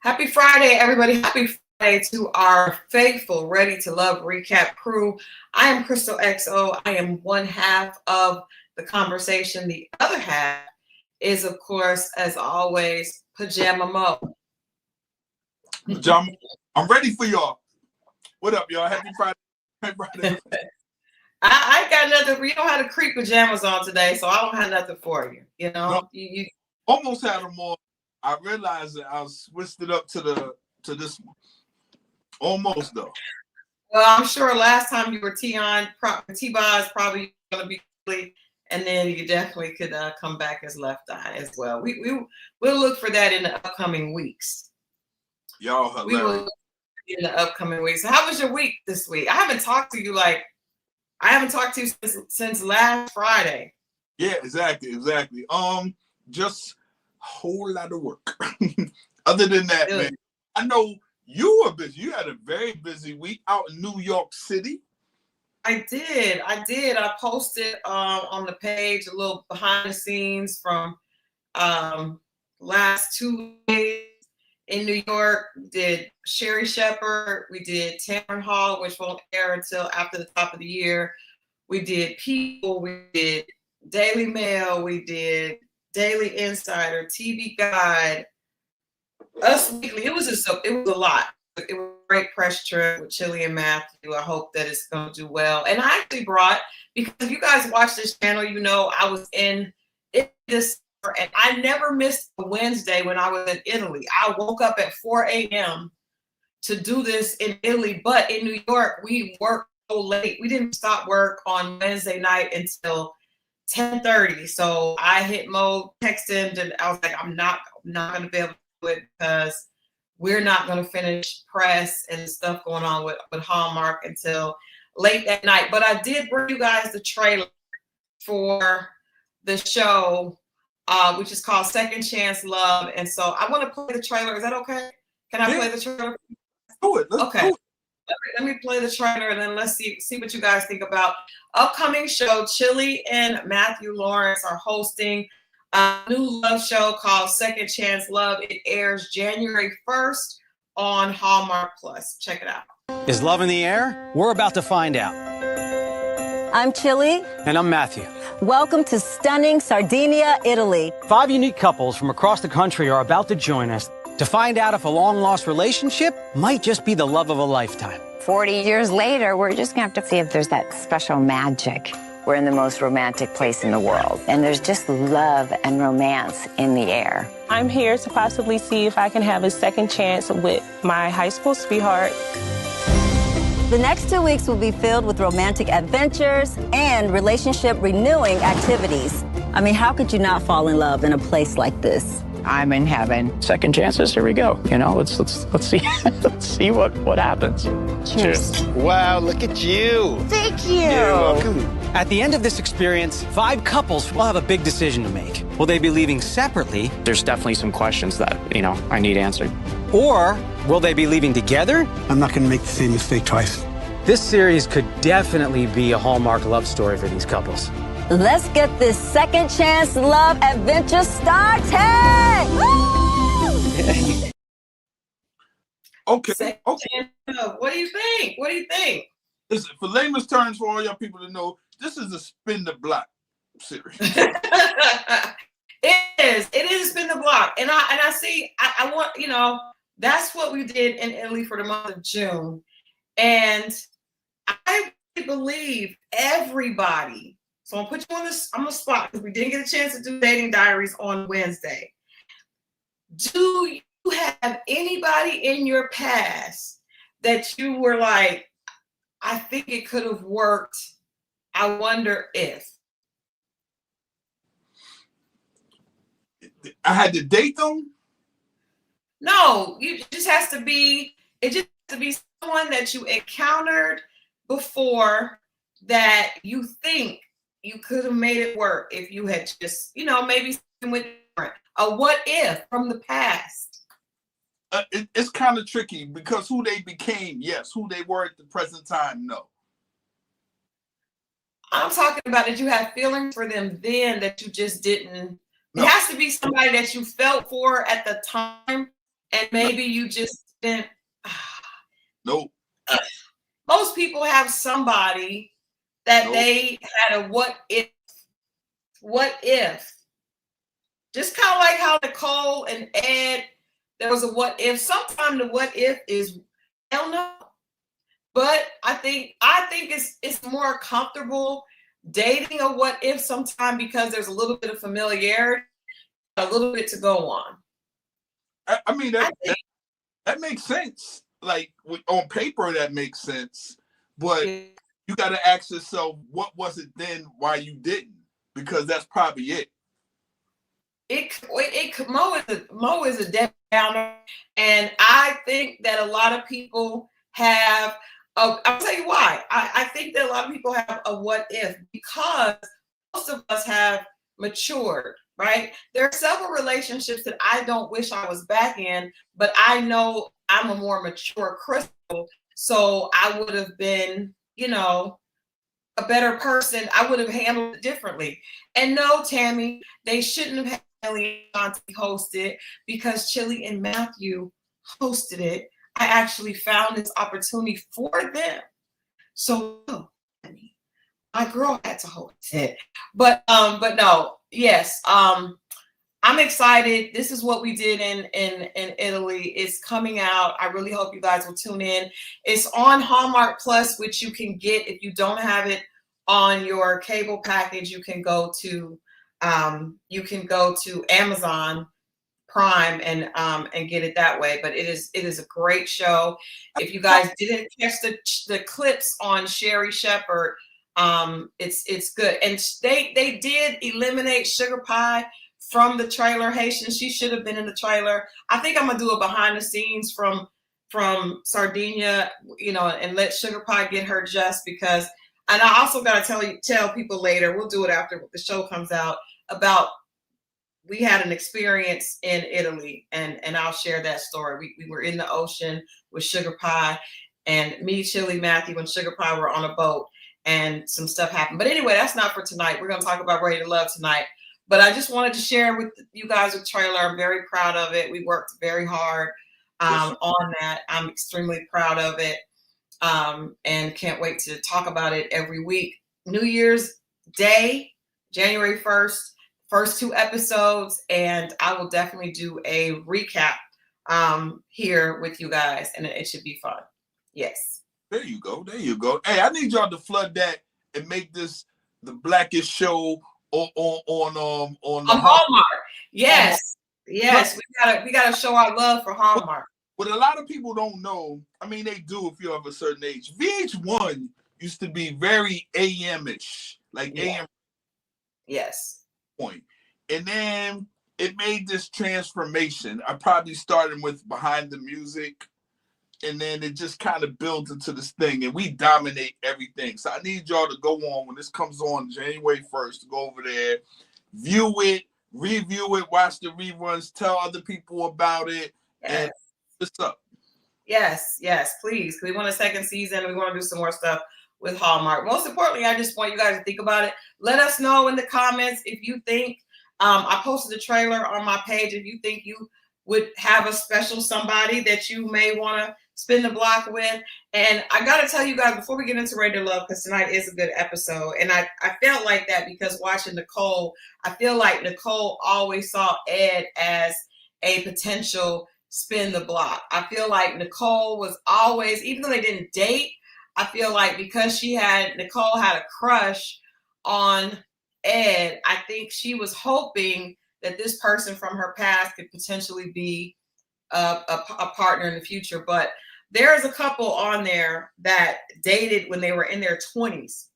Happy Friday, everybody. Happy Friday to our faithful, ready to love recap crew. I am Christal XO. I am one half of the conversation. The other half is, of course, as always, Pajama Moe. Pajama, I'm ready for y'all. What up, y'all? Happy Friday. Happy Friday. I got nothing for you. Don't have the creep pajamas on today, so I don't have nothing for you. You know, No, you almost had them on. I realized that I switched it up to this one. Almost though. Well, I'm sure last time you were T-Bar is probably going to be early, and then you definitely could come back as Left Eye as well. We'll look for that in the upcoming weeks. Y'all hilarious. We will in the upcoming weeks. So how was your week this week? I haven't talked to you since last Friday. Yeah, exactly. Just a whole lot of work. Other than that, Good. man, I know you were busy. You had a very busy week out in New York City. I did. I posted on the page a little behind the scenes from last 2 days in New York. We did Sherry Shepherd. We did Tamron Hall, which won't air until after the top of the year. We did People. We did Daily Mail. We did Daily Insider, TV Guide, Us Weekly. It was a lot. It was a great press trip with Chili and Matthew. I hope that it's going to do well. And I actually brought, because if you guys watch this channel, you know I was in this, and I never missed a Wednesday when I was in Italy. I woke up at 4 a.m. to do this in Italy, but in New York, we worked so late. We didn't stop work on Wednesday night until 10:30. So I hit Mo, texted him, and I was like, I'm not going to be able to do it because we're not going to finish press and stuff going on with Hallmark until late at night. But I did bring you guys the trailer for the show, which is called Second Chance Love. And so I want to play the trailer. Is that okay? Can I play the trailer? Do it. Let's do it. Let me play the trailer and then let's see what you guys think about upcoming show. Chili and Matthew Lawrence are hosting a new love show called Second Chance Love. It airs January 1st on Hallmark Plus. Check it out. Is love in the air? We're about to find out. I'm Chili. And I'm Matthew. Welcome to stunning Sardinia, Italy. 5 unique couples from across the country are about to join us to find out if a long-lost relationship might just be the love of a lifetime. 40 years later, we're just gonna have to see if there's that special magic. We're in the most romantic place in the world, and there's just love and romance in the air. I'm here to possibly see if I can have a second chance with my high school sweetheart. The next 2 weeks will be filled with romantic adventures and relationship renewing activities. I mean, how could you not fall in love in a place like this? I'm in heaven. Second chances, here we go. You know, let's see let's see what happens. Cheers. Wow, look at you. Thank you. You're welcome. At the end of this experience, 5 couples will have a big decision to make. Will they be leaving separately? There's definitely some questions that, I need answered. Or will they be leaving together? I'm not going to make the same mistake twice. This series could definitely be a Hallmark love story for these couples. Let's get this second chance love adventure started! Woo! Okay. What do you think? Listen, for layman's terms, for all y'all people to know, this is a spin the block series. It is a spin the block. And I see, I want, that's what we did in Italy for the month of June. And I believe everybody, so I'm gonna put you on the spot because we didn't get a chance to do dating diaries on Wednesday. Do you have anybody in your past that you were like, I think it could have worked, I wonder if? I had to date them? No, it just has to be someone that you encountered before that you think you could have made it work if you had just, maybe something with a what if from the past. It's kind of tricky because who they became, yes. Who they were at the present time, no. I'm talking about that you had feelings for them then that you just didn't. No. It has to be somebody that you felt for at the time and maybe you just didn't. Nope. Most people have somebody that they had a what if. Just kind of like how Nicole and Ed, there was a what if. Sometimes the what if is hell no. But I think it's more comfortable dating a what if sometime because there's a little bit of familiarity, a little bit to go on. I mean that makes sense. Like on paper, that makes sense. But you got to ask yourself, what was it then? Why you didn't? Because that's probably it. Moe is a dead downer, and I think that a lot of people have. I'll tell you why. I think that a lot of people have a what if because most of us have matured, right? There are several relationships that I don't wish I was back in, but I know I'm a more mature Christal, so I would have been, a better person. I would have handled it differently. And no, Tammy, they shouldn't have had Chili and Shanti host it because Chili and Matthew hosted it. I actually found this opportunity for them. So my girl had to host it. But no, yes. I'm excited. This is what we did in Italy. It's coming out. I really hope you guys will tune in. It's on Hallmark Plus, which you can get if you don't have it on your cable package. You can go to Amazon Prime and get it that way. But it is a great show. If you guys didn't catch the clips on Sherry Shepherd, it's good. And they did eliminate Sugar Pie from the trailer. Haitian, she should have been in the trailer. I think I'm gonna do a behind the scenes from Sardinia, and let Sugar Pie get her just because. And I also gotta tell people later. We'll do it after the show comes out about. We had an experience in Italy, and I'll share that story. We were in the ocean with Sugar Pie, and me, Chili, Matthew, and Sugar Pie were on a boat, and some stuff happened. But anyway, that's not for tonight. We're gonna talk about Ready to Love tonight. But I just wanted to share with you guys the trailer. I'm very proud of it. We worked very hard on that. I'm extremely proud of it, and can't wait to talk about it every week. New Year's Day, January 1st. First 2 episodes, and I will definitely do a recap here with you guys, and it should be fun. Yes. There you go. Hey, I need y'all to flood that and make this the blackest show on Hallmark. Yes. Yes. We gotta show our love for Hallmark. What a lot of people don't know, I mean they do if you're of a certain age. VH1 used to be very AM-ish, like AM. Yes. Point. And then it made this transformation. I probably started with Behind the Music, and then it just kind of built into this thing, and we dominate everything. So I need y'all to go on when this comes on January 1st to go over there, view it, review it, watch the reruns, tell other people about it, and what's up? Yes, please. We want a second season. We want to do some more stuff with Hallmark. Most importantly, I just want you guys to think about it. Let us know in the comments if you think, I posted a trailer on my page, if you think you would have a special somebody that you may want to spin the block with. And I got to tell you guys, before we get into Ready to Love, because tonight is a good episode, and I felt like that because watching Nicole, I feel like Nicole always saw Ed as a potential spin the block. I feel like Nicole was always, even though they didn't date, I feel like because Nicole had a crush on Ed, I think she was hoping that this person from her past could potentially be a partner in the future. But there's a couple on there that dated when they were in their 20s.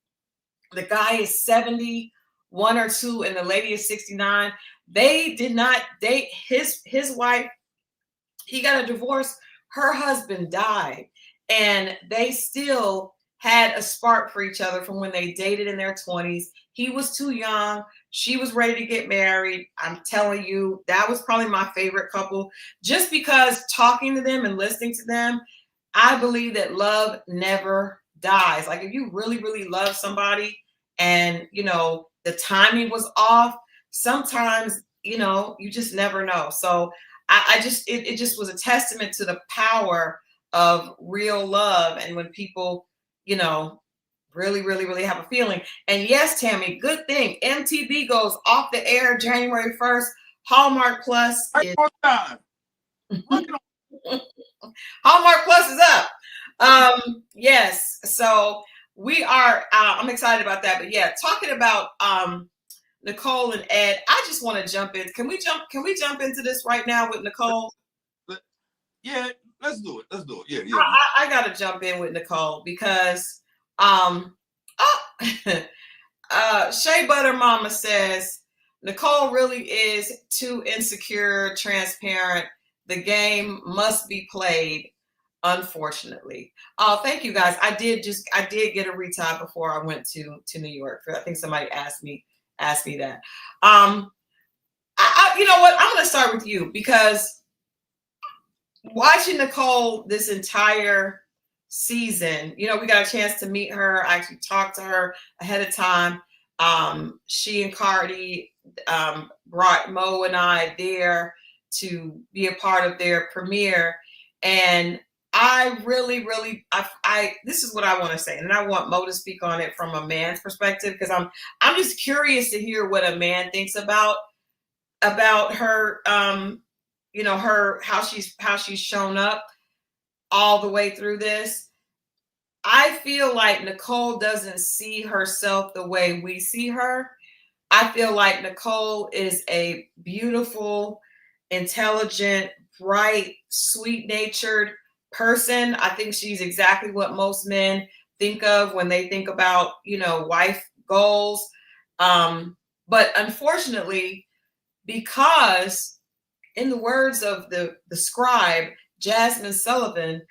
The guy is 71 or 2 and the lady is 69. They did not date. His wife, he got a divorce. Her husband died. And they still had a spark for each other from when they dated in their 20s. He was too young. She was ready to get married. I'm telling you, that was probably my favorite couple. Just because talking to them and listening to them, I believe that love never dies. Like if you really, really love somebody and, the timing was off, sometimes, you just never know. So it just was a testament to the power of real love, and when people, you know, really, really, really have a feeling. And yes, Tammy, good thing MTV goes off the air January 1st. Hallmark Plus is time. Hallmark Plus is up. Yes, so we are. I'm excited about that. But yeah, talking about Nicole and Ed, I just want to jump in. Can we jump into this right now with Nicole? Yeah, let's do it. Yeah. I got to jump in with Nicole because Shea Butter Mama says Nicole really is too insecure, transparent. The game must be played, unfortunately. Oh, thank you guys. I did get a retie before I went to New York. I think somebody asked me that. You know what? I'm going to start with you because watching Nicole this entire season, you know, we got a chance to meet her. I actually talked to her ahead of time. She and Cardi brought Mo and I there to be a part of their premiere. And I really, this is what I want to say. And I want Mo to speak on it from a man's perspective, because I'm just curious to hear what a man thinks about her, you know, how she's shown up all the way through this. I feel like Nicole doesn't see herself the way we see her. I feel like Nicole is a beautiful, intelligent, bright, sweet-natured person. I think she's exactly what most men think of when they think about, you know, wife goals. But unfortunately, because in the words of the scribe, Jasmine Sullivan,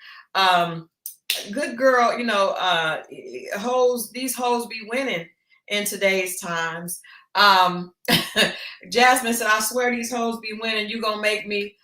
good girl, you know, these hoes be winning in today's times. Jasmine said, I swear these hoes be winning. You're gonna make me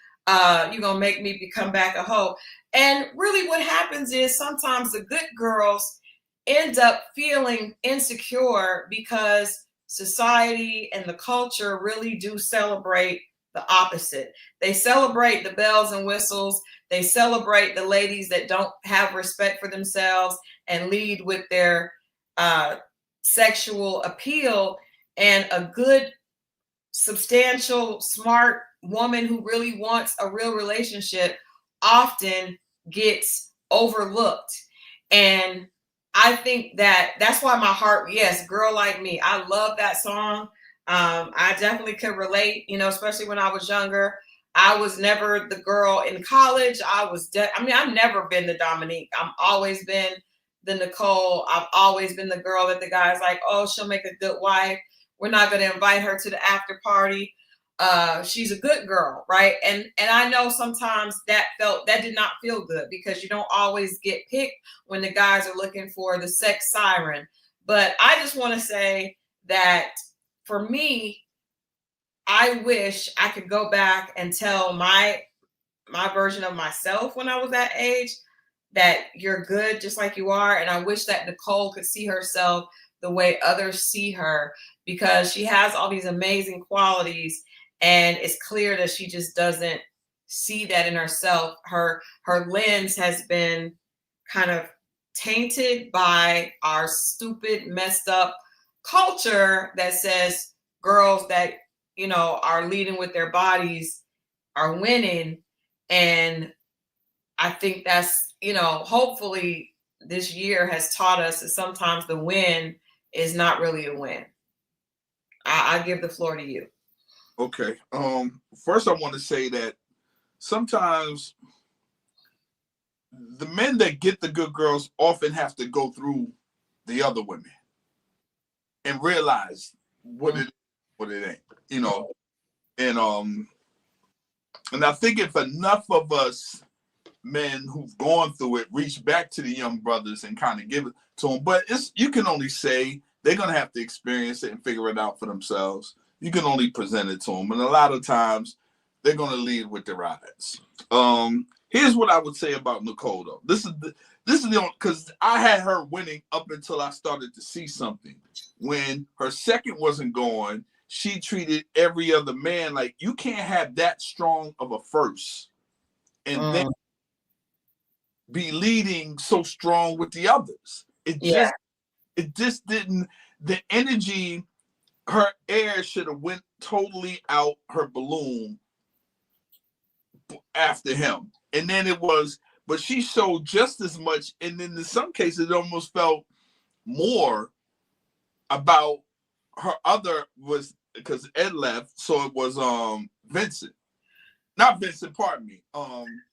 become back a hoe. And really what happens is sometimes the good girls end up feeling insecure because society and the culture really do celebrate the opposite. They celebrate the bells and whistles. They celebrate the ladies that don't have respect for themselves and lead with their sexual appeal. And a good, substantial, smart woman who really wants a real relationship often gets overlooked. And I think that's why my heart, yes, Girl Like Me. I love that song. I definitely could relate, you know, especially when I was younger. I was never the girl in college. I've never been the Dominique. I've always been the Nicole. I've always been the girl that the guy's like, oh, she'll make a good wife. We're not going to invite her to the after party. She's a good girl, right? And I know sometimes that did not feel good because you don't always get picked when the guys are looking for the sex siren. But I just want to say that for me, I wish I could go back and tell my version of myself when I was that age that you're good just like you are. And I wish that Nicole could see herself the way others see her, because she has all these amazing qualities. And it's clear that she just doesn't see that in herself. Her lens has been kind of tainted by our stupid, messed up culture that says girls that, you know, are leading with their bodies are winning. And I think that's, you know, hopefully this year has taught us that sometimes the win is not really a win. I give the floor to you. Okay. First I want to say that sometimes the men that get the good girls often have to go through the other women and realize what it ain't, you know. And I think if enough of us men who've gone through it reach back to the young brothers and kind of give it to them, but you can only say they're gonna have to experience it and figure it out for themselves. You can only present it to them, and a lot of times they're gonna lead with their eyes. Here's what I would say about Nicole, though. This is the only, because I had her winning up until I started to see something. When her second wasn't going, she treated every other man like you can't have that strong of a first and then be leading so strong with the others. It just didn't. The energy, her air should have went totally out her balloon after him, and then it was. But she showed just as much, and then in some cases, it almost felt more about her other was because Ed left, so it was Vincent. Not Vincent, pardon me.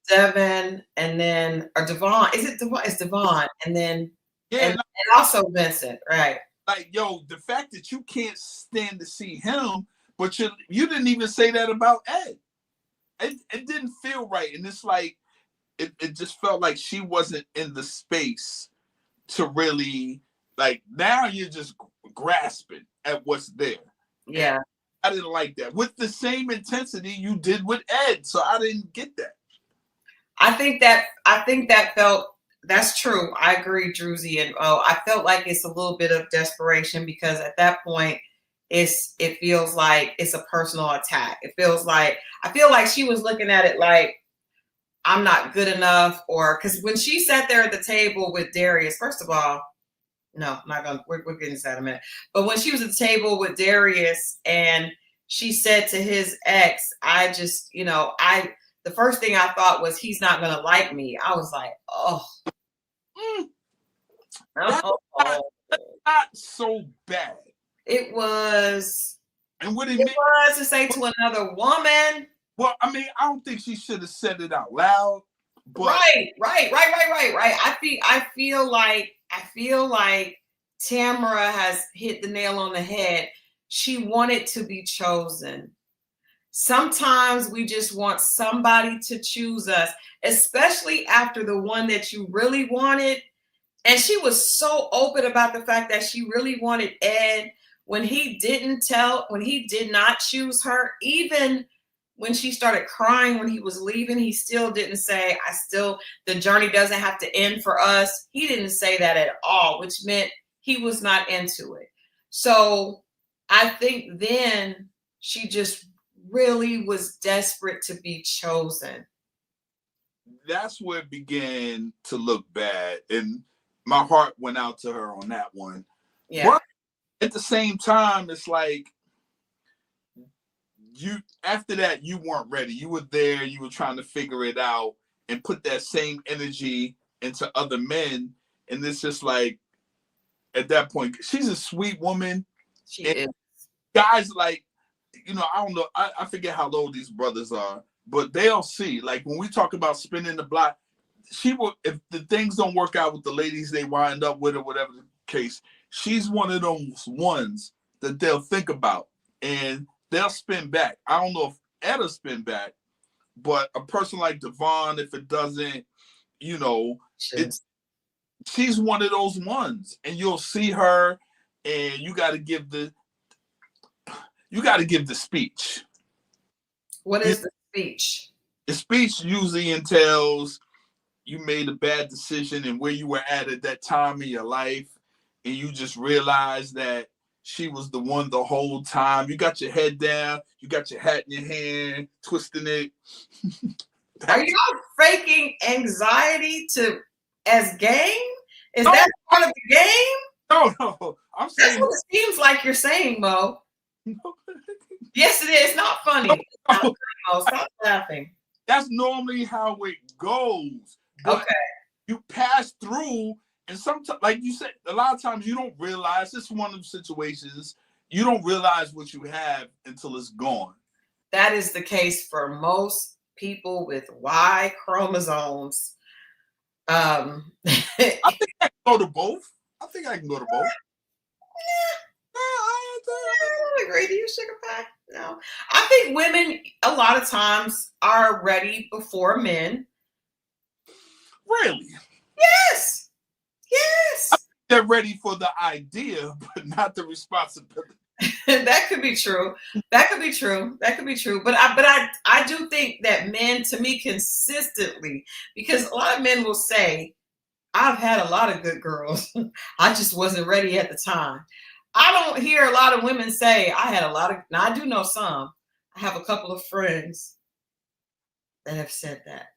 Devin, and then or Devon. Is it Devon? It's Devon, and then and also Vincent, right? Like, yo, the fact that you can't stand to see him, but you didn't even say that about Ed. It didn't feel right, and it's like it just felt like she wasn't in the space to really like. Now you're just grasping at what's there. Yeah. I didn't like that with the same intensity you did with Ed, so I didn't get that. I think that felt that's true. I agree, Druzy, and I felt like it's a little bit of desperation because at that point, it feels like it's a personal attack. I feel like she was looking at it like I'm not good enough, or because when she sat there at the table with Darius, first of all. No, I'm not gonna. We're getting to that in a minute. But when she was at the table with Darius and she said to his ex, "I just, the first thing I thought was he's not gonna like me." I was like, "Oh, not so bad." It was, and what it was to say to another woman. Well, I mean, I don't think she should have said it out loud. But Right. I feel like Tamara has hit the nail on the head. She wanted to be chosen. Sometimes we just want somebody to choose us, especially after the one that you really wanted. And she was so open about the fact that she really wanted Ed when he did not choose her, even when she started crying when he was leaving, he still didn't say, the journey doesn't have to end for us. He didn't say that at all, which meant he was not into it. So I think then she just really was desperate to be chosen. That's where it began to look bad. And my heart went out to her on that one. Yeah. But at the same time, it's like, after that, you weren't ready. You were there, you were trying to figure it out and put that same energy into other men. And it's just like, at that point, she's a sweet woman. She is. Guys like, I don't know, I forget how old these brothers are, but they'll see. Like when we talk about spinning the block, if the things don't work out with the ladies they wind up with or whatever the case, she's one of those ones that they'll think about. And they'll spin back. I don't know if Ed'll spin back, but a person like Devon, if it doesn't, she's one of those ones. And you'll see her, and you got to give the speech. What is the speech? The speech usually entails you made a bad decision and where you were at that time in your life, and you just realized that she was the one the whole time. You got your head down. You got your hat in your hand, twisting it. Are y'all faking anxiety as game? Is that part of the game? No. I'm saying that's what it seems like you're saying, Mo. Yes, it is. Not funny. No. Not funny, Mo. Stop laughing. That's normally how it goes. But okay. You pass through. And sometimes, like you said, a lot of times you don't realize, this is one of the situations, you don't realize what you have until it's gone. That is the case for most people with Y chromosomes. I think I can go to both. Yeah. I don't agree. Do you, sugar pie? No. I think women, a lot of times, are ready before men. Really? Yes. They're ready for the idea, but not the responsibility. That could be true. But I do think that men, to me, consistently, because a lot of men will say, I've had a lot of good girls. I just wasn't ready at the time. I don't hear a lot of women say, I had a lot of, now I do know some. I have a couple of friends that have said that.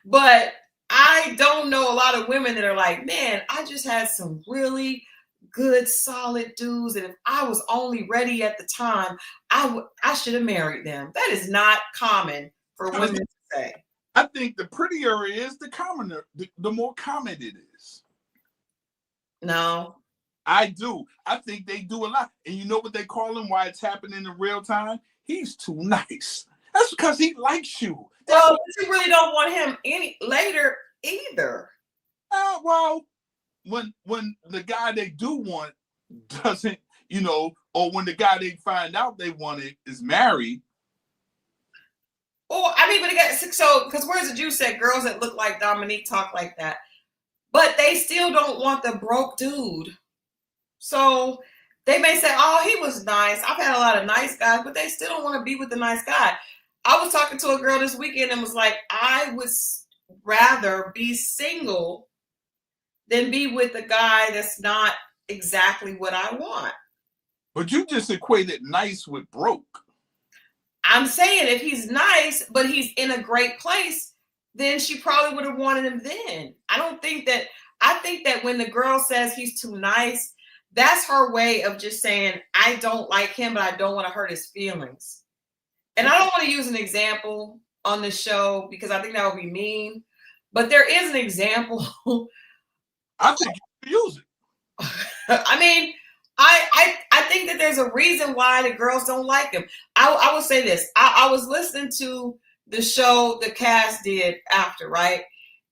But I don't know a lot of women that are like, man, I just had some really good, solid dudes. And if I was only ready at the time, I should have married them. That is not common for women to say. I think the prettier it is, the commoner, the more common it is. No. I do. I think they do a lot. And you know what they call him, why it's happening in real time? He's too nice. That's because he likes you. Well, you really don't want him any later either. Well, when the guy they do want doesn't, or when the guy they find out they wanted is married. Well, I mean, but again, so because where's the Jew said girls that look like Dominique talk like that, but they still don't want the broke dude. So they may say, "Oh, he was nice. I've had a lot of nice guys," but they still don't want to be with the nice guy. I was talking to a girl this weekend and was like, I would rather be single than be with a guy that's not exactly what I want. But you just equated nice with broke. I'm saying if he's nice, but he's in a great place, then she probably would have wanted him then. I think that when the girl says he's too nice, that's her way of just saying, I don't like him, but I don't want to hurt his feelings. And I don't want to use an example on the show because I think that would be mean. But there is an example. I think you can use it. I mean, I think that there's a reason why the girls don't like him. I will say this. I was listening to the show the cast did after, right?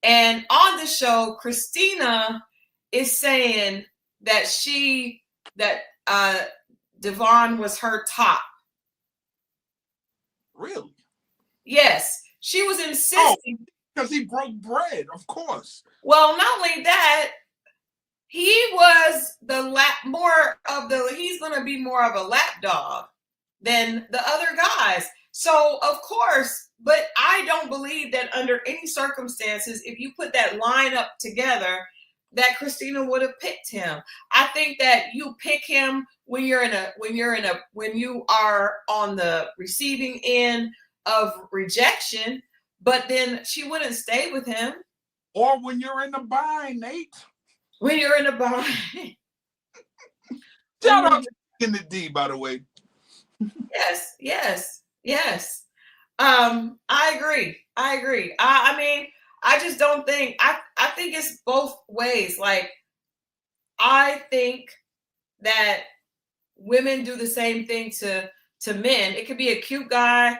And on the show, Christina is saying that Devon was her top. Really? Yes. She was insisting. Because he broke bread, of course. Well, not only that, he was he's going to be more of a lapdog than the other guys. So, of course, but I don't believe that under any circumstances, if you put that lineup together, that Christina would have picked him. I think that you pick him when you are on the receiving end of rejection, but then she wouldn't stay with him. Or when you're in the bind, Nate. When you're in the bind. Shout out to in the D, by the way. Yes. I agree. I mean, I just don't think, I think it's both ways. Like, I think that women do the same thing to men. It could be a cute guy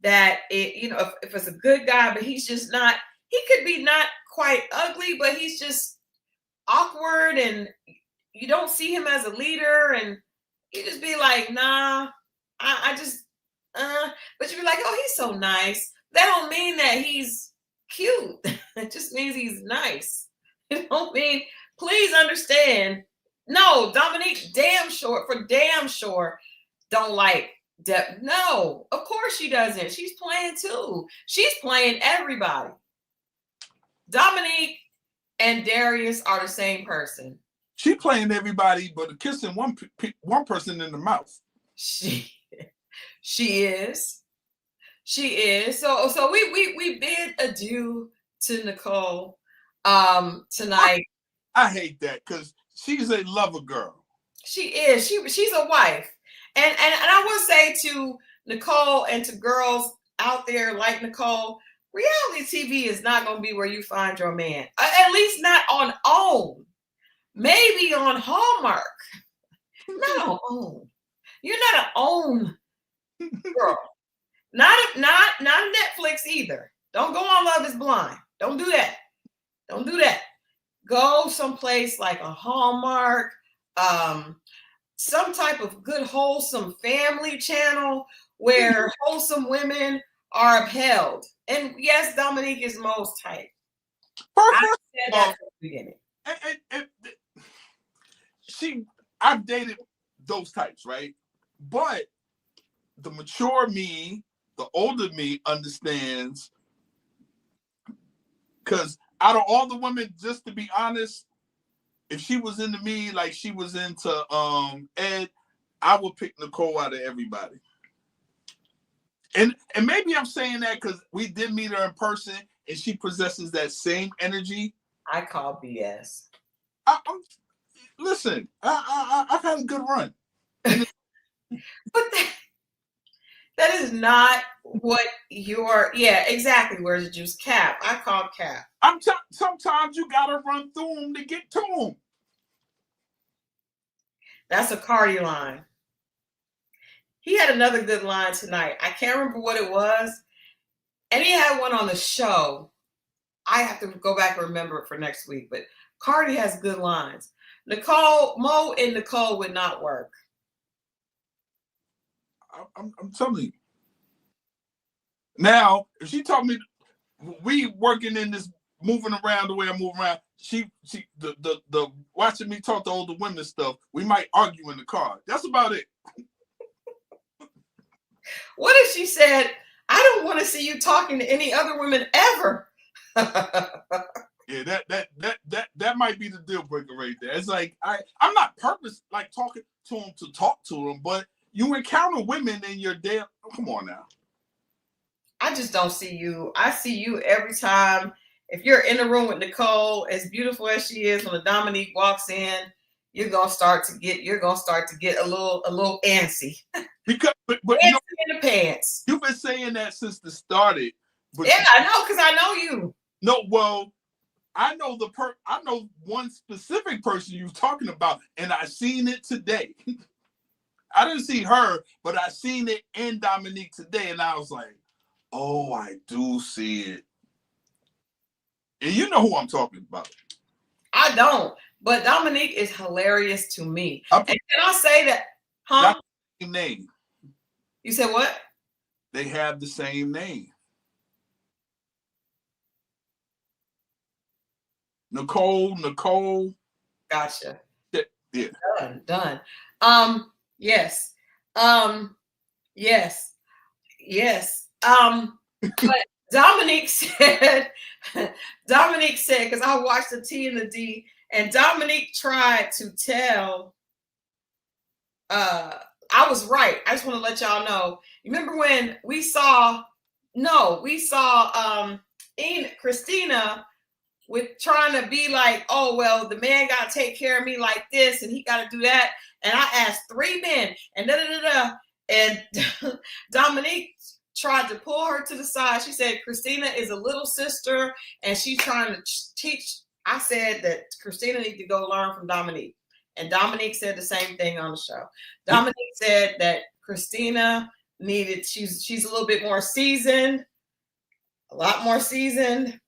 that, if it's a good guy, but he's just not, he could be not quite ugly, but he's just awkward and you don't see him as a leader and you just be like, nah, but you'd be like, oh, he's so nice. That don't mean that he's cute. It just means he's nice. It don't mean, please understand. No, Dominique damn sure don't like Deb. No, of course she doesn't. She's playing too. She's playing everybody. Dominique and Darius are the same person. She playing everybody, but kissing one person in the mouth. She is. So we bid adieu to Nicole tonight. I hate that because she's a lover girl. She is. She's a wife. And I will say to Nicole and to girls out there like Nicole, reality TV is not going to be where you find your man. At least not on OWN. Maybe on Hallmark. Not on OWN. You're not an OWN girl. Not Netflix either. Don't go on Love is Blind. Don't do that. Go someplace like a Hallmark, some type of good, wholesome family channel where wholesome women are upheld. And yes, Dominique is Moe's type. I said that at the beginning. I've dated those types, right? But the mature me, the older me understands, because out of all the women, just to be honest, if she was into me like she was into Ed, I would pick Nicole out of everybody. And maybe I'm saying that because we did meet her in person and she possesses that same energy. I call BS. Listen, I've had a good run. But that is not what yeah, exactly. Where's the juice? Cap. I call Cap. Sometimes you gotta run through them to get to them. That's a Cardi line. He had another good line tonight. I can't remember what it was. And he had one on the show. I have to go back and remember it for next week. But Cardi has good lines. Moe and Nicole would not work. I'm telling you. Now, if she told me we working in this, moving around the way I move around, the watching me talk to older women stuff, we might argue in the car. That's about it. What if she said, I don't want to see you talking to any other women ever? Yeah, that might be the deal breaker right there. It's like I'm not purpose like talking to them to talk to them, but you encounter women in your day. Oh, come on now. I just don't see you. I see you every time. If you're in the room with Nicole, as beautiful as she is, when Dominique walks in, you're gonna start to get a little antsy. Because but you know, in the pants. You've been saying that since the started. But yeah, I know, because I know you. No, well, I know I know one specific person you're talking about, and I seen it today. I didn't see her, but I seen it in Dominique today, and I was like, oh, I do see it. And you know who I'm talking about. I don't, but Dominique is hilarious to me. And can I say that? Huh? That's the same name. You said what? They have the same name. Nicole. Gotcha. Yeah. Done. Yes. Yes. But Dominique said, because I watched the T and the D, and Dominique tried to tell, I was right. I just want to let y'all know. You remember when we saw Christina with trying to be like, oh, well, the man got to take care of me like this, and he got to do that. And I asked 3 men, and and Dominique tried to pull her to the side. She said, Christina is a little sister, and she's trying to teach. I said that Christina needs to go learn from Dominique. And Dominique said the same thing on the show. Dominique said that Christina she's a little bit more seasoned, a lot more seasoned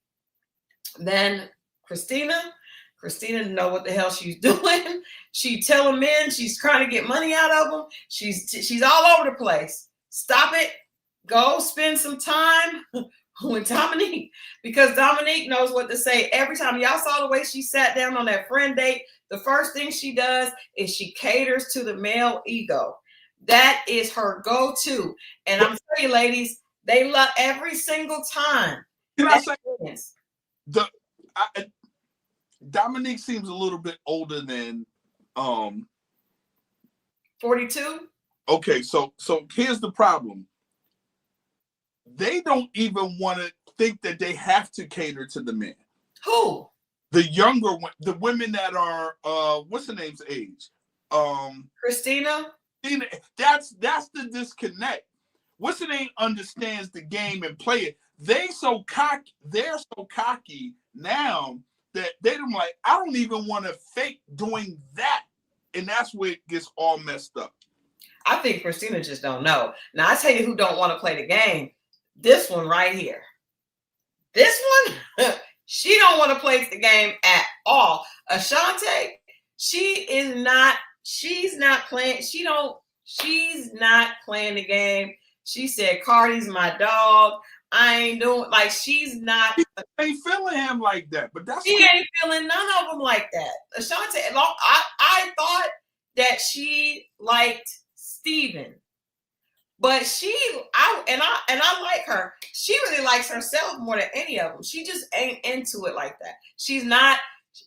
than Christina. Christina didn't know what the hell she's doing. She telling men she's trying to get money out of them. She's all over the place. Stop it. Go spend some time with Dominique, because Dominique knows what to say every time. Y'all saw the way she sat down on that friend date. The first thing she does is she caters to the male ego. That is her go-to. And I'm telling you, ladies, they love every single time. Can I say Dominique seems a little bit older than 42? Okay, so here's the problem. They don't even want to think that they have to cater to the men. Who? The younger the women that are what's the name's age? Christina? That's the disconnect. What's the name understands the game and play it. They're so cocky now that they don't like, I don't even want to fake doing that. And that's where it gets all messed up. I think Christina just don't know. Now, I tell you who don't want to play the game. This one right here. This one, she don't want to play the game at all. Ashante, she's not playing the game. She said, Cardi's my dog. I ain't doing, like, she's not. She ain't feeling him like that, but that's. She ain't feeling none of them like that. Ashante, I thought that she liked Steven, but I like her. She really likes herself more than any of them. She just ain't into it like that. She's not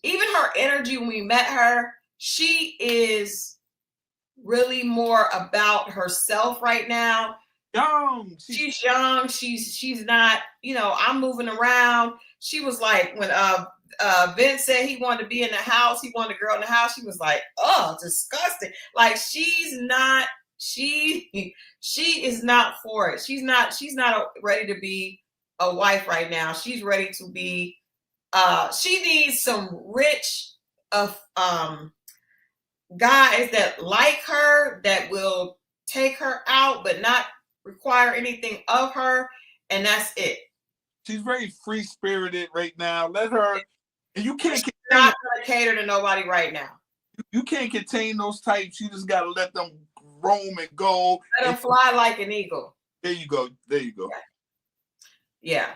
even her energy when we met her, she is really more about herself right now. Young. She's young. She's not, I'm moving around. She was like, when Vince said he wanted to be in the house, he wanted a girl in the house, she was like, oh, disgusting. Like she is not for it. She's not ready to be a wife right now. She's ready to be she needs some rich guys that like her, that will take her out but not require anything of her, and that's it. She's very free spirited right now. Let her, and you can't not gonna cater to nobody right now. You can't contain those types. You just gotta let them roam and go. Let them fly like an eagle. There you go. Yeah.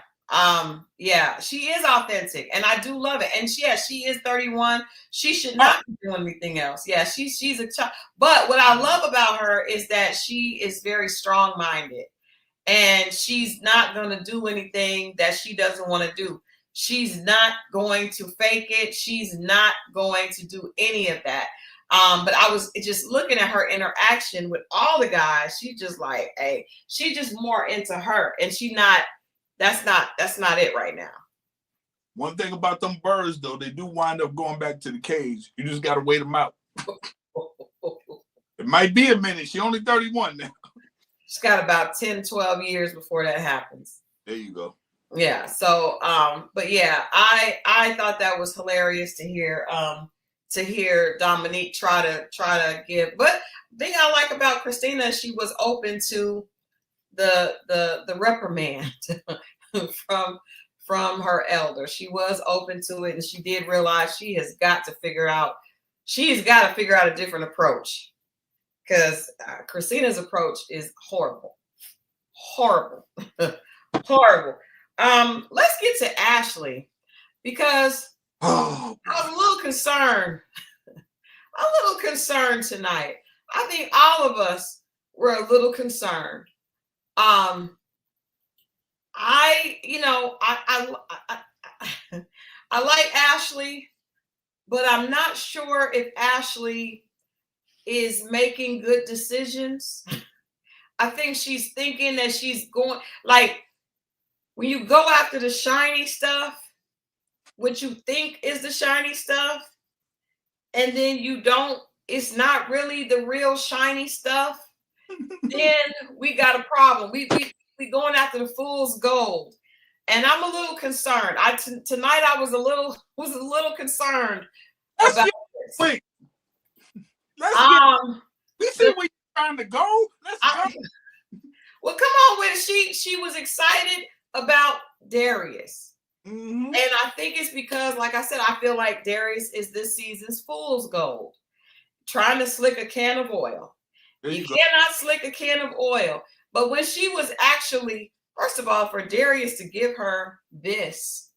Yeah, she is authentic, and I do love it. And she is 31. She should not be doing anything else. Yeah, she's a child. But what I love about her is that she is very strong-minded, and she's not going to do anything that she doesn't want to do. She's not going to fake it. She's not going to do any of that. But I was just looking at her interaction with all the guys. She's just like, hey, she's just more into her, and that's not it right now. One thing about them birds, though, they do wind up going back to the cage. You just got to wait them out. It might be a minute. She only 31 now. She's got about 10, 12 years before that happens. There you go. Yeah. So, but yeah, I thought that was hilarious to hear Dominique try to give. But the thing I like about Christina is she was open to the reprimand from her elder. She was open to it, and she did realize she has got to figure out a different approach, because Christina's approach is horrible. Let's get to Ashley, because I was a little concerned tonight. I think all of us were a little concerned. I like Ashley, but I'm not sure if Ashley is making good decisions. I think she's thinking that she's going, like, when you go after the shiny stuff, what you think is the shiny stuff, and then you don't, it's not really the real shiny stuff, then we got a problem. We going after the fool's gold, and I'm a little concerned. Tonight I was a little concerned about this. Wait, we see where you're trying to go. Let's go. Well, come on with it. She was excited about Darius, and I think it's because, like I said, I feel like Darius is this season's fool's gold, trying to slick a can of oil. You cannot slick a can of oil. But when she was actually, first of all, for Darius to give her this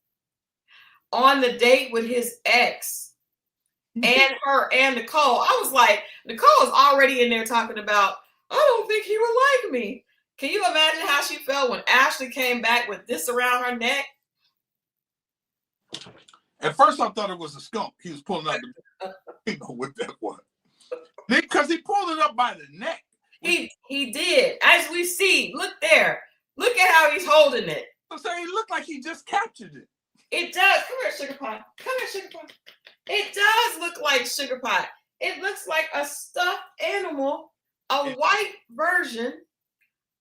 on the date with his ex and her and Nicole, I was like, Nicole is already in there talking about, I don't think he would like me. Can you imagine how she felt when Ashley came back with this around her neck? At first, I thought it was a skunk. He was pulling up. I didn't know what that was. Because he pulled it up by the neck. He did. As we see, look there. Look at how he's holding it. So he looked like he just captured it. It does. Come here, Sugar Pie. Come here, Sugar Pie. It does look like Sugar Pie. It looks like a stuffed animal, a white version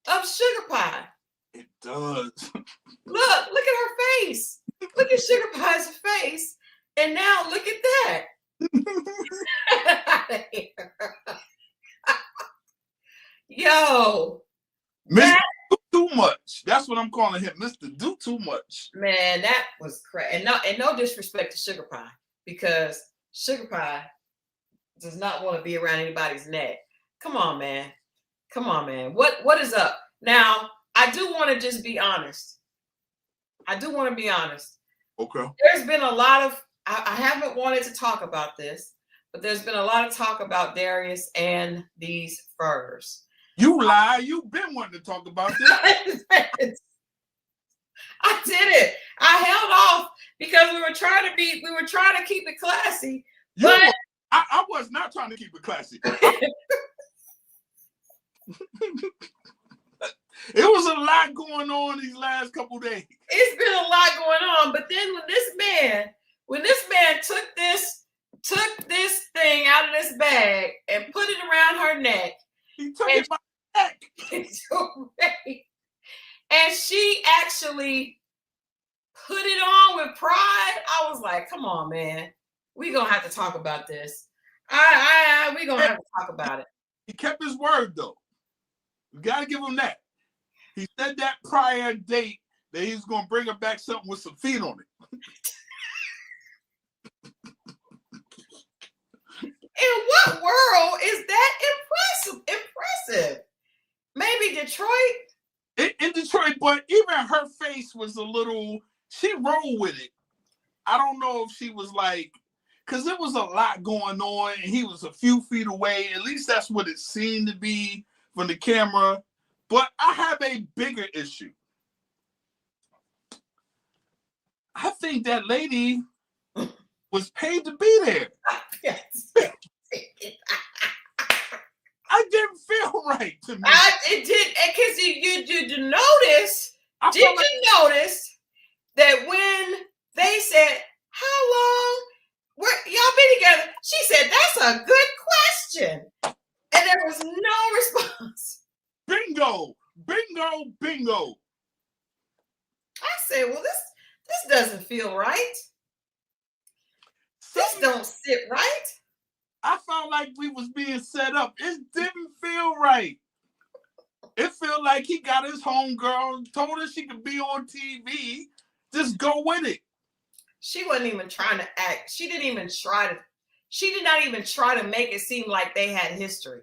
of Sugar Pie. It does. Look at her face. Look at Sugar Pie's face. And now look at that. Yo, Mr. Do Too Much. That's what I'm calling him, Mr. Do Too Much. Man, that was crazy. And no disrespect to Sugar Pie, because Sugar Pie does not want to be around anybody's neck. Come on, man. What is up? Now, I do want to just be honest. Okay. There's been a lot of, I haven't wanted to talk about this, but there's been a lot of talk about Darius and these furs. You lie. You've been wanting to talk about this. I did it. I held off because because we were trying to keep it classy. I was not trying to keep it classy. It was a lot going on these last couple days. It's been a lot going on, but then when this man took this thing out of this bag and put it around her neck, he took it by the neck. And she actually put it on with pride. I was like, come on, man. We're gonna have to talk about this. We're gonna have to talk about it. He kept his word though. You gotta give him that. He said that prior date that he's gonna bring her back something with some feet on it. In what world is that impressive? Maybe Detroit? In Detroit, but even her face was a little, she rolled with it. I don't know if she was like, because there was a lot going on and he was a few feet away. At least that's what it seemed to be from the camera. But I have a bigger issue. I think that lady was paid to be there. I didn't feel right to me. It did, because you notice. Did you notice that when they said, "How long y'all been together?" She said, "That's a good question," and there was no response. Bingo, bingo, bingo. I said, "Well, this doesn't feel right. This don't sit right." I felt like we was being set up. It didn't feel right. It felt like he got his homegirl, told her she could be on TV. Just go with it. She wasn't even trying to act. She did not even try to make it seem like they had history.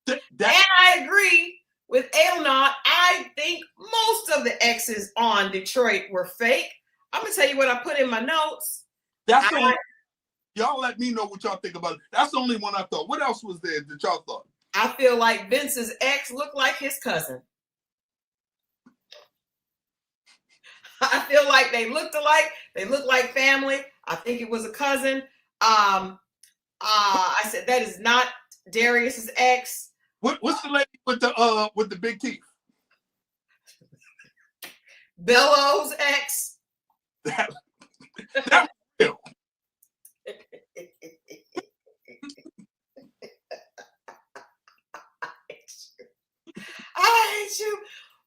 And I agree with Ailnaut. I think most of the exes on Detroit were fake. I'm gonna tell you what I put in my notes. Y'all let me know what y'all think about it. That's the only one I thought. What else was there that y'all thought? I feel like Vince's ex looked like his cousin. I feel like they looked alike. They looked like family. I think it was a cousin. I said that is not Darius's ex. What's the lady with the big teeth? Bellows' ex. That was real. I hate you.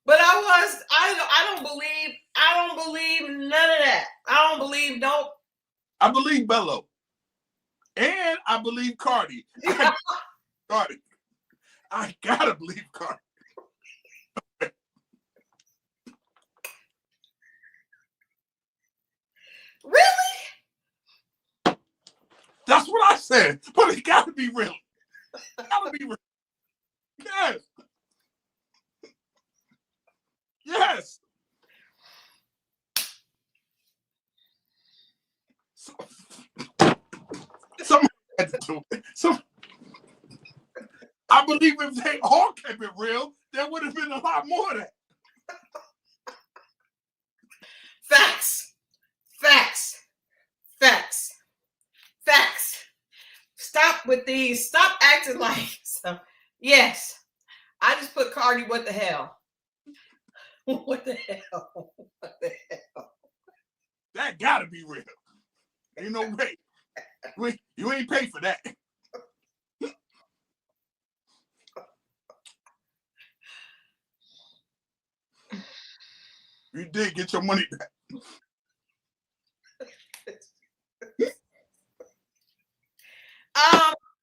But I don't believe none of that. I don't believe I believe Bello. And I believe Cardi. Cardi. I gotta believe Cardi. Really? That's what I said. But it gotta be real. It gotta be real. Yes. Yes. Somebody had to do it. I believe if they all kept it real, there would have been a lot more of that. Facts. Stop with these. Stop acting like so. Yes. I just put Cardi, what the hell? What the hell? That gotta be real. Ain't no way. You ain't paid for that. You did get your money back.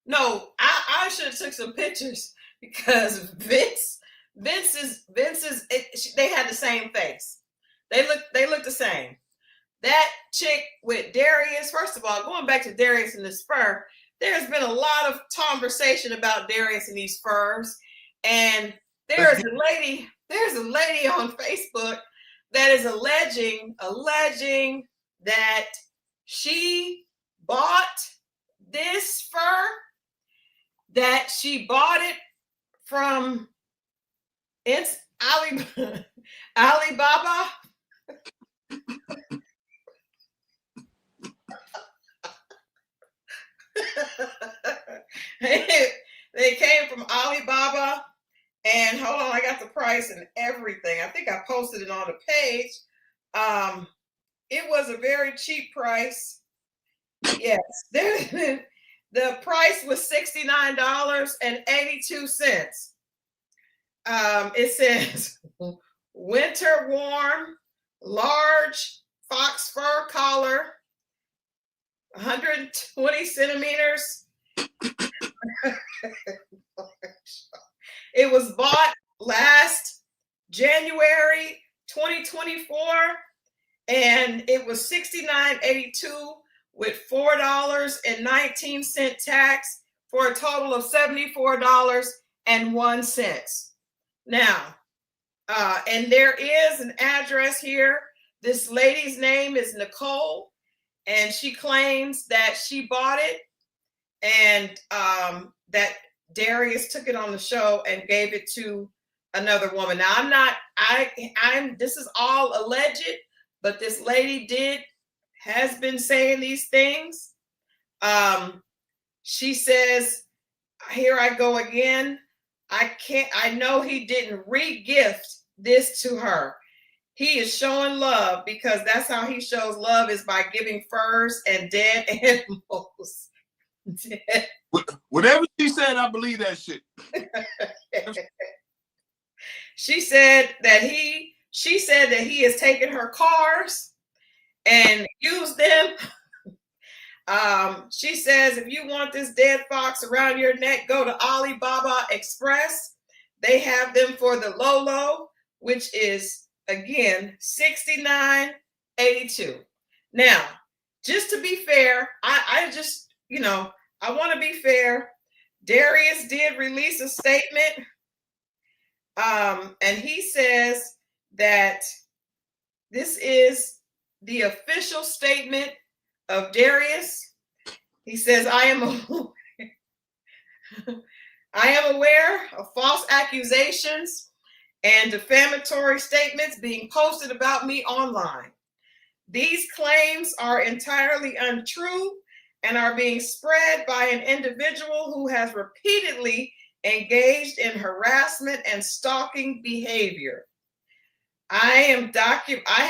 No, I should have took some pictures because Vince's they had the same face. They look the same. That chick with Darius, first of all, going back to Darius and this fur, there's been a lot of conversation about Darius and these furs. And there's a lady on Facebook that is alleging that she bought this fur, that she bought it from Alibaba. They came from Alibaba. And hold on, I got the price and everything. I think I posted it on the page. It was a very cheap price. Yes, the price was $69.82. It says winter warm, large fox fur collar, 120 centimeters. It was bought last January 2024, and it was $69.82 with $4.19 tax for a total of $74.01. Now, and there is an address here. This lady's name is Nicole, and she claims that she bought it and that Darius took it on the show and gave it to another woman. Now I'm this is all alleged, but this lady has been saying these things. She says, here I go again. I know he didn't re-gift this to her. He is showing love because that's how he shows love, is by giving furs and dead animals. Whatever she said, I believe that shit. She said that he has taken her cars and used them. She says, if you want this dead fox around your neck, go to Alibaba Express. They have them for the low, which is again $69.82. Now, just to be fair, I just, I want to be fair. Darius did release a statement, and he says that this is the official statement of Darius. He says, I am aware of false accusations and defamatory statements being posted about me online. These claims are entirely untrue and are being spread by an individual who has repeatedly engaged in harassment and stalking behavior. I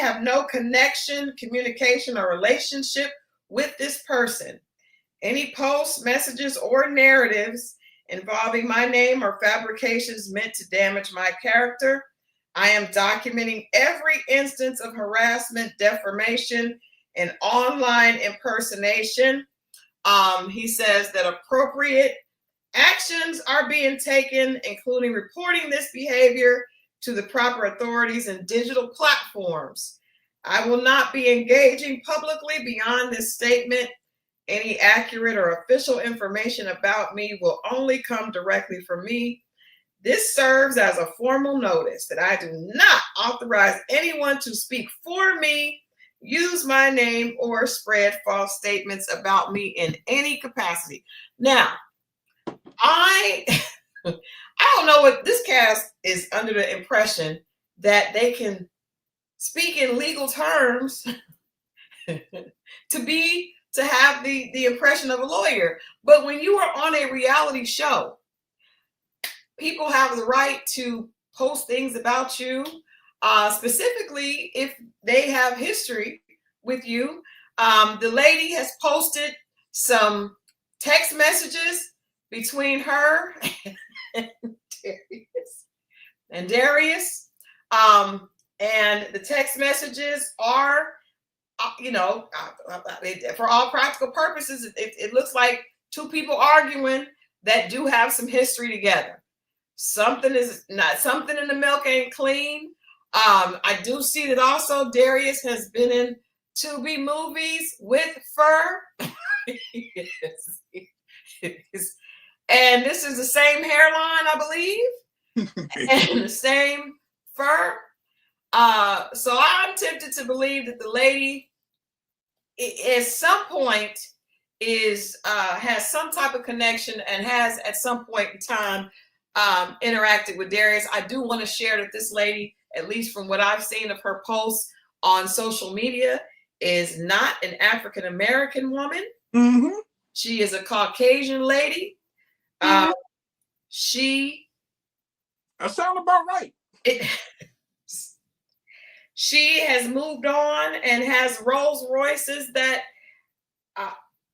have no connection, communication, or relationship with this person. Any posts, messages, or narratives involving my name or fabrications meant to damage my character. I am documenting every instance of harassment, defamation, and online impersonation. He says that appropriate actions are being taken, including reporting this behavior to the proper authorities and digital platforms. I will not be engaging publicly beyond this statement. Any accurate or official information about me will only come directly from me. This serves as a formal notice that I do not authorize anyone to speak for me, use my name, or spread false statements about me in any capacity. Now, I don't know what this cast is under the impression that they can speak in legal terms to have the impression of a lawyer. But when you are on a reality show, people have the right to post things about you, specifically if they have history with you. The lady has posted some text messages between her and Darius. And the text messages are, for all practical purposes, it looks like two people arguing that do have some history together. Something in the milk ain't clean. I do see that also Darius has been in Tubi movies with fur. And this is the same hairline, I believe, and the same fur. So I'm tempted to believe that the lady at some point has some type of connection and has at some point in time interacted with Darius. I do want to share that this lady, at least from what I've seen of her posts on social media, is not an African-American woman. Mm-hmm. She is a Caucasian lady. She That sound about right. She has moved on and has Rolls Royces that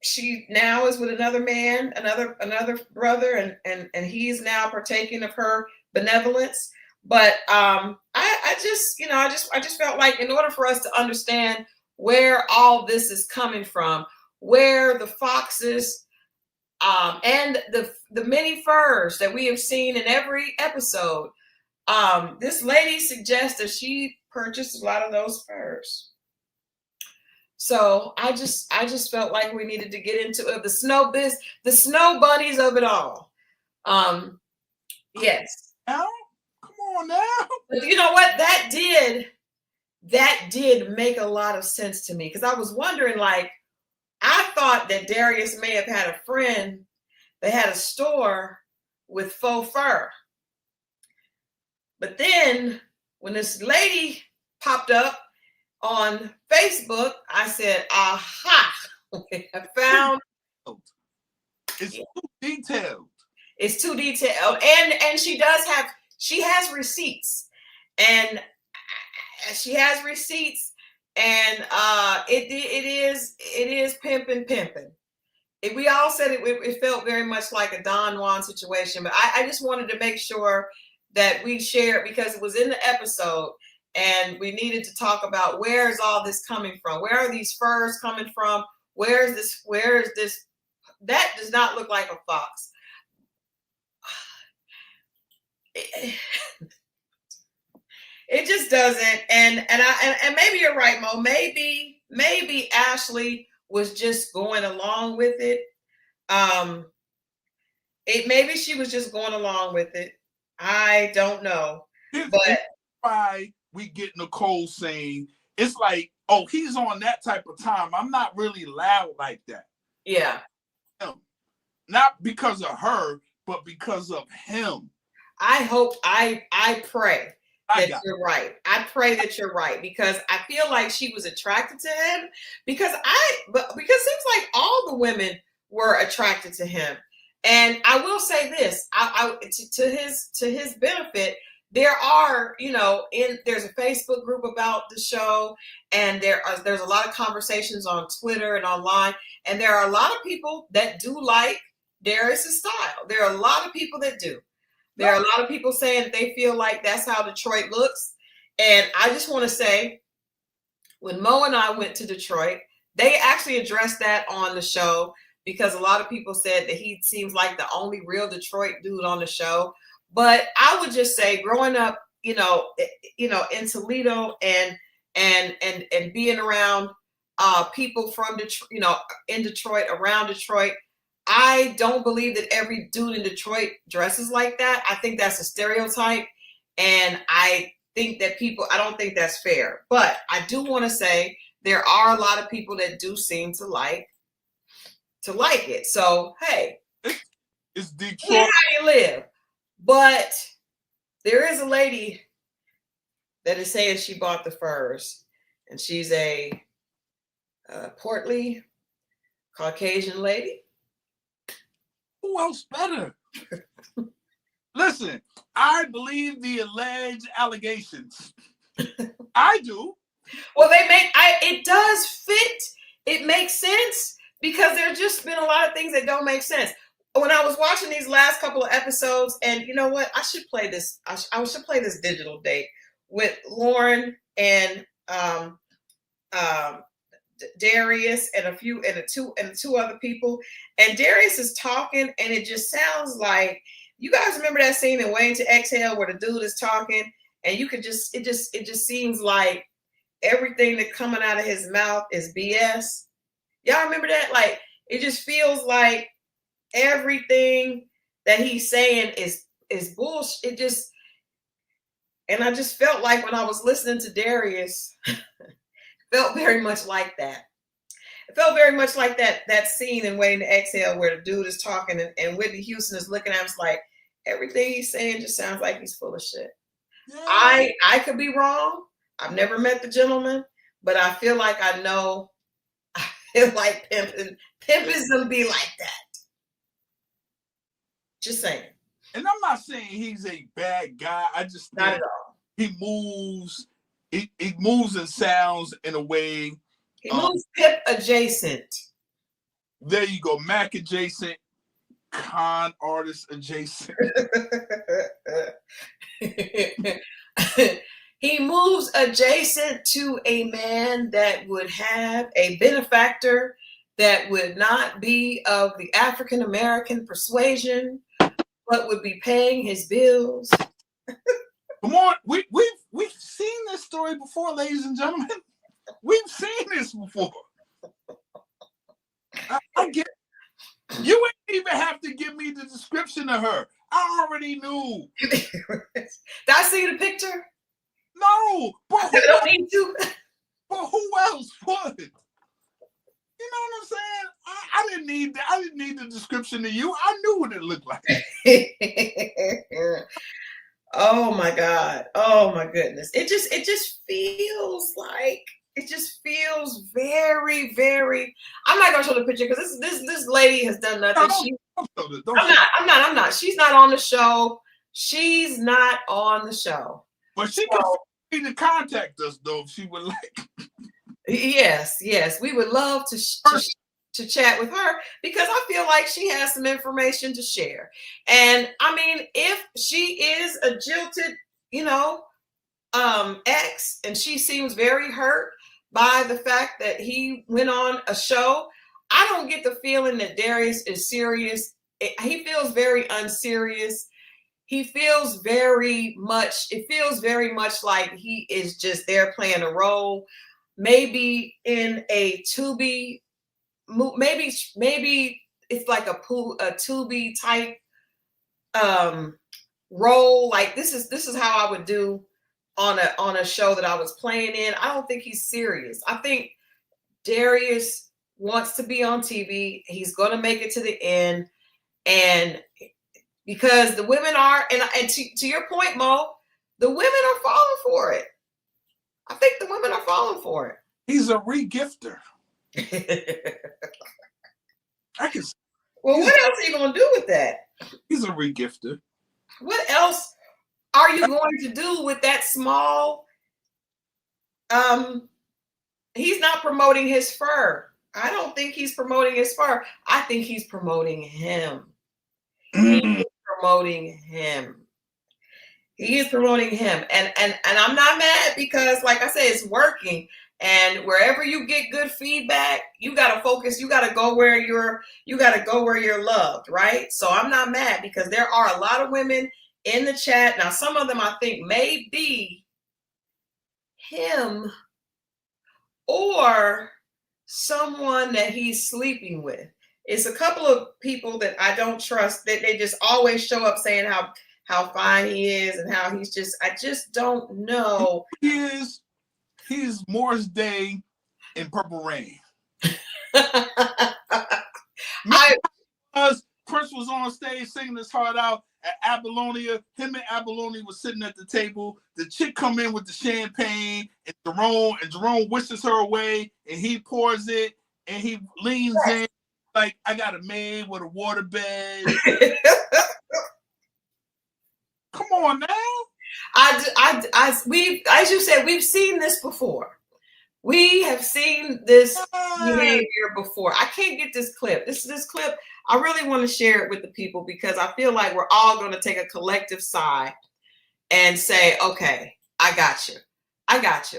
she now is with another man, another brother, and he's now partaking of her benevolence. But I just felt like in order for us to understand where all this is coming from, where the foxes and the many furs that we have seen in every episode, this lady suggests that she purchased a lot of those furs. So I just felt like we needed to get into the snow bunnies of it all. Yes. Now, come on now. But you know what? That did make a lot of sense to me, because I was wondering, like, I thought that Darius may have had a friend that had a store with faux fur. But then when this lady popped up on Facebook, I said, aha, I found. It's too detailed. It's too detailed. And she has receipts. And she has receipts. And it is pimping. We all said it felt very much like a Don Juan situation. But I just wanted to make sure that we shared, because it was in the episode. And we needed to talk about, where is all this coming from? Where are these furs coming from? Where is this? That does not look like a fox. It just doesn't. And maybe you're right, Mo. Maybe Ashley was just going along with it. Maybe she was just going along with it. I don't know. But why we get Nicole saying, it's like, oh, he's on that type of time. I'm not really loud like that. Yeah. Not because of her, but because of him. I pray that you're right. I pray that you're right, because I feel like she was attracted to him, because it seems like all the women were attracted to him. And I will say this, to his benefit, there are, there's a Facebook group about the show, and there's a lot of conversations on Twitter and online, and there are a lot of people that do like Darius's style. There are a lot of people that do. There are a lot of people saying that they feel like that's how Detroit looks. And I just want to say, when Mo and I went to Detroit, they actually addressed that on the show, because a lot of people said that he seems like the only real Detroit dude on the show. But I would just say, growing up, in Toledo and being around people from Detroit, in Detroit, around Detroit, I don't believe that every dude in Detroit dresses like that. I think that's a stereotype. And I don't think that's fair. But I do want to say there are a lot of people that do seem to like it. So, hey, it's Detroit. How you live. But there is a lady that is saying she bought the furs, and she's a portly Caucasian lady. Who else better? Listen, I believe the alleged allegations. I do. Well, it does fit. It makes sense, because there's just been a lot of things that don't make sense. When I was watching these last couple of episodes, and you know what? I should play this. I should play this digital date with Lauren and Darius and two other people. And Darius is talking, and it just sounds like, you guys remember that scene in Waiting to Exhale where the dude is talking, and you could just it just seems like everything that's coming out of his mouth is BS. Y'all remember that? Like, it just feels like everything that he's saying is bullshit. And I just felt like when I was listening to Darius, felt very much like that. It felt very much like that scene in Waiting to Exhale where the dude is talking, and Whitney Houston is looking at him, like, everything he's saying just sounds like he's full of shit. Yeah. I could be wrong. I've never met the gentleman, but I feel like I know. I feel like Pimp is gonna be like that. Just saying. And I'm not saying he's a bad guy. I just Not think at all. he moves. He moves and sounds in a way. He moves hip adjacent. There you go, Mac adjacent, con artist adjacent. He moves adjacent to a man that would have a benefactor that would not be of the African American persuasion, but would be paying his bills. Come on, we've seen this story before, ladies and gentlemen. We've seen this before. I get it. You ain't even have to give me the description of her. I already knew. Did I see the picture? No, but I don't need to. But who else would? You know what I'm saying? I didn't need that. I didn't need the description of you. I knew what it looked like. Oh my God. Oh my goodness. It just feels like, it just feels very, very. I'm not gonna show the picture because this lady has done nothing. I'm not. She's not on the show. She's not on the show. But she can free to contact us though if she would like. Yes, we would love to chat with her because I feel like she has some information to share. And I mean, if she is a jilted, ex, and she seems very hurt by the fact that he went on a show, I don't get the feeling that Darius is serious. He feels very unserious. It feels very much like he is just there playing a role, maybe in a Tubi, maybe it's like a Tubi type role. Like this is how I would do on a show that I was playing in. I don't think he's serious. I think Darius wants to be on TV. He's going to make it to the end, and because the women are, and to your point, Mo, the women are falling for it. I think the women are falling for it. He's a regifter. Well, what else are you going to do with that? He's a regifter. What else are you going to do with that small? He's not promoting his fur. I don't think he's promoting his fur. I think he's promoting him. He is promoting him. And I'm not mad because, like I said, it's working. And wherever you get good feedback, you got to focus. You got to go where you're loved, right? So I'm not mad because there are a lot of women in the chat. Now, some of them I think may be him or someone that he's sleeping with. It's a couple of people that I don't trust, that they just always show up saying how fine he is and how he's just, I just don't know. He's Morris Day in Purple Rain. Prince was on stage singing his heart out at Apollonia. Him and Apollonia was sitting at the table. The chick come in with the champagne, and Jerome wishes her away, and he pours it, and he leans in like, I got a maid with a waterbed. Come on now. As you said, we've seen this before. We have seen this behavior before. I can't get this clip. This clip, I really want to share it with the people because I feel like we're all going to take a collective sigh and say, okay, I got you.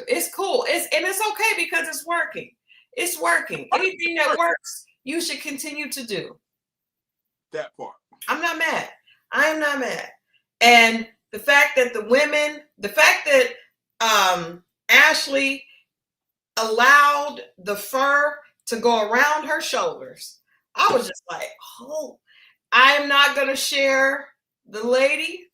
It's cool. It's okay because it's working. It's working. Anything that works, you should continue to do. That part. I'm not mad. I am not mad. And the fact that Ashley allowed the fur to go around her shoulders, I was just like, oh, I'm not going to share the lady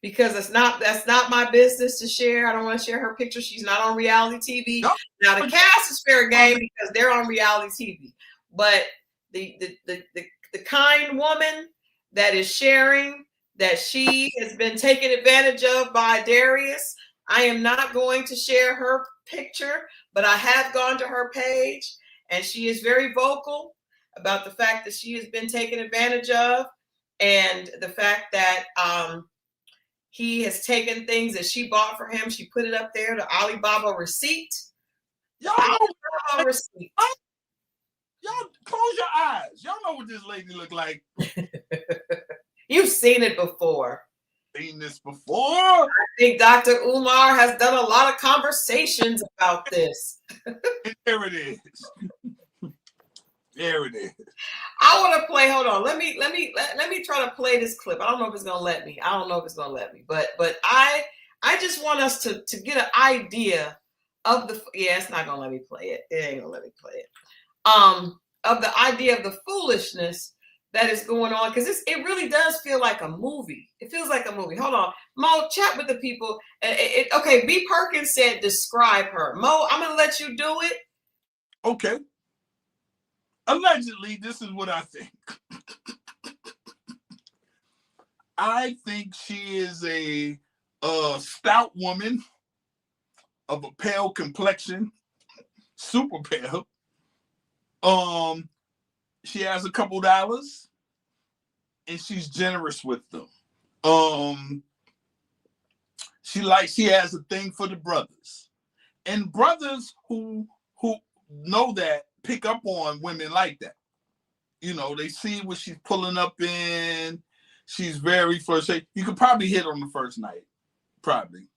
because that's not my business to share. I don't want to share her picture. She's not on reality TV. Nope. Now the cast is fair game because they're on reality TV, but the kind woman that is sharing that she has been taken advantage of by Darius, I am not going to share her picture, but I have gone to her page and she is very vocal about the fact that she has been taken advantage of. And the fact that he has taken things that she bought for him, she put it up there, the Alibaba receipt. Y'all Alibaba receipt. Y'all close your eyes. Y'all know what this lady look like. You've seen it before. Seen this before. I think Dr. Umar has done a lot of conversations about this. And there it is. There it is. I want to play. Hold on. Let me try to play this clip. I don't know if it's gonna let me. But I just want us to get an idea of the. Yeah, it's not gonna let me play it. It ain't gonna let me play it. Of the idea of the foolishness that is going on, because it really does feel like a movie. It feels like a movie. Hold on, Mo, chat with the people. Okay, B. Perkins said describe her. Mo, I'm gonna let you do it. Okay. Allegedly, this is what I think. I think she is a stout woman of a pale complexion, super pale. She has a couple dollars, and she's generous with them. She has a thing for the brothers, and brothers who know that pick up on women like that. You know, they see what she's pulling up in. She's very flirtatious. You could probably hit on the first night, probably,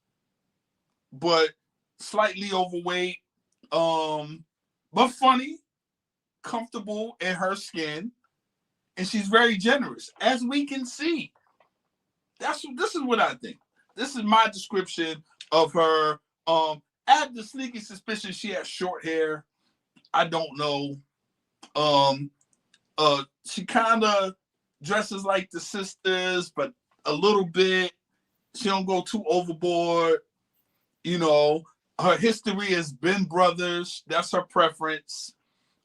but slightly overweight, but funny, comfortable in her skin, and she's very generous, as we can see. This is what I think. This is my description of her. I have the sneaky suspicion she has short hair. I don't know. She kind of dresses like the sisters, but a little bit. She don't go too overboard. You know, her history has been brothers. That's her preference.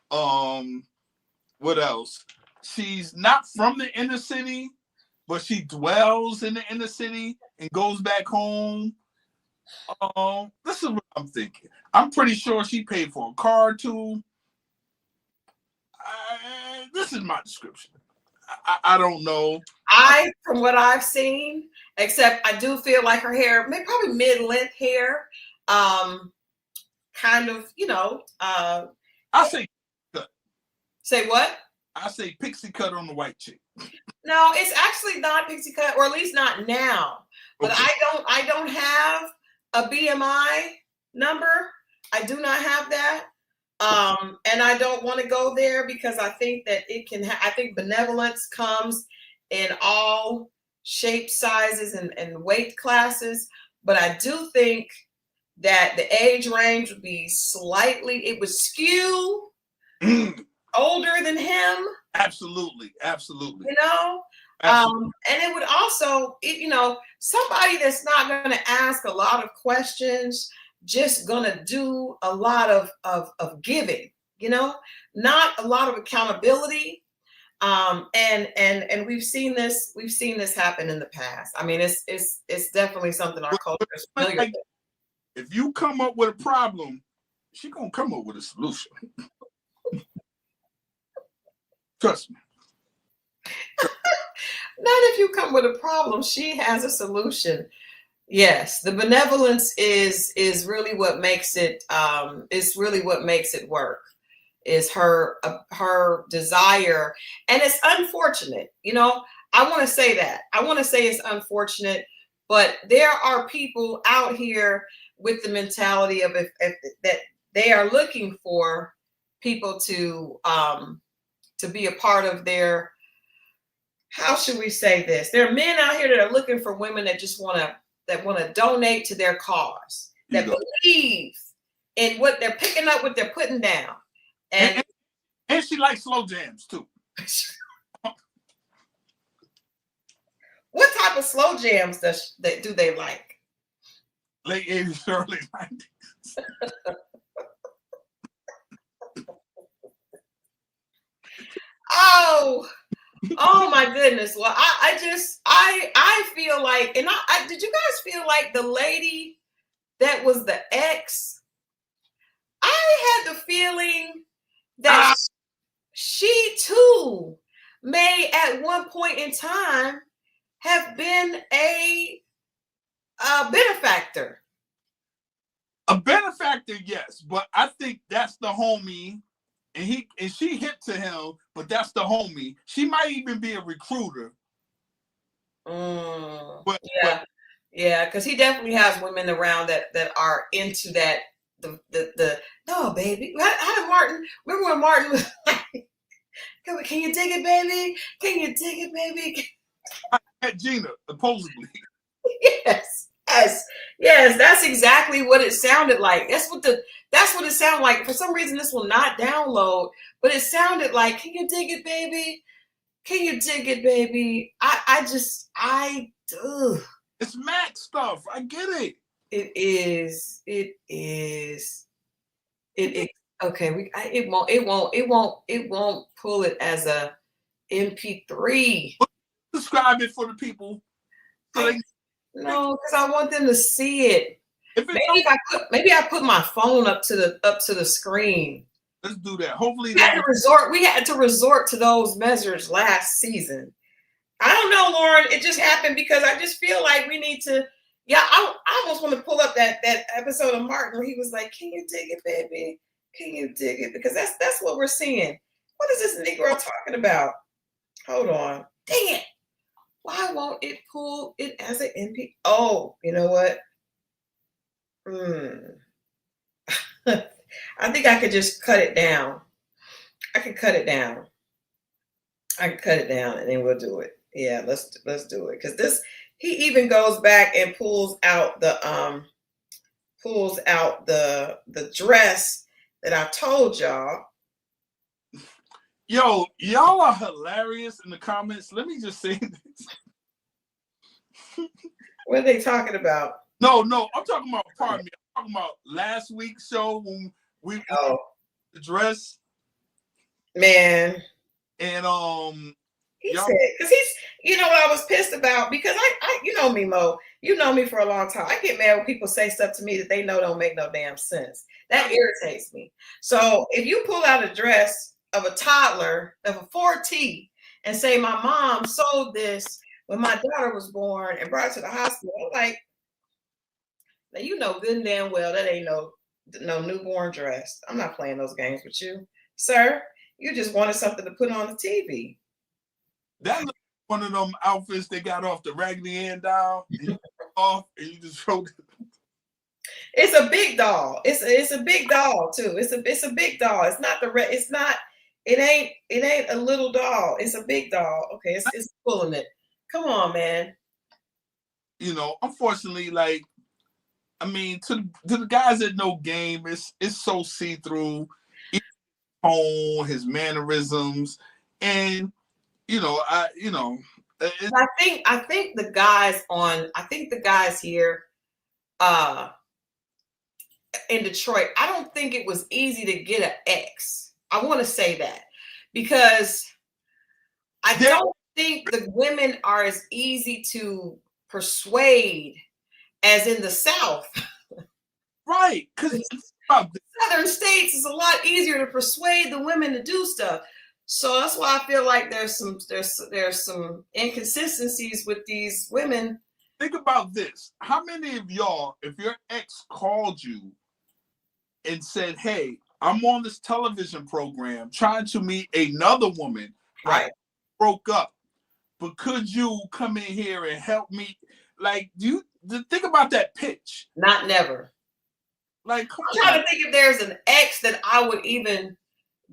What else? She's not from the inner city, but she dwells in the inner city and goes back home. This is what I'm thinking. I'm pretty sure she paid for a car too. This is my description. I don't know. From what I've seen, except I do feel like her hair, probably mid-length hair, kind of, you know. I say cut. Say what? I say pixie cut on the white chick. No, it's actually not pixie cut, or at least not now. But Okay. I don't have a BMI number. I do not have that. And I don't want to go there because I think that it can, I think benevolence comes in all shapes, sizes, and weight classes. But I do think that the age range would be it would skew older than him. Absolutely. You know? And it would also, you know, somebody that's not going to ask a lot of questions, just gonna do a lot of giving, you know, not a lot of accountability. And we've seen this happen in the past. I mean, it's definitely something our culture is familiar with. If you come up with a problem, she's gonna come up with a solution. Trust me. Not if you come with a problem, she has a solution. Yes, the benevolence is really what makes it. Is really what makes it work. Is her desire, and it's unfortunate. You know, I want to say that. I want to say it's unfortunate, but there are people out here with the mentality of if that they are looking for people to be a part of their. How should we say this? There are men out here that are looking for women that just want to donate to their cause, that believe in what they're picking up, what they're putting down. And she likes slow jams too. What type of slow jams do they like? Late 80s, early 90s. Oh my goodness. Well, I feel like, and I did you guys feel like the lady that was the ex? I had the feeling that she too may at one point in time have been a benefactor. A benefactor, yes, but I think that's the homie, and she hit to him, but that's the homie. She might even be a recruiter. Yeah, because he definitely has women around that are into that. The no, baby. How did Martin? Remember when Martin was like, "Can you dig it, baby? Can you dig it, baby?" At Gina, supposedly. Yes. That's exactly what it sounded like. That's what it sounded like. For some reason, this will not download, but it sounded like, "Can you dig it, baby? Can you dig it, baby?" It's Mac stuff. I get it. It is. Okay. It won't pull it as a MP3. Describe it for the people. No, because I want them to see it. Maybe I put my phone up to the screen. Let's do that. Hopefully, we had to resort to those measures last season. I don't know, Lauren. It just happened because I just feel like we need to. Yeah, I almost want to pull up that episode of Martin where he was like, "Can you dig it, baby? Can you dig it?" Because that's what we're seeing. What is this Negro talking about? Hold on. Dang it. Why won't it pull it as an MP? Oh, you know what? I think I could just cut it down. I can cut it down. And then we'll do it. Yeah, let's do it. Because he even goes back and pulls out the dress that I told y'all. Yo, y'all are hilarious in the comments. Let me just say this. What are they talking about? No, I'm talking about, pardon me, I'm talking about last week's show when we the dress. Man. And he said, because you know what I was pissed about, because I you know me, Mo, you know me for a long time. I get mad when people say stuff to me that they know don't make no damn sense. That irritates me. So if you pull out a dress of a toddler of a 4T and say my mom sold this when my daughter was born and brought it to the hospital, I'm like, now you know good and damn well that ain't no newborn dress. I'm not playing those games with you, sir. You just wanted something to put on the TV. That looks like one of them outfits they got off the Raggedy Ann doll. Off and you just showed it. It's a big doll. It's a big doll too. It's a big doll. It's not it ain't a little doll. It's a big doll. Okay, it's pulling it. Come on, man. You know, unfortunately, like, I mean, to the guys that know game, it's so see-through. His tone, his mannerisms, and I think the guys here in Detroit, I don't think it was easy to get an ex. I want to say that because I don't think the women are as easy to persuade as in the South. Right, because Southern states is a lot easier to persuade the women to do stuff. So that's why I feel like there's some inconsistencies with these women. Think about this. How many of y'all, if your ex called you and said, "Hey, I'm on this television program trying to meet another woman. Right. I broke up, but could you come in here and help me?" Like, think about that pitch. Not never. Like, I'm trying to think if there's an ex that I would even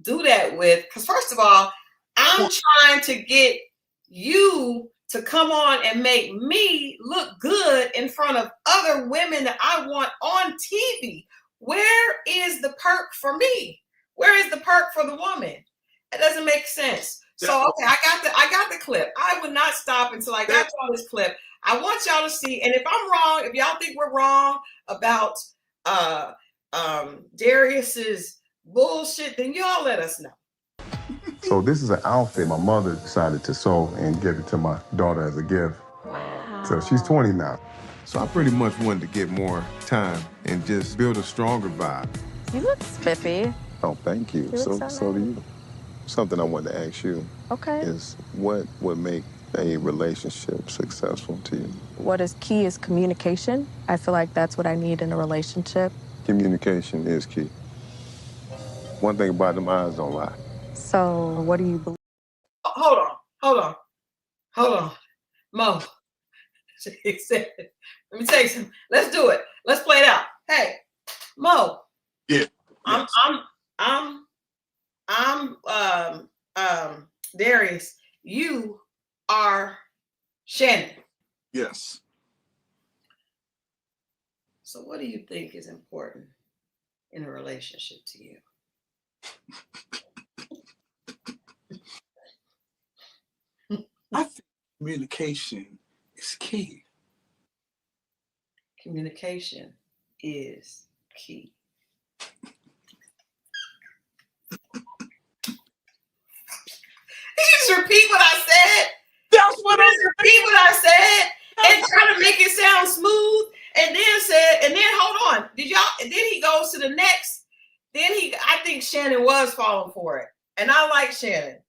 do that with. Because first of all, I'm trying to get you to come on and make me look good in front of other women that I want on TV. Where is the perk for me? Where is the perk for the woman? It doesn't make sense. So okay, I got the clip. I would not stop until I got y'all this clip. I want y'all to see, and if I'm wrong, if y'all think we're wrong about Darius's bullshit, then y'all let us know. So this is an outfit my mother decided to sew and give it to my daughter as a gift. Wow. So she's 20 now. So I pretty much wanted to get more time and just build a stronger vibe. You look spiffy. Oh, thank you. You look so do you. Something I wanted to ask you. Okay. Is what would make a relationship successful to you? What is key is communication. I feel like that's what I need in a relationship. Communication is key. One thing about them eyes don't lie. So what do you believe? Hold on. Mo. He said, let me tell you something. Let's do it. Let's play it out. Hey, Mo. Yeah. I'm Darius. You are Shannon. Yes. So what do you think is important in a relationship to you? I think communication is key. Communication is key. Just repeat what I said. That's what repeat what I said and try to make it sound smooth. And then hold on. And then he goes to the next. I think Shannon was falling for it. And I like Shannon.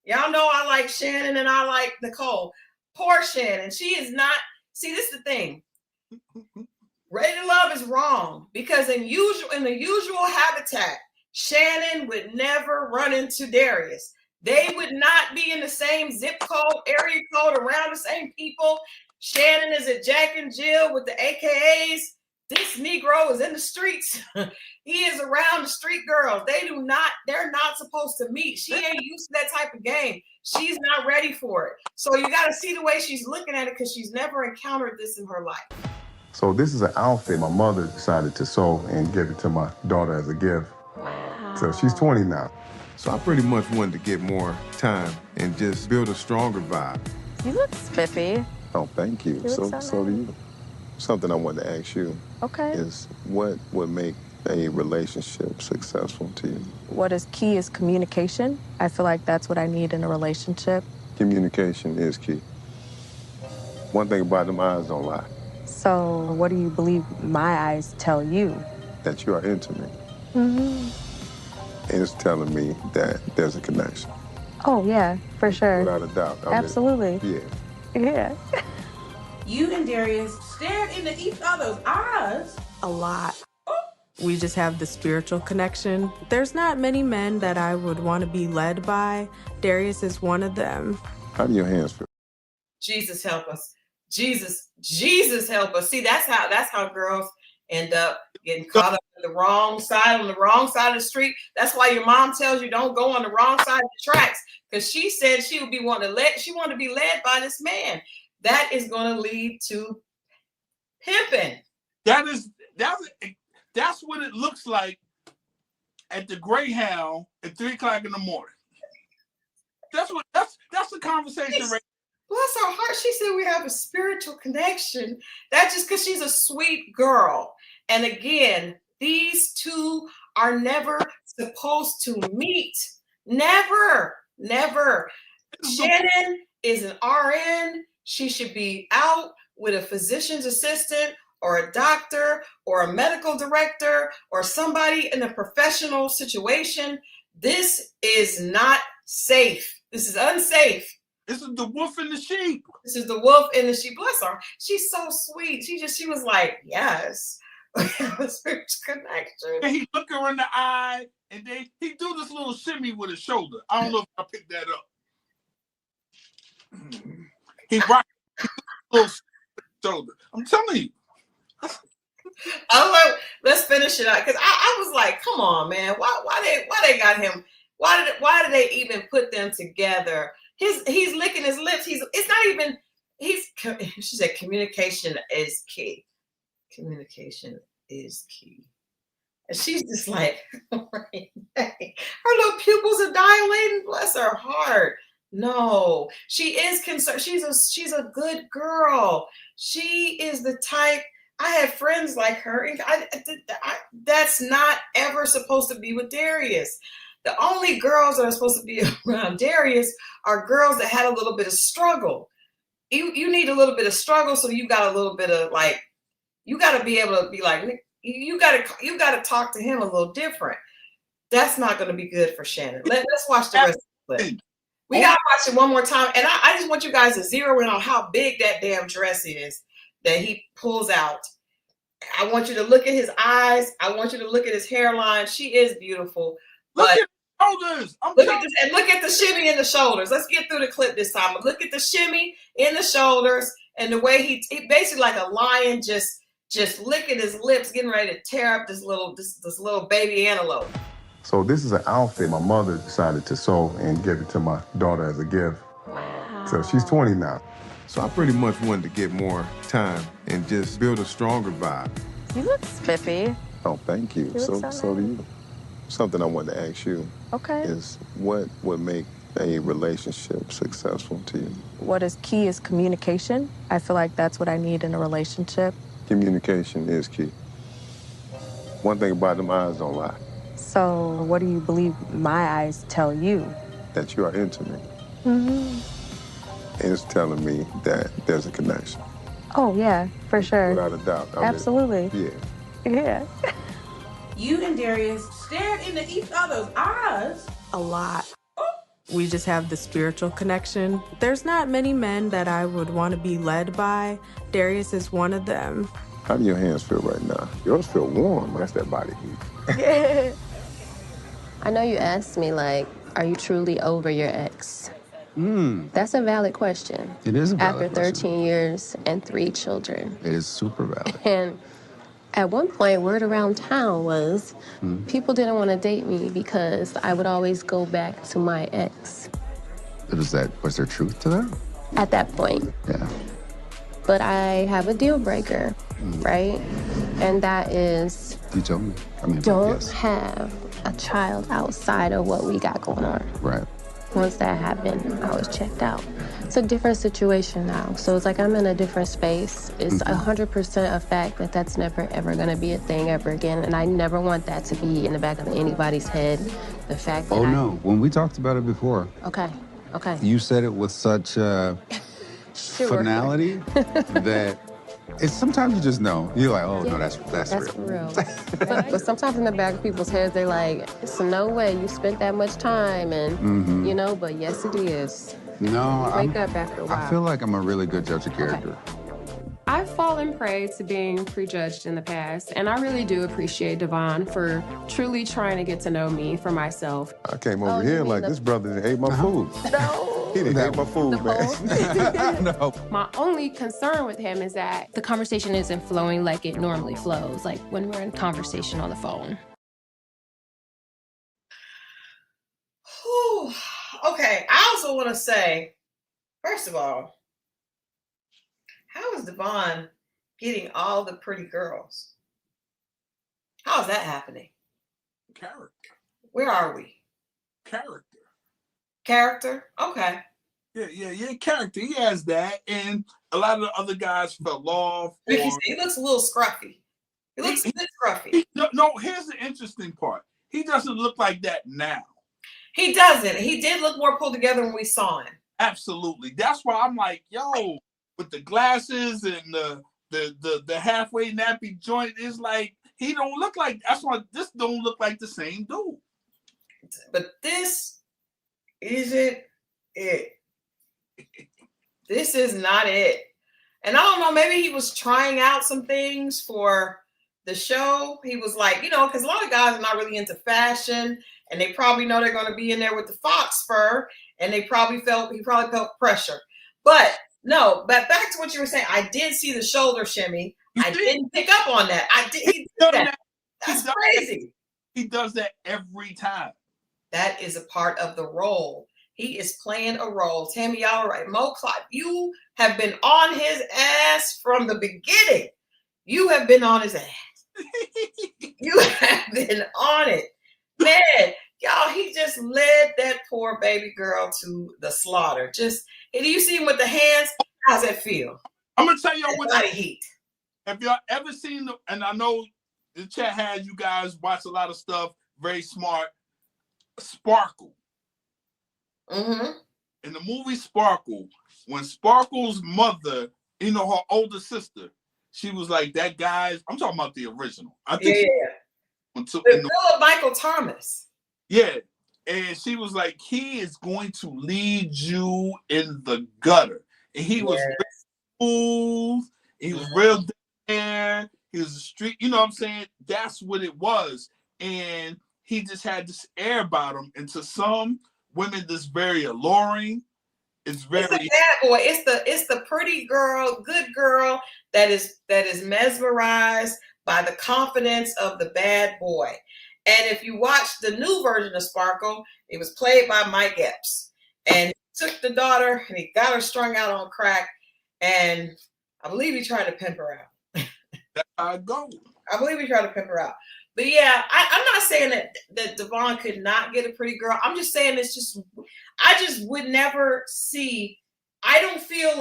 Y'all know I like Shannon and I like Nicole. Poor Shannon. She is not. See, this is the thing. Ready to Love is wrong because in the usual habitat, Shannon would never run into Darius. They would not be in the same zip code, area code, around the same people. Shannon is at Jack and Jill with the AKAs. This Negro is in the streets. He is around the street girls. They're not supposed to meet. She ain't used to that type of game. She's not ready for it. So you got to see the way she's looking at it because she's never encountered this in her life. So this is an outfit my mother decided to sew and give it to my daughter as a gift. Wow. So she's 20 now. So I pretty much wanted to get more time and just build a stronger vibe. You look spiffy. Oh, thank you. So nice. do you. Something I wanted to ask you. Okay. Is what would make a relationship successful to you? What is key is communication. I feel like that's what I need in a relationship. Communication is key. One thing about them eyes don't lie. So what do you believe my eyes tell you? That you are into me. Mm-hmm. And it's telling me that there's a connection. Oh, yeah, for sure. Without a doubt. Absolutely. Yeah. You and Darius stared into each other's eyes. A lot. We just have the spiritual connection. There's not many men that I would want to be led by. Darius is one of them. How do your hands feel? Jesus help us. Jesus help us. See, that's how girls end up getting caught up on the wrong side of the street. That's why your mom tells you don't go on the wrong side of the tracks, because she said she wanted to be led by this man. That is going to lead to pimping. That's what it looks like at the Greyhound at 3:00 in the morning. That's the conversation right. Bless her heart. She said we have a spiritual connection. That's just because she's a sweet girl. And again, these two are never supposed to meet. Never. Shannon is an RN. She should be out with a physician's assistant or a doctor or a medical director or somebody in a professional situation. This is not safe. This is unsafe. This is the wolf and the sheep. This is the wolf and the sheep. Bless her. She's so sweet. She was like, yes. Spiritual connection. And he look her in the eye, and then he do this little shimmy with his shoulder. I don't know if I picked that up. He rocked his little shoulder. I'm telling you. I'm like, let's finish it out, because I was like, come on, man. Why they got him? Why did they even put them together? He's licking his lips. She said communication is key. Communication is key. And she's just like, her little pupils are dilating. Bless her heart. No, she is concerned. She's a good girl. She is the type. I have friends like her. And that's not ever supposed to be with Darius. The only girls that are supposed to be around Darius are girls that had a little bit of struggle. You need a little bit of struggle, so you got a little bit of like, you got to be able to be like, you got to talk to him a little different. That's not going to be good for Shannon. Let's watch the rest of the clip. We gotta watch it one more time. And I just want you guys to zero in on how big that damn dress is that he pulls out. I want you to look at his eyes. I want you to look at his hairline. She is beautiful. Look But at the shoulders. look at this, and look at the shimmy in the shoulders. Let's get through the clip this time. But look at the shimmy in the shoulders and the way he basically like a lion just licking his lips, getting ready to tear up this little baby antelope. So this is an outfit my mother decided to sew and give it to my daughter as a gift. Wow. So she's 20 now. So I pretty much wanted to get more time and just build a stronger vibe. You look spiffy. Oh, thank you. So do you. Something I wanted to ask you is what would make a relationship successful to you? What is key is communication. I feel like that's what I need in a relationship. Communication is key. One thing about them eyes don't lie. So what do you believe my eyes tell you? That you are into me. Mm-hmm. It's telling me that there's a connection. Oh, yeah, for sure. Without a doubt. Absolutely. Yeah. You and Darius stared into each other's eyes. A lot. We just have the spiritual connection. There's not many men that I would want to be led by. Darius is one of them. How do your hands feel right now? Yours feel warm. That's that body heat. Yeah. I know you asked me, like, are you truly over your ex? That's a valid question. It is a valid After 13 years and 3 children. It is super valid. And at one point, word around town was people didn't want to date me because I would always go back to my ex. Was there truth to that? At that point. Yeah. But I have a deal breaker, right? And that is... You told me. Don't have a child outside of what we got going on. Right. Once that happened, I was checked out. It's a different situation now. So it's like I'm in a different space. It's 100% a fact that that's never, ever going to be a thing ever again. And I never want that to be in the back of anybody's head. The fact that no. When we talked about it before. Okay. You said it with such finality that it's sometimes you just know. You're like, oh, no, that's real. But sometimes in the back of people's heads, they're like, it's no way you spent that much time. And, you know, but yes, it is. No, Wake up after a while. I feel like I'm a really good judge of character. I've fallen prey to being prejudged in the past, and I really do appreciate Devon for truly trying to get to know me for myself. I came over here like this brother ate my food. No. He didn't ate my food, man. No. My only concern with him is that the conversation isn't flowing like it normally flows, like when we're in conversation on the phone. Whew. Okay, I also want to say, first of all, how is Devon getting all the pretty girls? How is that happening? Character. Where are we? Character? Okay. Yeah, character. He has that. And a lot of the other guys fell off. He looks a little scruffy. He looks a bit scruffy. No, here's the interesting part. He doesn't look like that now. He doesn't. He did look more pulled together when we saw him. Absolutely. That's why I'm like, yo, with the glasses and the halfway nappy joint, is like he don't look like. That's why this don't look like the same dude. But this isn't it. This is not it. And I don't know. Maybe he was trying out some things for the show. He was like, because a lot of guys are not really into fashion, and they probably know they're going to be in there with the fox fur, and he probably felt pressure. But no, but back to what you were saying, I did see the shoulder shimmy. I didn't pick up on that. I did. He did that. That's crazy. He does that every time. That is a part of the role. He is playing a role. Tammy, y'all right. Mo Clyde, you have been on his ass from the beginning. You have been on his ass. You have been on it. Man, y'all, he just led that poor baby girl to the slaughter. Just, do you see him with the hands? How's that feel? I'm going to tell y'all what body heat. Have y'all ever seen, and I know the chat has you guys watch a lot of stuff, very smart, Sparkle. Mm-hmm. In the movie Sparkle, when Sparkle's mother, her older sister, she was like, that guy's, I'm talking about the original. I think Philip Michael Thomas. Yeah. And she was like, he is going to lead you in the gutter. And he was smooth. He was real there. He was a street. You know what I'm saying? That's what it was. And he just had this air about him. And to some women, this very alluring. It's very it's a bad boy. It's the pretty girl, good girl that is mesmerized by the confidence of the bad boy. And if you watch the new version of Sparkle, it was played by Mike Epps. And he took the daughter and he got her strung out on crack. And I believe he tried to pimp her out. That's how it goes. I believe he tried to pimp her out. But yeah, I'm not saying that Devon could not get a pretty girl. I'm just saying I just would never see. I feel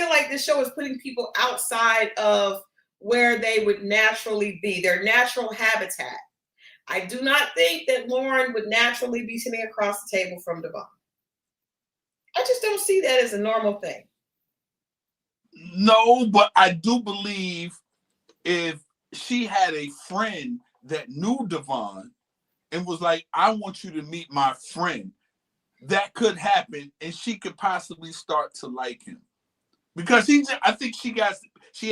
like this show is putting people outside of where they would naturally be, their natural habitat. I do not think that Lauren would naturally be sitting across the table from Devon. I just don't see that as a normal thing. No, but I do believe if she had a friend that knew Devon and was like, I want you to meet my friend, that could happen, and she could possibly start to like him. Because I think she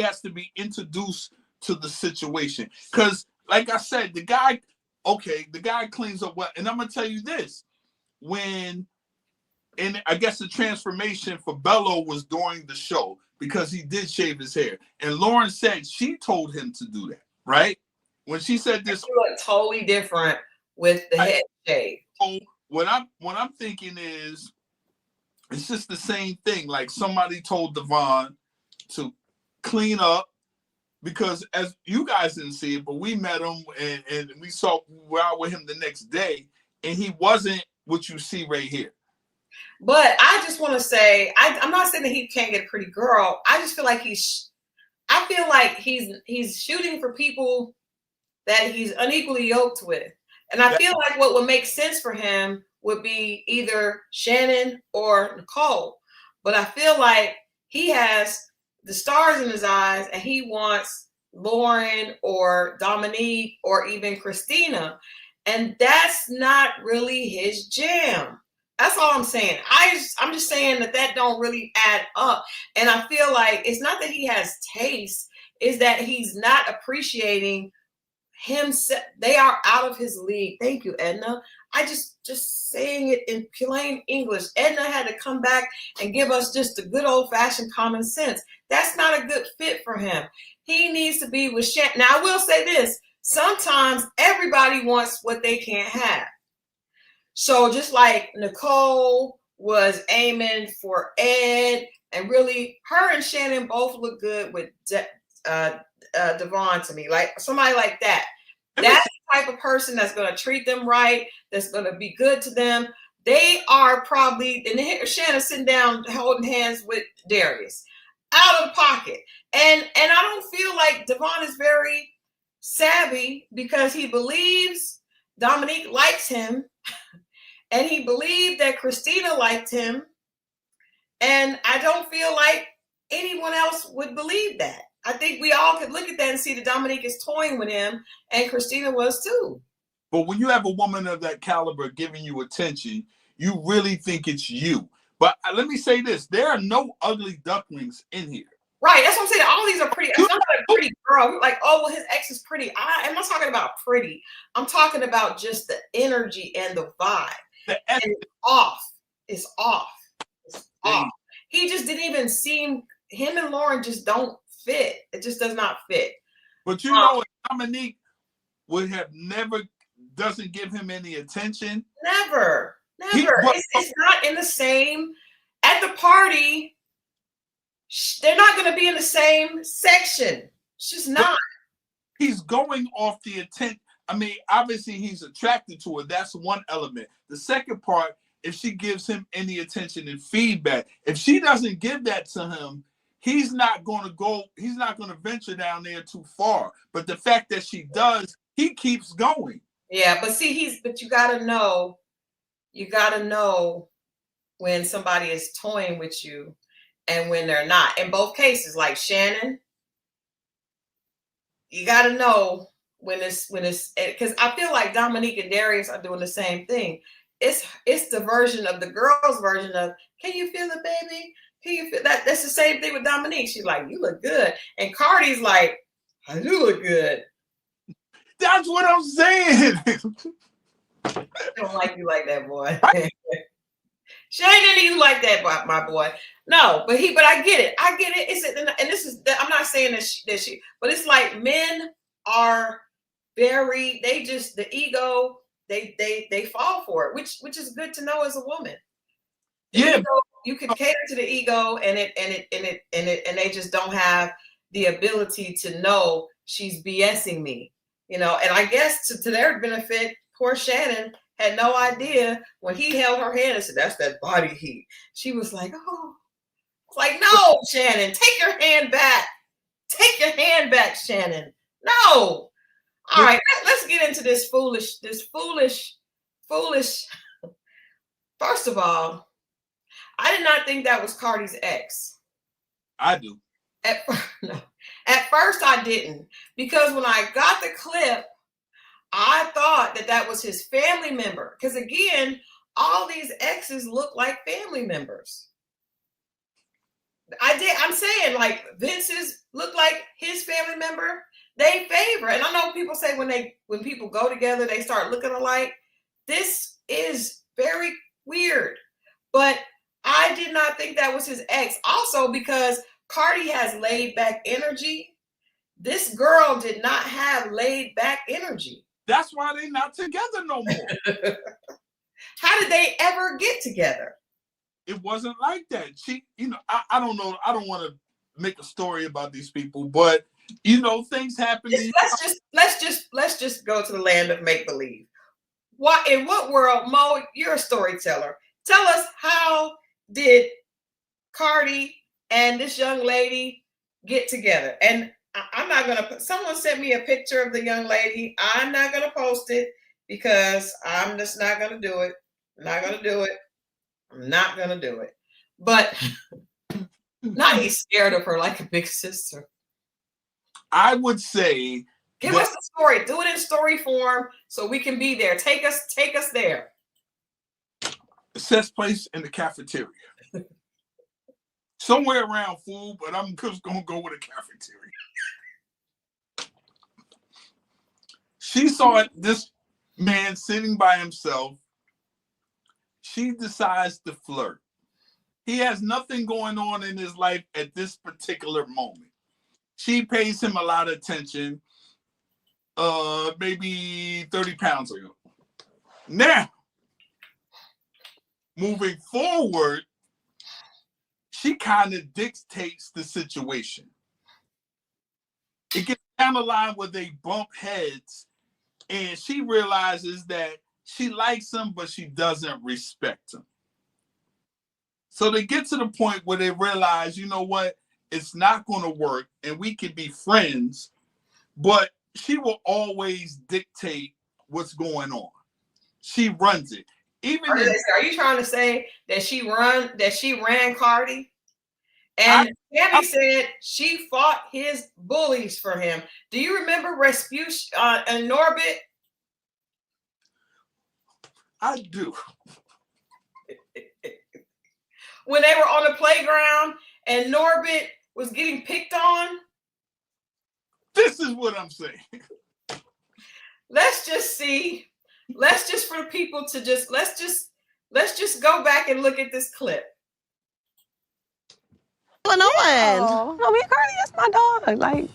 has to be introduced to the situation. Because, like I said, the guy cleans up well. And I'm going to tell you this. And I guess the transformation for Bello was during the show because he did shave his hair. And Lauren said she told him to do that, right? When she said this, you look totally different with the head shave. So what I'm thinking is, it's just the same thing. Like somebody told Devon to clean up, because as you guys didn't see it, but we met him and we're out with him the next day, and he wasn't what you see right here. But I just want to say, I'm not saying that he can't get a pretty girl. I just feel like he's shooting for people that he's unequally yoked with. And I feel like what would make sense for him would be either Shannon or Nicole. But I feel like he has the stars in his eyes and he wants Lauren or Dominique or even Christina. And that's not really his jam. That's all I'm saying. I'm just saying that don't really add up. And I feel like it's not that he has taste, it's that he's not appreciating him. They are out of his league. Thank you, Edna. I just saying it in plain English. Edna had to come back and give us just the good old-fashioned common sense. That's not a good fit for him. He needs to be with Shannon. Now, I will say this. Sometimes everybody wants what they can't have. So just like Nicole was aiming for Ed, and really her and Shannon both look good with Devon to me, like somebody like that. That's the type of person that's going to treat them right, that's going to be good to them. They are probably, and Shannon sitting down holding hands with Darius out of the pocket. And I don't feel like Devon is very savvy because he believes Dominique likes him. And he believed that Christina liked him. And I don't feel like anyone else would believe that. I think we all could look at that and see that Dominique is toying with him, and Christina was too. But when you have a woman of that caliber giving you attention, you really think it's you. But let me say this. There are no ugly ducklings in here. Right. That's what I'm saying. All these are pretty. I'm not a pretty girl. Like, oh, well, his ex is pretty. I'm not talking about pretty. I'm talking about just the energy and the vibe. And it's off. It's off. It's off. He just didn't even seem, him and Lauren just don't fit. It just does not fit. But you know, Dominique would have never, doesn't give him any attention. Never. It's not in the same, at the party, they're not going to be in the same section. It's just not. He's going off the attention. I mean, obviously he's attracted to her. That's one element. The second part, if she gives him any attention and feedback, if she doesn't give that to him, he's not going to venture down there too far. But the fact that she does, he keeps going. Yeah, but see, but you gotta know when somebody is toying with you and when they're not. In both cases, like Shannon, you gotta know when it's, because I feel like Dominique and Darius are doing the same thing. it's the version of the girl's version of, can you feel it, baby? Can you feel that? That's the same thing with Dominique. She's like, you look good. And Cardi's like, I do look good. That's what I'm saying. I don't like you like that, boy. Shannon, you like that, my boy. No, but I get it. I get it. And this is, I'm not saying that she, but it's like men are very, the ego, they fall for it, which is good to know as a woman. Yeah, you can cater to the ego, and they just don't have the ability to know she's BSing me, and I guess to their benefit, poor Shannon had no idea when he held her hand and said, "That's that body heat." She was like, "Oh," it's like, "No, Shannon, take your hand back. Take your hand back, Shannon. No." All right, let's get into this foolish. First of all, I did not think that was Cardi's ex. I do. At first, I didn't, because when I got the clip, I thought that was his family member. Because again, all these exes look like family members. I'm saying, like, Vince's look like his family member. They favor, and I know people say when people go together, they start looking alike. This is very weird, but I did not think that was his ex. Also, because Cardi has laid back energy, this girl did not have laid back energy. That's why they're not together no more. How did they ever get together? It wasn't like that. She, I don't know. I don't want to make a story about these people, but things happen. Let's just go to the land of make believe. In what world, Mo? You're a storyteller. Tell us, how did Cardi and this young lady get together? And I'm not gonna put. Someone sent me a picture of the young lady. I'm not gonna post it because I'm just not gonna do it. I'm not gonna do it. I'm not gonna do it. But not he's scared of her like a big sister. I would say, give us the story. Do it in story form so we can be there. Take us there. It says place in the cafeteria. Somewhere around food, but I'm just gonna go with a cafeteria. She saw this man sitting by himself. She decides to flirt. He has nothing going on in his life at this particular moment. She pays him a lot of attention, maybe 30 pounds ago. Now, moving forward, she kind of dictates the situation. It gets down the line where they bump heads, and she realizes that she likes him, but she doesn't respect him. So they get to the point where they realize, you know what? It's not going to work, and we can be friends, but she will always dictate what's going on. She runs it. Are you trying to say that she ran Cardi? And Gabby said she fought his bullies for him. Do you remember Respucia and Norbit? I do. When they were on the playground and Norbit was getting picked on. This is what I'm saying. Let's just for the people to let's just go back and look at this clip. What's going on? Oh, me and Cardi, that's my dog. Like,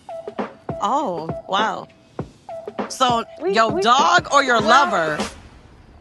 oh, wow. So your dog or your lover?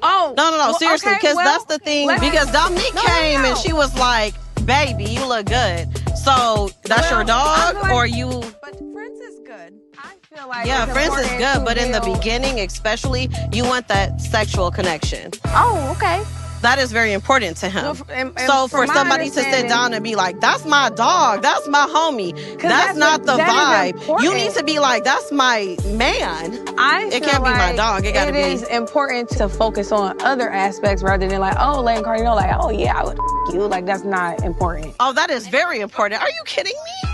Oh. No, seriously, because that's the thing. Because Dominique came and she was like, baby, you look good. So that's your dog or you? But Prince is good. I feel like Prince is good, but in the beginning, especially, you want that sexual connection. Oh, okay. That is very important to him. Well, and so for somebody to sit down and be like, that's my dog, that's my homie, that's not the vibe. You need to be like, that's my man. It can't be my dog. It is important to focus on other aspects rather than like, oh, letting Cardi know, like, oh yeah, I would you. Like, that's not important. Oh, that is very important. Are you kidding me?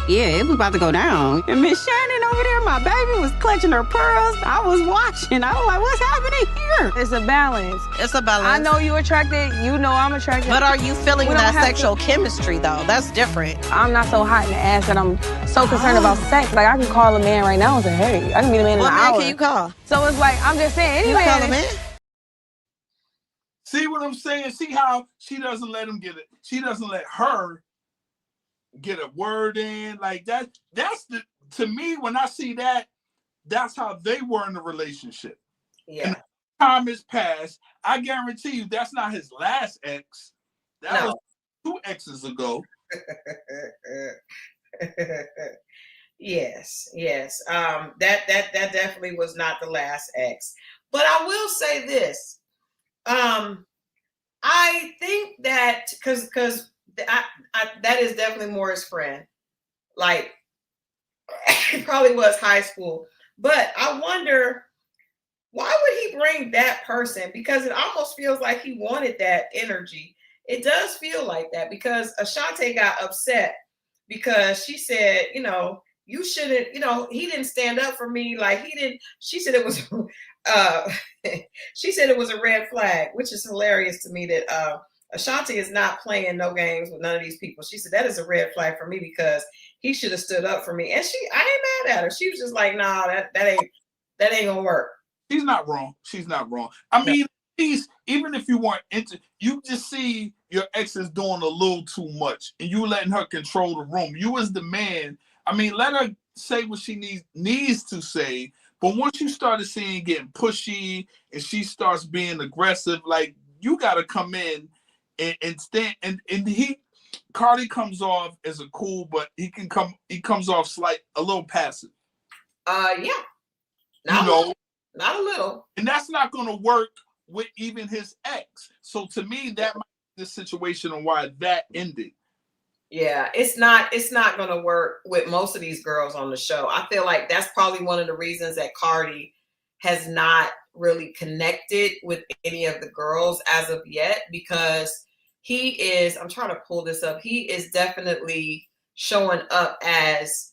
Yeah, it was about to go down. And Miss Shannon over there, my baby, was clutching her pearls. I was watching. I was like, what's happening here? It's a balance. It's a balance. I know you attracted. You know I'm attracted. But are you feeling that sexual chemistry, though? That's different. I'm not so hot in the ass that I'm so concerned about sex. Like, I can call a man right now and say, hey, I can meet a man in an hour. What man can you call? So it's like, I'm just saying, You anyway. call a man? See what I'm saying? See how she doesn't let him get it. She doesn't let her get a word in like that. That's the, to me, when I see that, that's how they were in the relationship. Yeah. And time has passed. I guarantee you that's not his last ex. That was 2 exes ago. Yes. That definitely was not the last ex. But I will say this. I think that because that is definitely more his friend. Like, it probably was high school. But I wonder, why would he bring that person? Because it almost feels like he wanted that energy. It does feel like that, because Ashante got upset because she said, you shouldn't, he didn't stand up for me. Like, she said it was, she said it was a red flag, which is hilarious to me that Ashanti is not playing no games with none of these people. She said that is a red flag for me because he should have stood up for me. And I ain't mad at her. She was just like, nah, that ain't gonna work. She's not wrong. She's not wrong. I mean, even if you weren't into, you just see your ex is doing a little too much and you letting her control the room. You as the man, I mean, let her say what she needs to say. But once you started seeing getting pushy and she starts being aggressive, like, you got to come in and stand. And Cardi comes off as a cool, but he comes off a little passive. Yeah. Not a little. And that's not going to work with even his ex. So to me, that might be the situation on why that ended. Yeah, it's not going to work with most of these girls on the show. I feel like that's probably one of the reasons that Cardi has not really connected with any of the girls as of yet, because he is, I'm trying to pull this up, he is definitely showing up as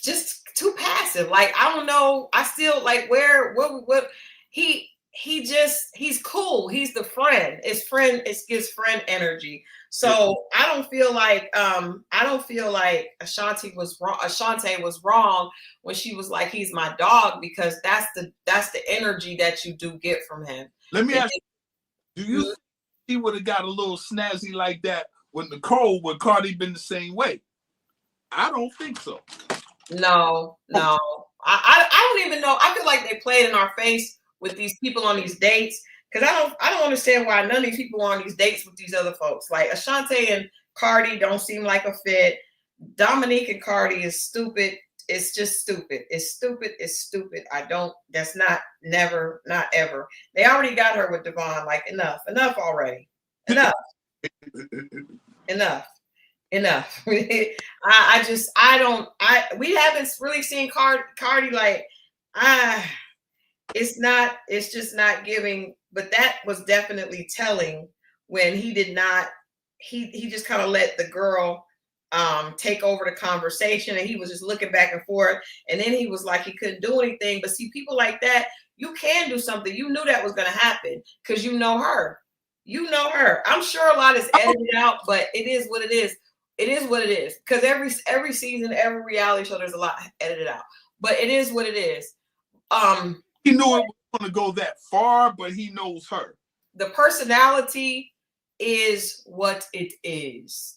just too passive. Like, I don't know. I still like what he's cool. He's the friend. It gives friend energy. So I don't feel like Ashanti was wrong when she was like, he's my dog, because that's the energy that you do get from him. Let me ask you, do you think he would have got a little snazzy like that with Nicole, would Cardi been the same way? I don't think so. No. I don't even know. I feel like they played in our face with these people on these dates, because I don't understand why none of these people are on these dates with these other folks. Like, Ashanti and Cardi don't seem like a fit. Dominique and Cardi is stupid. It's just stupid. It's stupid. That's not ever. They already got her with Devon. Like, enough already. Enough. We haven't really seen Cardi like, it's just not giving. But that was definitely telling when he did not, he just kind of let the girl take over the conversation, and he was just looking back and forth, and then he was like, he couldn't do anything. But see, people like that, you can do something. You knew that was going to happen because you know her. I'm sure a lot is edited out, but it is what it is. It is what it is, because every season, every reality show, there's a lot edited out, but it is what it is. He knew it was going to go that far, but he knows her. The personality is what it is.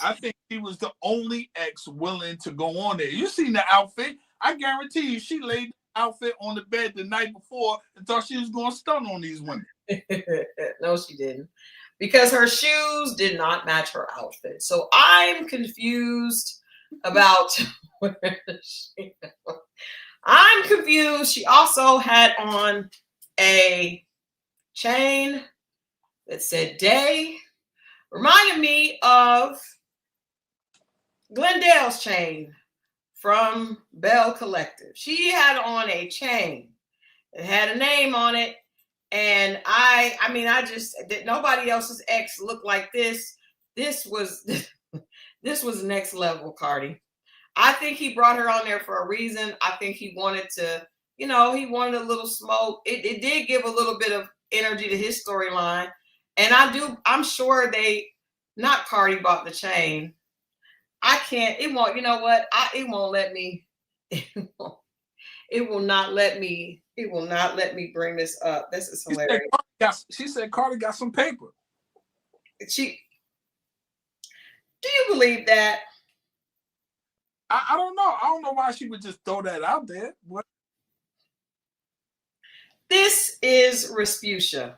I think he was the only ex willing to go on there. You seen the outfit? I guarantee you, she laid the outfit on the bed the night before and thought she was going to stun on these women. No, she didn't, because her shoes did not match her outfit. So I'm confused about. I'm confused. She also had on a chain that said Day. Reminded me of Glendale's chain from Bell Collective. She had on a chain that had a name on it. And I mean, I just, nobody else's ex looked like this this was this was next level, Cardi. I think he brought her on there for a reason. I think he wanted to, he wanted a little smoke. It did give a little bit of energy to his storyline. And I'm sure not Cardi bought the chain. I can't, it won't, you know what? It won't let me, it will not let me bring this up. This is hilarious. She said Cardi got some paper. Do you believe that? I don't know. I don't know why she would just throw that out there. What? This is Respucia.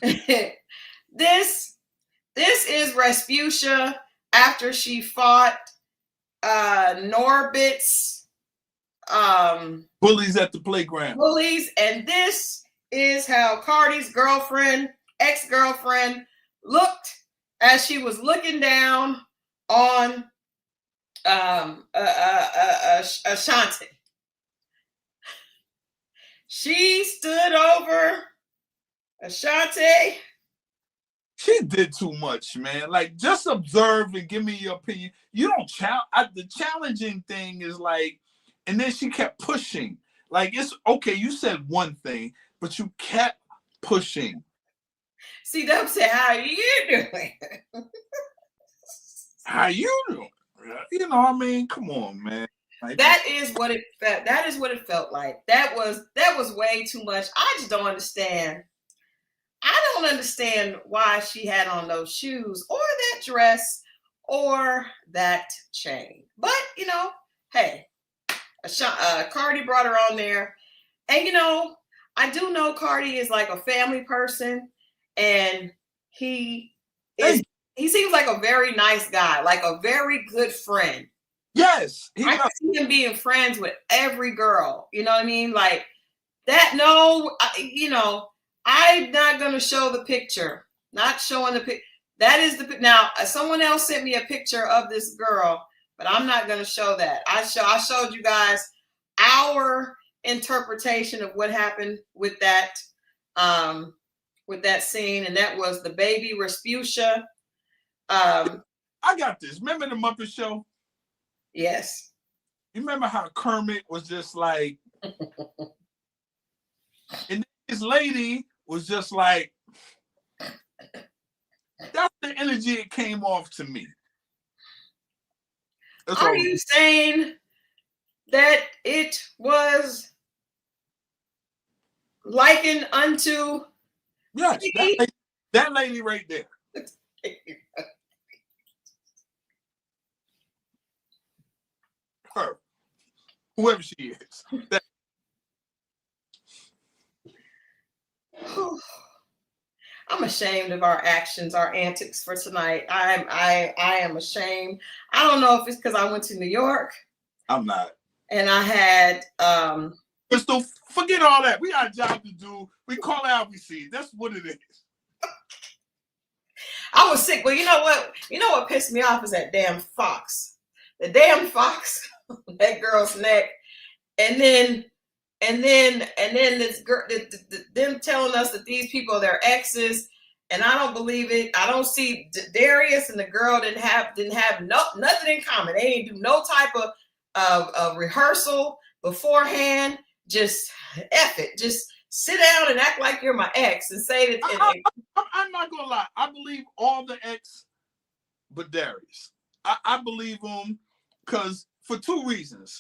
This is Respucia after she fought Norbit's bullies at the playground. Bullies, and this is how Cardi's ex-girlfriend looked as she was looking down on Ashanti. She stood over Ashanti. She did too much, man. Like, just observe and give me your opinion. You don't the challenging thing is like, and then she kept pushing. Like, it's okay, you said one thing, but you kept pushing. See, them say, how you doing? How you doing? I mean, come on, man. Like, that is what it felt like. That was way too much. I just don't understand. I don't understand why she had on those shoes or that dress or that chain. But, hey, Cardi brought her on there. And, I do know Cardi is like a family person. And he seems like a very nice guy, like a very good friend. Yes. I can see him being friends with every girl. You know what I mean? Like that. No, I'm not going to show the picture. Not showing the picture. That is now, someone else sent me a picture of this girl, but I'm not going to show that. I showed you guys our interpretation of what happened with that scene, and that was the baby Respucia. I got this. Remember the Muppet Show? Yes. You remember how Kermit was just like, and this lady was just like, that's the energy it came off to me. Are you saying that it was likened unto? Yes, that lady right there. Her, whoever she is. I'm ashamed of our actions, our antics for tonight. I am ashamed. I don't know if it's because I went to New York. I'm not. And I had Christal, forget all that. We got a job to do. We call it out, we see it. That's what it is. I was sick. Well, you know what? You know what pissed me off is that damn fox. The damn fox on that girl's neck. And then this girl, them telling us that these people are their exes, and I don't believe it. I don't see Darius and the girl didn't have nothing in common. They didn't do no type of rehearsal beforehand. Just F it. Just sit down and act like you're my ex and say that. I'm not gonna lie. I believe all the ex, but Darius. I believe him because for two reasons.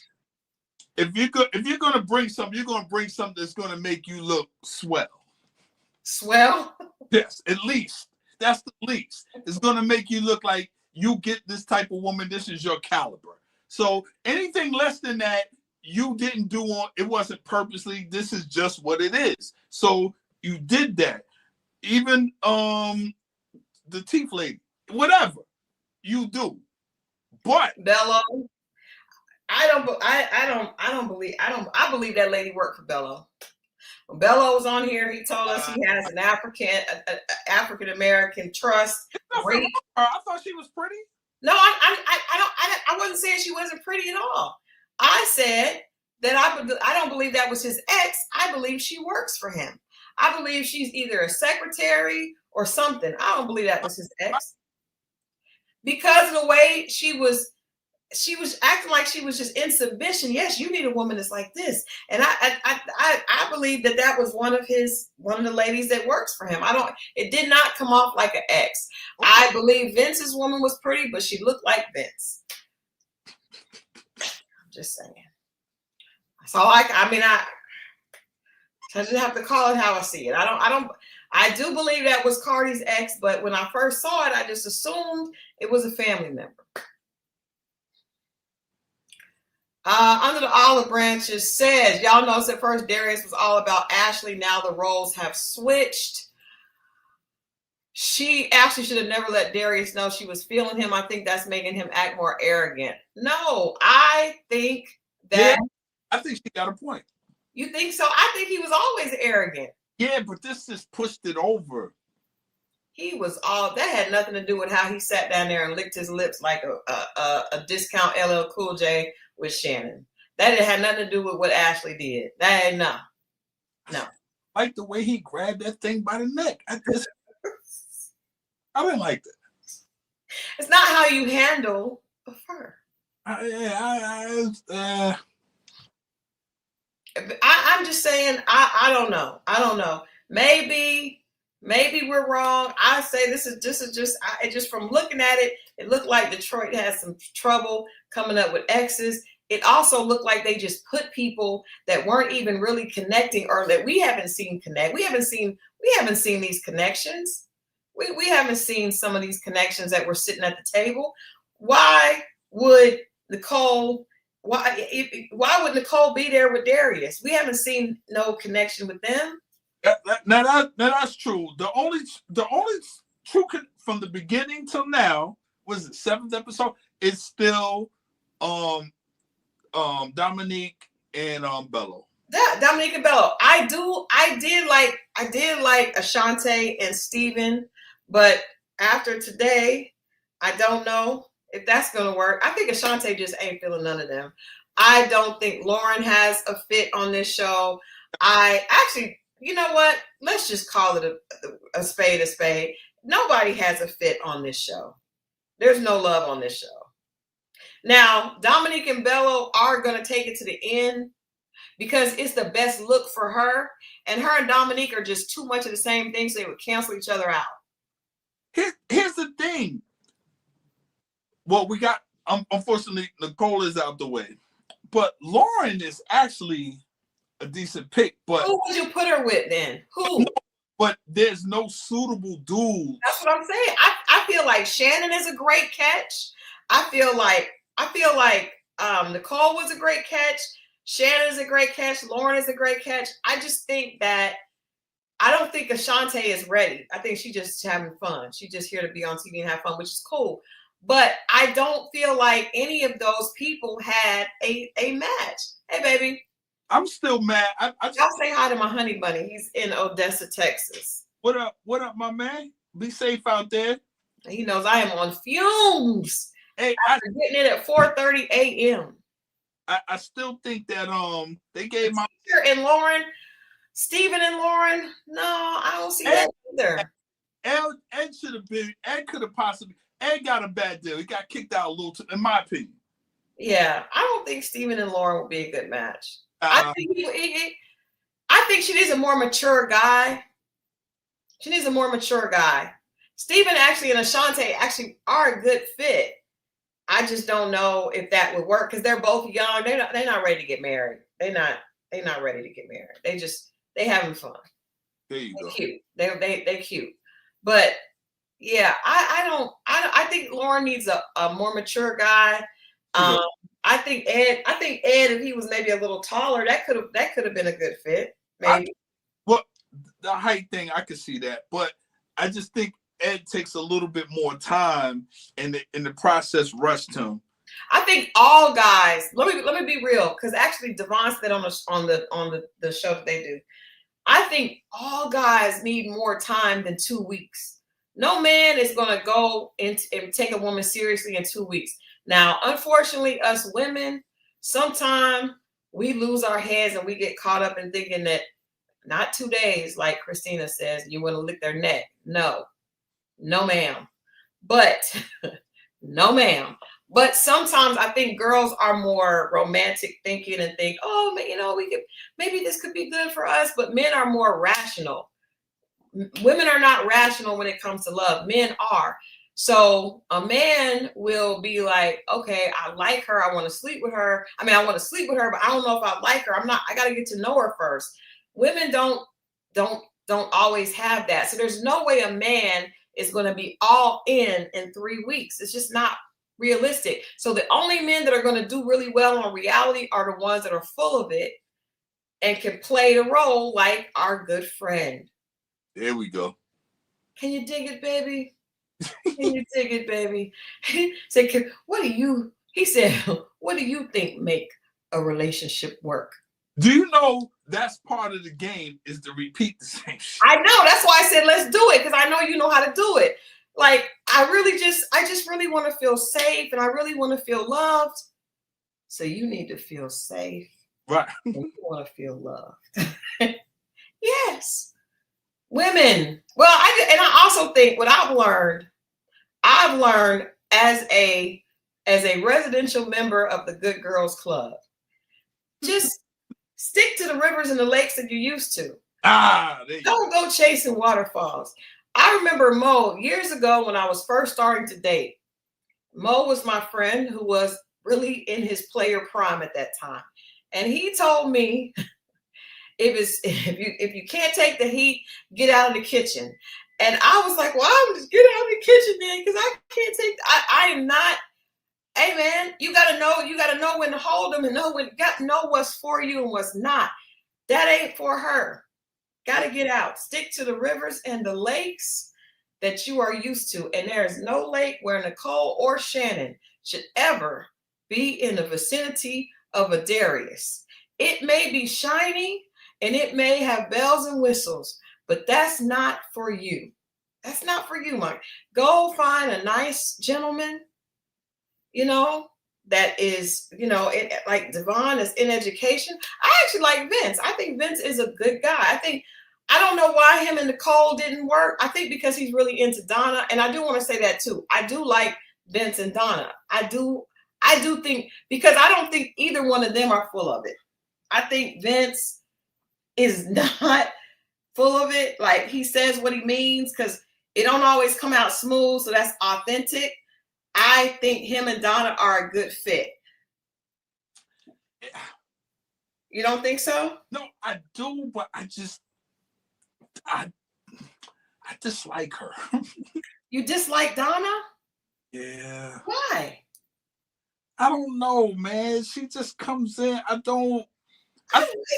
If you're gonna bring something, you're gonna bring something that's gonna make you look swell. Swell? Yes, at least. That's the least. It's gonna make you look like you get this type of woman. This is your caliber. So anything less than that, you didn't do it wasn't purposely. This is just what it is. So you did that. Even the teeth lady, whatever you do, but Bello. I believe that lady worked for Bello. When Bello was on here, he told us he has an African American trust. I thought she was pretty. No, I wasn't saying she wasn't pretty at all. I said that I don't believe that was his ex. I believe she works for him. I believe she's either a secretary or something. I don't believe that was his ex. Because of the way she was acting like she was just in submission. Yes, you need a woman that's like this. And I believe that was one of the ladies that works for him. It did not come off like an ex. I believe Vince's woman was pretty, but she looked like Vince. I'm just saying. So I just have to call it how I see it. I do believe that was Cardi's ex, but when I first saw it, I just assumed it was a family member. Under the Olive Branches says, y'all notice at first Darius was all about Ashley. Now the roles have switched. Ashley should have never let Darius know she was feeling him. I think that's making him act more arrogant. No, I think that. Yeah, I think she got a point. You think so? I think he was always arrogant. Yeah, but this just pushed it over. That had nothing to do with how he sat down there and licked his lips like a discount LL Cool J with Shannon. That had nothing to do with what Ashley did. No. Like the way he grabbed that thing by the neck. I didn't like that. It's not how you handle a fur. I'm just saying, I don't know. Maybe we're wrong. I say this is just from looking at it, it looked like Detroit has some trouble coming up with exes. It also looked like they just put people that weren't even really connecting, or that we haven't seen connect. We haven't seen these connections. We haven't seen some of these connections that were sitting at the table. Why would Nicole be there with Darius? We haven't seen no connection with them. Now that's true. The only true from the beginning till now was the 7th episode. It's still Dominique and Bello. Dominique and Bello. I did like Ashante and Steven, but after today, I don't know if that's gonna work. I think Ashante just ain't feeling none of them. I don't think Lauren has a fit on this show. You know what? Let's just call it a spade a spade. Nobody has a fit on this show. There's no love on this show. Now, Dominique and Bello are going to take it to the end because it's the best look for her. And her and Dominique are just too much of the same thing, so they would cancel each other out. Here's the thing. Well, we got, unfortunately, Nicole is out the way. But Lauren is actually a decent pick. But who would you put her with then? Who? But there's no suitable dude. That's what I'm saying. I feel like Shannon is a great catch. I feel like Nicole was a great catch. Shannon is a great catch. Lauren is a great catch. I just think that I don't think Ashante is ready. I think she's just having fun. She's just here to be on TV and have fun, which is cool. But I don't feel like any of those people had a match. Hey, baby. I'm still mad. Y'all say hi to my honey bunny. He's in Odessa, Texas. What up, my man? Be safe out there. He knows I am on fumes. Hey, after getting it at 4:30 a.m. I still think that they gave my and Lauren, Steven and Lauren. No, I don't see that either. Ed should have been. Ed could have possibly. Ed got a bad deal. He got kicked out a little too, in my opinion. Yeah, I don't think Steven and Lauren would be a good match. I think she needs a more mature guy. Steven actually and Ashante actually are a good fit. I just don't know if that would work because they're both young. They're not ready to get married. They're not ready to get married. They having fun. There you go. Cute. They're cute. But yeah, I think Lauren needs a more mature guy. I think Ed, if he was maybe a little taller, that could have been a good fit. Maybe. The height thing, I could see that, but I just think Ed takes a little bit more time, and the process rushed him. I think all guys. Let me be real, because actually Devon said on the show that they do. I think all guys need more time than 2 weeks. No man is going to go and take a woman seriously in 2 weeks. Now, unfortunately, us women, sometimes we lose our heads and we get caught up in thinking that not 2 days, like Christina says, you want to lick their neck. No, no, ma'am. But no, ma'am. But sometimes I think girls are more romantic thinking and think, oh, you know, maybe this could be good for us. But men are more rational. Women are not rational when it comes to love. Men are. So a man will be like, okay, I like her. I want to sleep with her. I mean, I want to sleep with her, but I don't know if I like her. I got to get to know her first. Women don't always have that. So there's no way a man is going to be all in 3 weeks. It's just not realistic. So the only men that are going to do really well on reality are the ones that are full of it and can play the role like our good friend. There we go. Can you dig it, baby? Can you dig it, baby? He said, what do you think make a relationship work? Do you know that's part of the game is to repeat the same shit? I know. That's why I said let's do it, because I know you know how to do it. Like, I just really want to feel safe, and I really want to feel loved. So you need to feel safe. Right. And you want to feel loved. Yes. Women. Well, I also think what I've learned as a residential member of the Good Girls Club, just stick to the rivers and the lakes that you used to. Don't go chasing waterfalls. I remember Moe years ago when I was first starting to date. Moe was my friend who was really in his player prime at that time. And he told me, if you can't take the heat, get out of the kitchen. And I was like, well, I'll just get out of the kitchen then, because I can't take, I am not, hey man, you gotta know when to hold them and know what's for you and what's not. That ain't for her. Gotta get out. Stick to the rivers and the lakes that you are used to. And there is no lake where Nicole or Shannon should ever be in the vicinity of a Darius. It may be shiny and it may have bells and whistles, but that's not for you. That's not for you, Mike. Go find a nice gentleman, that is, like Devon is in education. I actually like Vince. I think Vince is a good guy. I don't know why him and Nicole didn't work. I think because he's really into Donna. And I do want to say that too. I do like Vince and Donna. I do think, because I don't think either one of them are full of it. I think Vince is not full of it. Like, he says what he means because it don't always come out smooth. So that's authentic. I think him and Donna are a good fit. You don't think so? No, I do, but I dislike her. You dislike Donna? Yeah. Why? I don't know, man. She just comes in. I like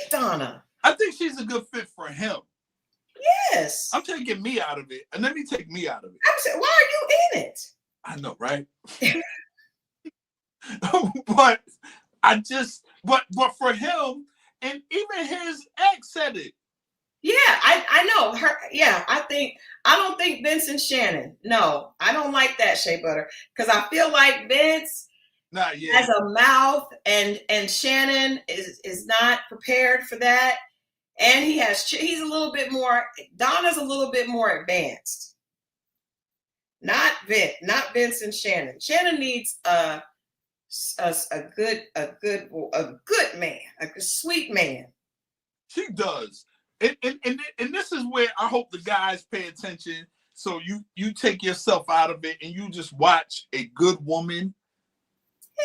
Donna. I think she's a good fit for him. Yes. I'm taking me out of it. And let me take me out of it. I'm saying, why are you in it? I know, right? but but for him, and even his ex said it. Yeah, I know her. Yeah, I don't think Vince and Shannon. No, I don't like that, Shea Butter, because I feel like Vince has a mouth, and Shannon is not prepared for that, and he's a little bit more. Donna's a little bit more advanced. Not Vince and Shannon. Shannon needs a good man, a sweet man. She does. And this is where I hope the guys pay attention. So you take yourself out of it and you just watch a good woman.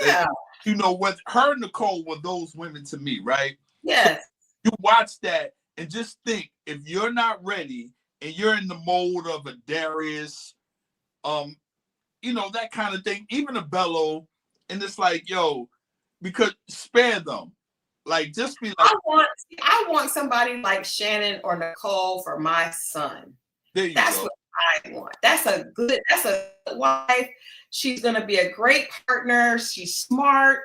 Yeah. What her and Nicole were those women to me, right? Yes. So you watch that and just think, if you're not ready and you're in the mode of a Darius, that kind of thing, even a Bello, and it's like, because spare them. Like, just be like, I want somebody like Shannon or Nicole for my son. That's what I want. That's a good wife. She's gonna be a great partner. She's smart.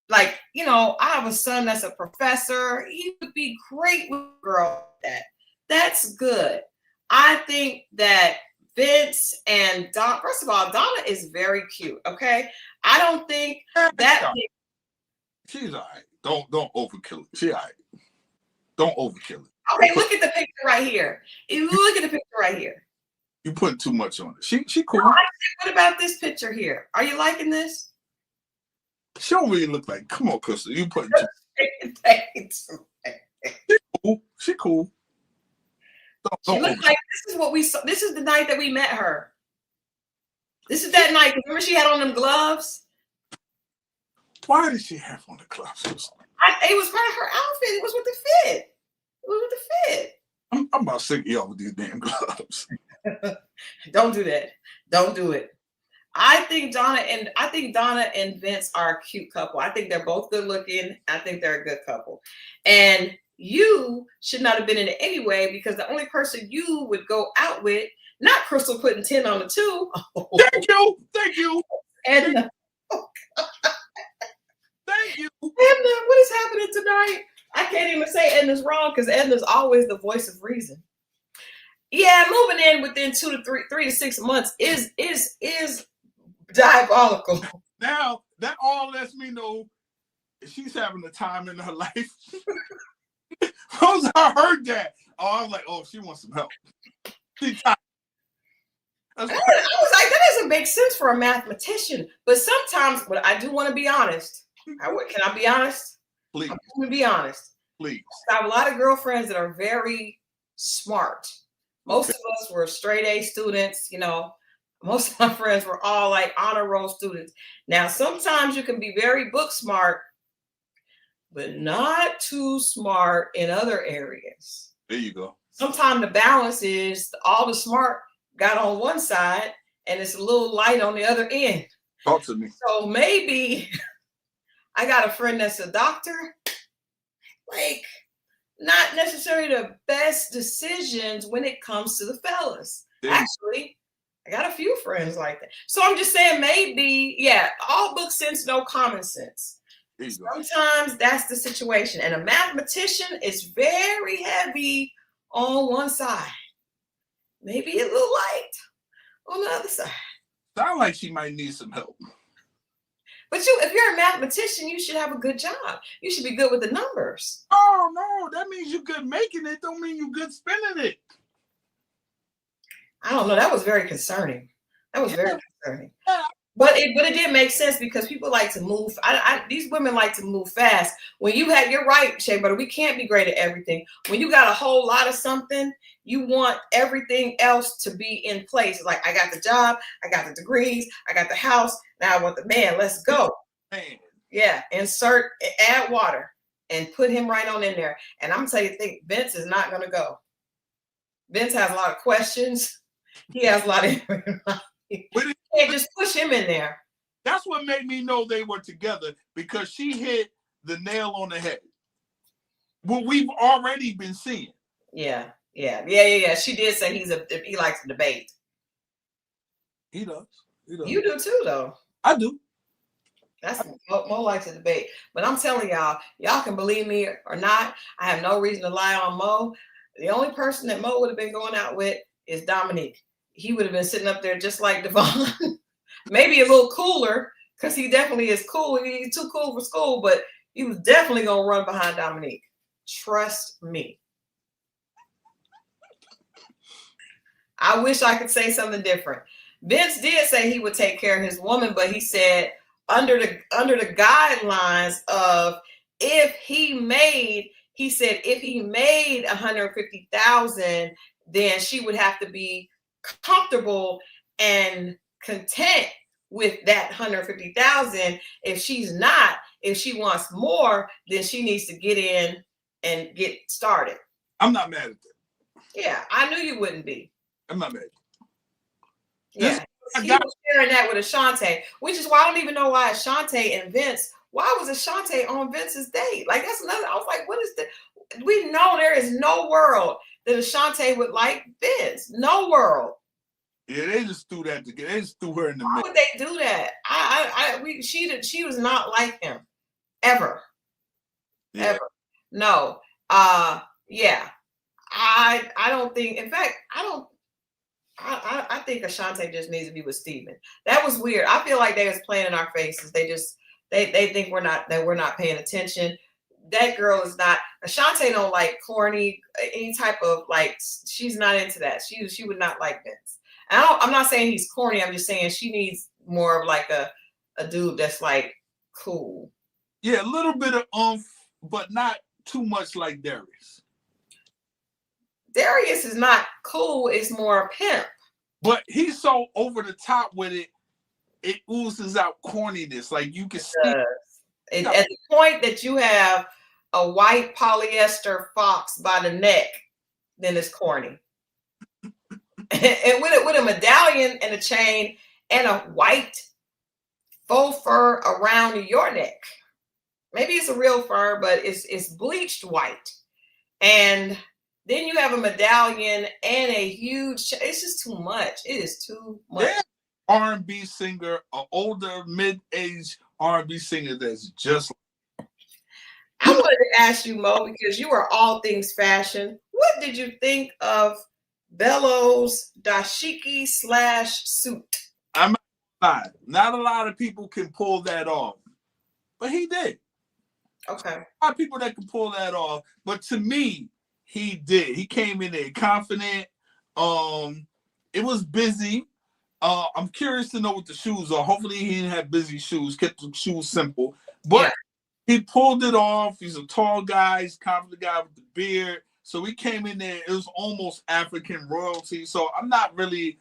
Like, I have a son that's a professor. He would be great with a girl like that. That's good. I think that Vince and Donna, first of all, Donna is very cute. Okay. I don't think that she's all right. Don't overkill it. She all right. Don't overkill it. Okay, look at the picture right here. Look at the picture right here. You put too much on it. She cool. No, what about this picture here? Are you liking this? She don't really look like. Come on, Christal. You put. Thanks. She cool. She cool. She looks like this is what we saw. This is the night that we met her. This is that night. Remember, she had on them gloves. Why did she have on the gloves? It was part of her outfit. It was with the fit. It was with the fit. I'm about sick of y'all with these damn gloves. Don't do that. Don't do it. I think Donna and Vince are a cute couple. I think they're both good looking. I think they're a good couple. And you should not have been in it anyway, because the only person you would go out with, not Christal putting 10 on the 2. Thank you. Thank you. Edna. Thank you. Edna, what is happening tonight? I can't even say Edna's wrong, because Edna's always the voice of reason. Yeah, moving in within 3 to 6 months is diabolical. Now that all lets me know she's having a time in her life. Once I heard that, I was like, oh, she wants some help. I was like, that doesn't make sense for a mathematician. But sometimes, but I do want to be honest. Can I be honest? Please. I'm going to be honest. Please. I have a lot of girlfriends that are very smart. Most of us were straight A students, you know. Most of my friends were all like honor roll students. Now, sometimes you can be very book smart, but not too smart in other areas. There you go. Sometimes the balance is all the smart got on one side and it's a little light on the other end. Talk to me. So maybe I got a friend that's a doctor, like not necessarily the best decisions when it comes to the fellas. Actually, I got a few friends like that. So I'm just saying maybe, yeah, all book sense, no common sense. Sometimes that's the situation. And a mathematician is very heavy on one side. Maybe a little light on the other side. Sound like she might need some help. But if you're a mathematician, you should have a good job. You should be good with the numbers. Oh, no, that means you're good making it. Don't mean you're good spending it. I don't know. That was very concerning. That was very concerning. But it did make sense because people like to move. These women like to move fast. When you're right, Shea Butter, we can't be great at everything. When you got a whole lot of something, you want everything else to be in place. Like, I got the job, I got the degrees, I got the house. Now I want the man. Let's go. Man. Yeah, add water and put him right on in there. And I'm telling you, Vince is not going to go. Vince has a lot of questions. He has a lot of you can't just push him in there. That's what made me know they were together, because she hit the nail on the head. What we've already been seeing. Yeah. She did say he likes to debate. He does. You do too, though. I do. That's more likes to debate. But I'm telling y'all can believe me or not. I have no reason to lie on Mo. The only person that Mo would have been going out with is Dominique. He would have been sitting up there just like Devon. Maybe a little cooler, because he definitely is cool. He's too cool for school, but he was definitely going to run behind Dominique. Trust me. I wish I could say something different. Vince did say he would take care of his woman, but he said under the guidelines of if he made $150,000, then she would have to be comfortable and content with that $150,000. If she's not, if she wants more, then she needs to get in and get started. I'm not mad at that. Yeah, I knew you wouldn't be. I'm not mad. Yeah, he was sharing that with Ashante, which is why I don't even know why Ashante and Vince. Why was Ashante on Vince's date? Like, that's another. I was like, what is the? We know there is no world that Ashante would like Vince. No world. Yeah, they just threw that together. They just threw her in the middle. Why would they do that? She was not like him ever. Yeah. Ever. No. Yeah. I don't think. In fact, I think Ashante just needs to be with Steven. That was weird. I feel like they was playing in our faces. They think we're not paying attention. that girl is not. Ashante don't like corny, any type of like. She's not into that. She would not like Vince. I'm not saying he's corny. I'm just saying she needs more of like a dude that's like cool. Yeah, a little bit of oomph, but not too much like Darius. Darius is not cool. It's more a pimp. But he's so over the top with it. It oozes out corniness. Like you can see. At the point that you have a white polyester fox by the neck, then it's corny. And with a medallion and a chain and a white faux fur around your neck. Maybe it's a real fur, but it's bleached white. And then you have a medallion and a huge. It's just too much. It is too much. Yeah. R&B singer, an older mid-age R&B singer that's just. I wanted to ask you, Mo, because you are all things fashion. What did you think of Bellows' dashiki / suit? I'm not a lot of people can pull that off, but he did. Okay. A lot of people that can pull that off, but to me, he did. He came in there confident. It was busy. I'm curious to know what the shoes are. Hopefully, he didn't have busy shoes. Kept the shoes simple, but he pulled it off. He's a tall guy. He's a confident guy with the beard. So he came in there. It was almost African royalty. So I'm not really.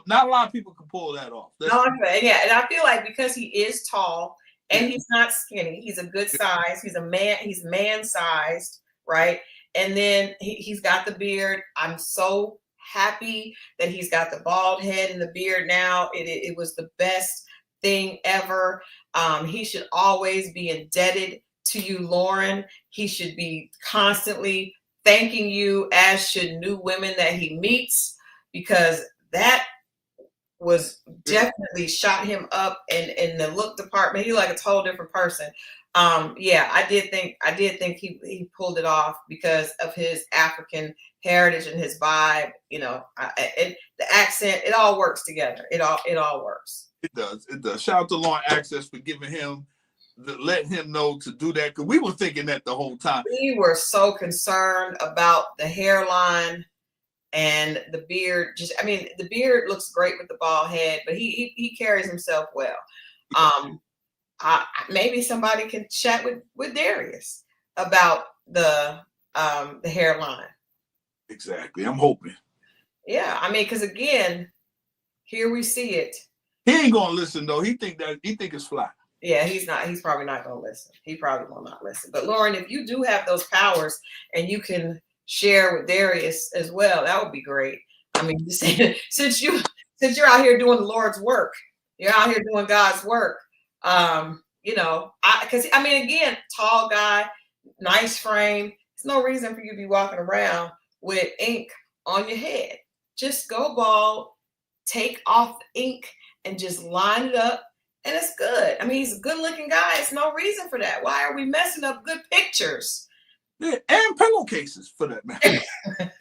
Not a lot of people can pull that off. No, yeah, and I feel like because he is tall and he's not skinny, he's a good size. He's a man. He's man-sized, right? And then he's got the beard. I'm so happy that he's got the bald head and the beard now. It was the best thing ever. He should always be indebted to you, Lauren. He should be constantly thanking you, as should new women that he meets, because that was definitely shot him up in the look department. He's like a total different person. Yeah, I did think he pulled it off because of his African heritage and his vibe. You know, and the accent, it all works together. It all works. It does. Shout out to Lauren Access for giving him, letting him know to do that, because we were thinking that the whole time. We were so concerned about the hairline and the beard. The beard looks great with the bald head, but he carries himself well. Maybe somebody can chat with Darius about the hairline. Exactly. I'm hoping. Yeah, because again, here we see it. He ain't gonna listen though. He think it's fly. Yeah, he's not. He's probably not gonna listen. He probably will not listen. But Lauren, if you do have those powers and you can share with Darius as well, that would be great. Since you're out here doing the Lord's work, you're out here doing God's work. Again, tall guy, nice frame. There's no reason for you to be walking around with ink on your head. Just go bald, take off the ink, and just line it up, and it's good. He's a good-looking guy. It's no reason for that. Why are we messing up good pictures? Yeah, and pillowcases for that matter.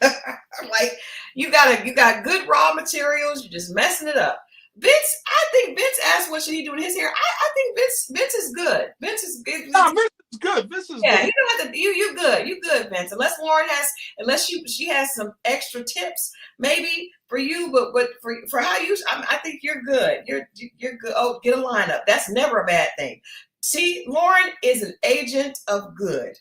Like you got good raw materials. You're just messing it up. Vince, I think Vince asked what should he do with his hair. I think Vince is good. Vince is good. No, Vince is good. Vince is good. You don't have to. You good. You good, Vince. Unless Lauren she has some extra tips maybe for you, but for how you, I think you're good. You're good. Oh, get a lineup. That's never a bad thing. See, Lauren is an agent of good.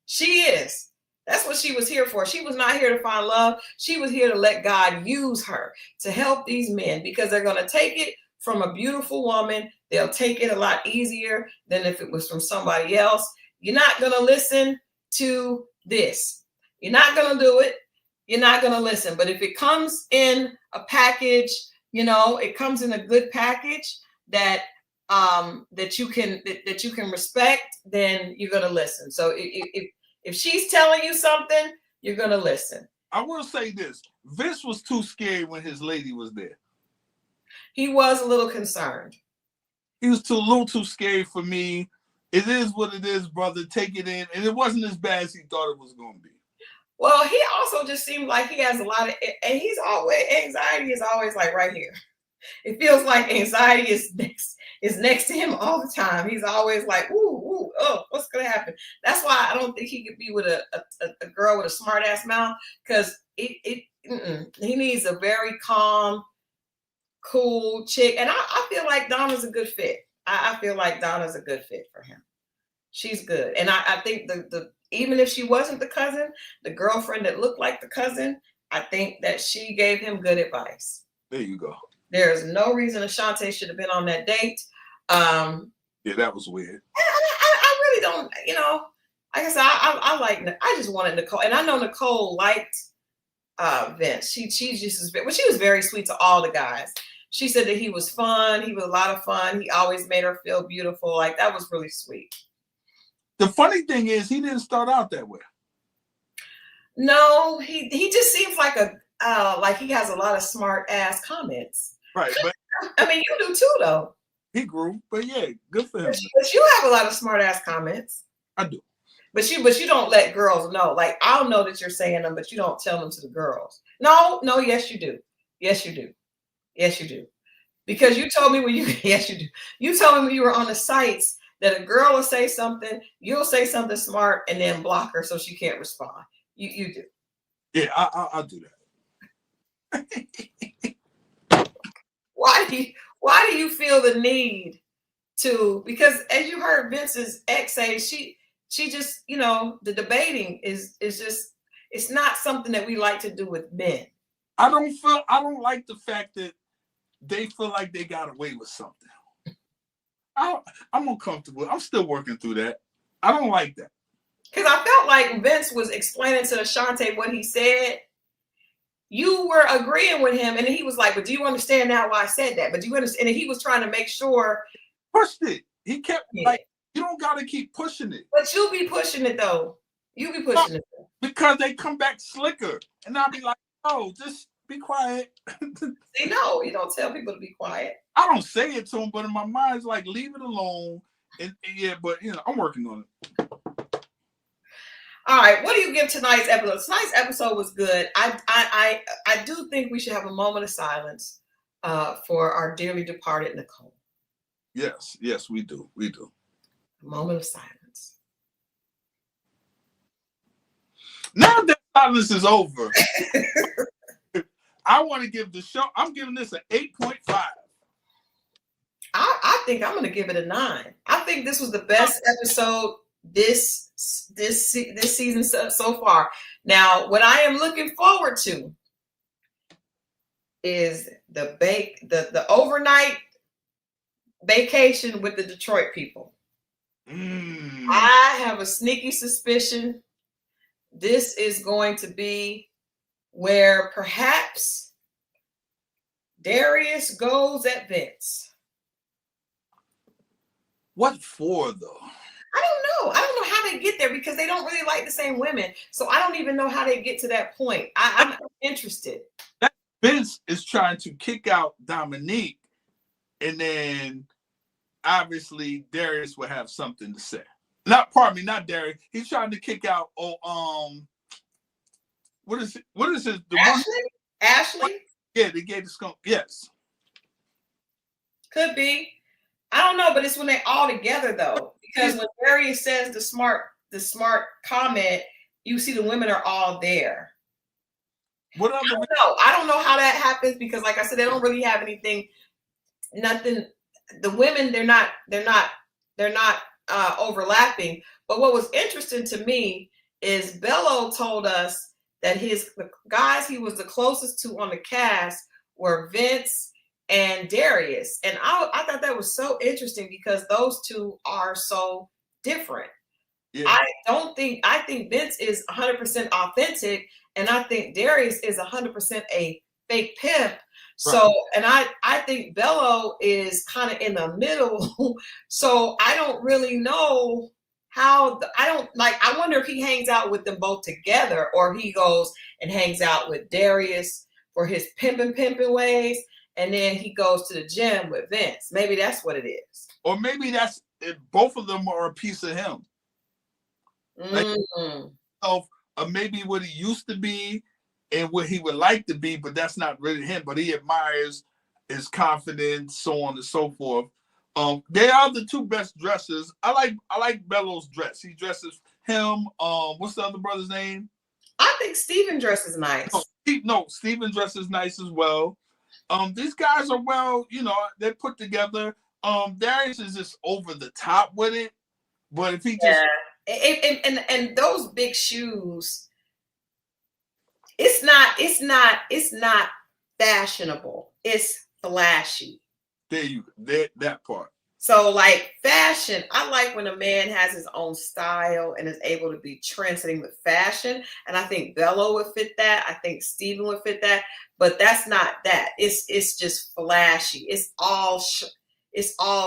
She is. That's what she was here for. She was not here to find love. She was here to let God use her to help these men, because they're going to take it from a beautiful woman. They'll take it a lot easier than if it was from somebody else. You're not going to listen to this. You're not going to do it. You're not going to listen. But if it comes in a package, it comes in a good package that you can respect, then you're going to listen. So if she's telling you something, you're going to listen. I will say this. Vince was too scared when his lady was there. He was a little concerned. He was a little too scary for me. It is what it is, brother. Take it in. And it wasn't as bad as he thought it was going to be. Well, he also just seemed like he has a lot of, and anxiety is always like right here. It feels like anxiety is next to him all the time. He's always like, ooh, oh, what's gonna happen? That's why I don't think he could be with a girl with a smart ass mouth, because he needs a very calm, cool chick. And I feel like Donna's a good fit. I feel like Donna's a good fit for him. She's good. And I think the even if she wasn't the cousin, the girlfriend that looked like the cousin, I think that she gave him good advice. There you go. There's no reason Ashante should have been on that date. Yeah, that was weird. I really don't, like I said, I just wanted Nicole. And I know Nicole liked Vince. She was very sweet to all the guys. She said that he was fun. He was a lot of fun. He always made her feel beautiful. Like, that was really sweet. The funny thing is, he didn't start out that way. No, he just seems like like he has a lot of smart ass comments. Right, but I mean, you do too, though. He grew, but yeah, good for him. But you have a lot of smart ass comments. I do. But you don't let girls know. Like, I'll know that you're saying them, but you don't tell them to the girls. No, yes, you do. Yes, you do. Yes, you do. Because you told me yes, you do. You told me when you were on the sites that a girl will say something, you'll say something smart, and then block her so she can't respond. You do. Yeah, I'll do that. Why do you feel the need to? Because as you heard Vince's ex say, she just, the debating is just, it's not something that we like to do with men. I don't like the fact that they feel like they got away with something. I'm uncomfortable. I'm still working through that. I don't like that. Because I felt like Vince was explaining to Ashante what he said. You were agreeing with him, and he was like, but do you understand now why I said that? But do you understand? And he was trying to make sure. Pushed it. He kept like, you don't got to keep pushing it. But you be pushing it, though. You be pushing it. Because they come back slicker. And I'll be like, oh, just be quiet. See, no, you don't tell people to be quiet. I don't say it to them, but in my mind, it's like, leave it alone. And yeah, but I'm working on it. All right, what do you give tonight's episode? Tonight's episode was good. I do think we should have a moment of silence for our dearly departed Nicole. Yes, we do. We do. A moment of silence. Now that silence is over, I want to give the show, I'm giving this an 8.5. I think I'm going to give it a 9. I think this was the best episode this season so far. Now, what I am looking forward to is the overnight vacation with the Detroit people. I have a sneaky suspicion this is going to be where perhaps Darius goes at Vince. What for, though? I don't know how they get there, because they don't really like the same women. So I don't even know how they get to that point. I'm interested. Vince is trying to kick out Dominique, and then obviously Darius will have something to say. Not Darius. He's trying to kick out. What is it? What is it? Ashley? Yeah, they gave the skunk. Yes. Could be. I don't know, but it's when they're all together, though. Because when Darius says the smart comment, you see the women are all there. What other? I don't know how that happens, because, like I said, they don't really have nothing. The women, they're not overlapping. But what was interesting to me is Bello told us that the guys he was the closest to on the cast were Vince and Darius. And I thought that was so interesting, because those two are so different. Yeah. I think Vince is 100% authentic, and I think Darius is 100% a fake pimp. Right. So, and I think Bello is kind of in the middle. So I don't really know how, I wonder if he hangs out with them both together, or he goes and hangs out with Darius for his pimping ways, and then he goes to the gym with Vince. Maybe that's what it is. Or maybe that's both of them are a piece of him. Maybe what he used to be and what he would like to be, but that's not really him. But he admires is confident, so on and so forth. They are the two best dressers. I like Bello's dress. He dresses him. What's the other brother's name? I think Steven dresses nice. No, Steven dresses nice as well. These guys are well, they're put together. Darius is just over the top with it, but if he just and those big shoes, it's not fashionable. It's flashy. There you go. That part. So like fashion, I like when a man has his own style and is able to be trendsetting with fashion. And I think Bello would fit that. I think Steven would fit that. But that's not that. It's just flashy. It's all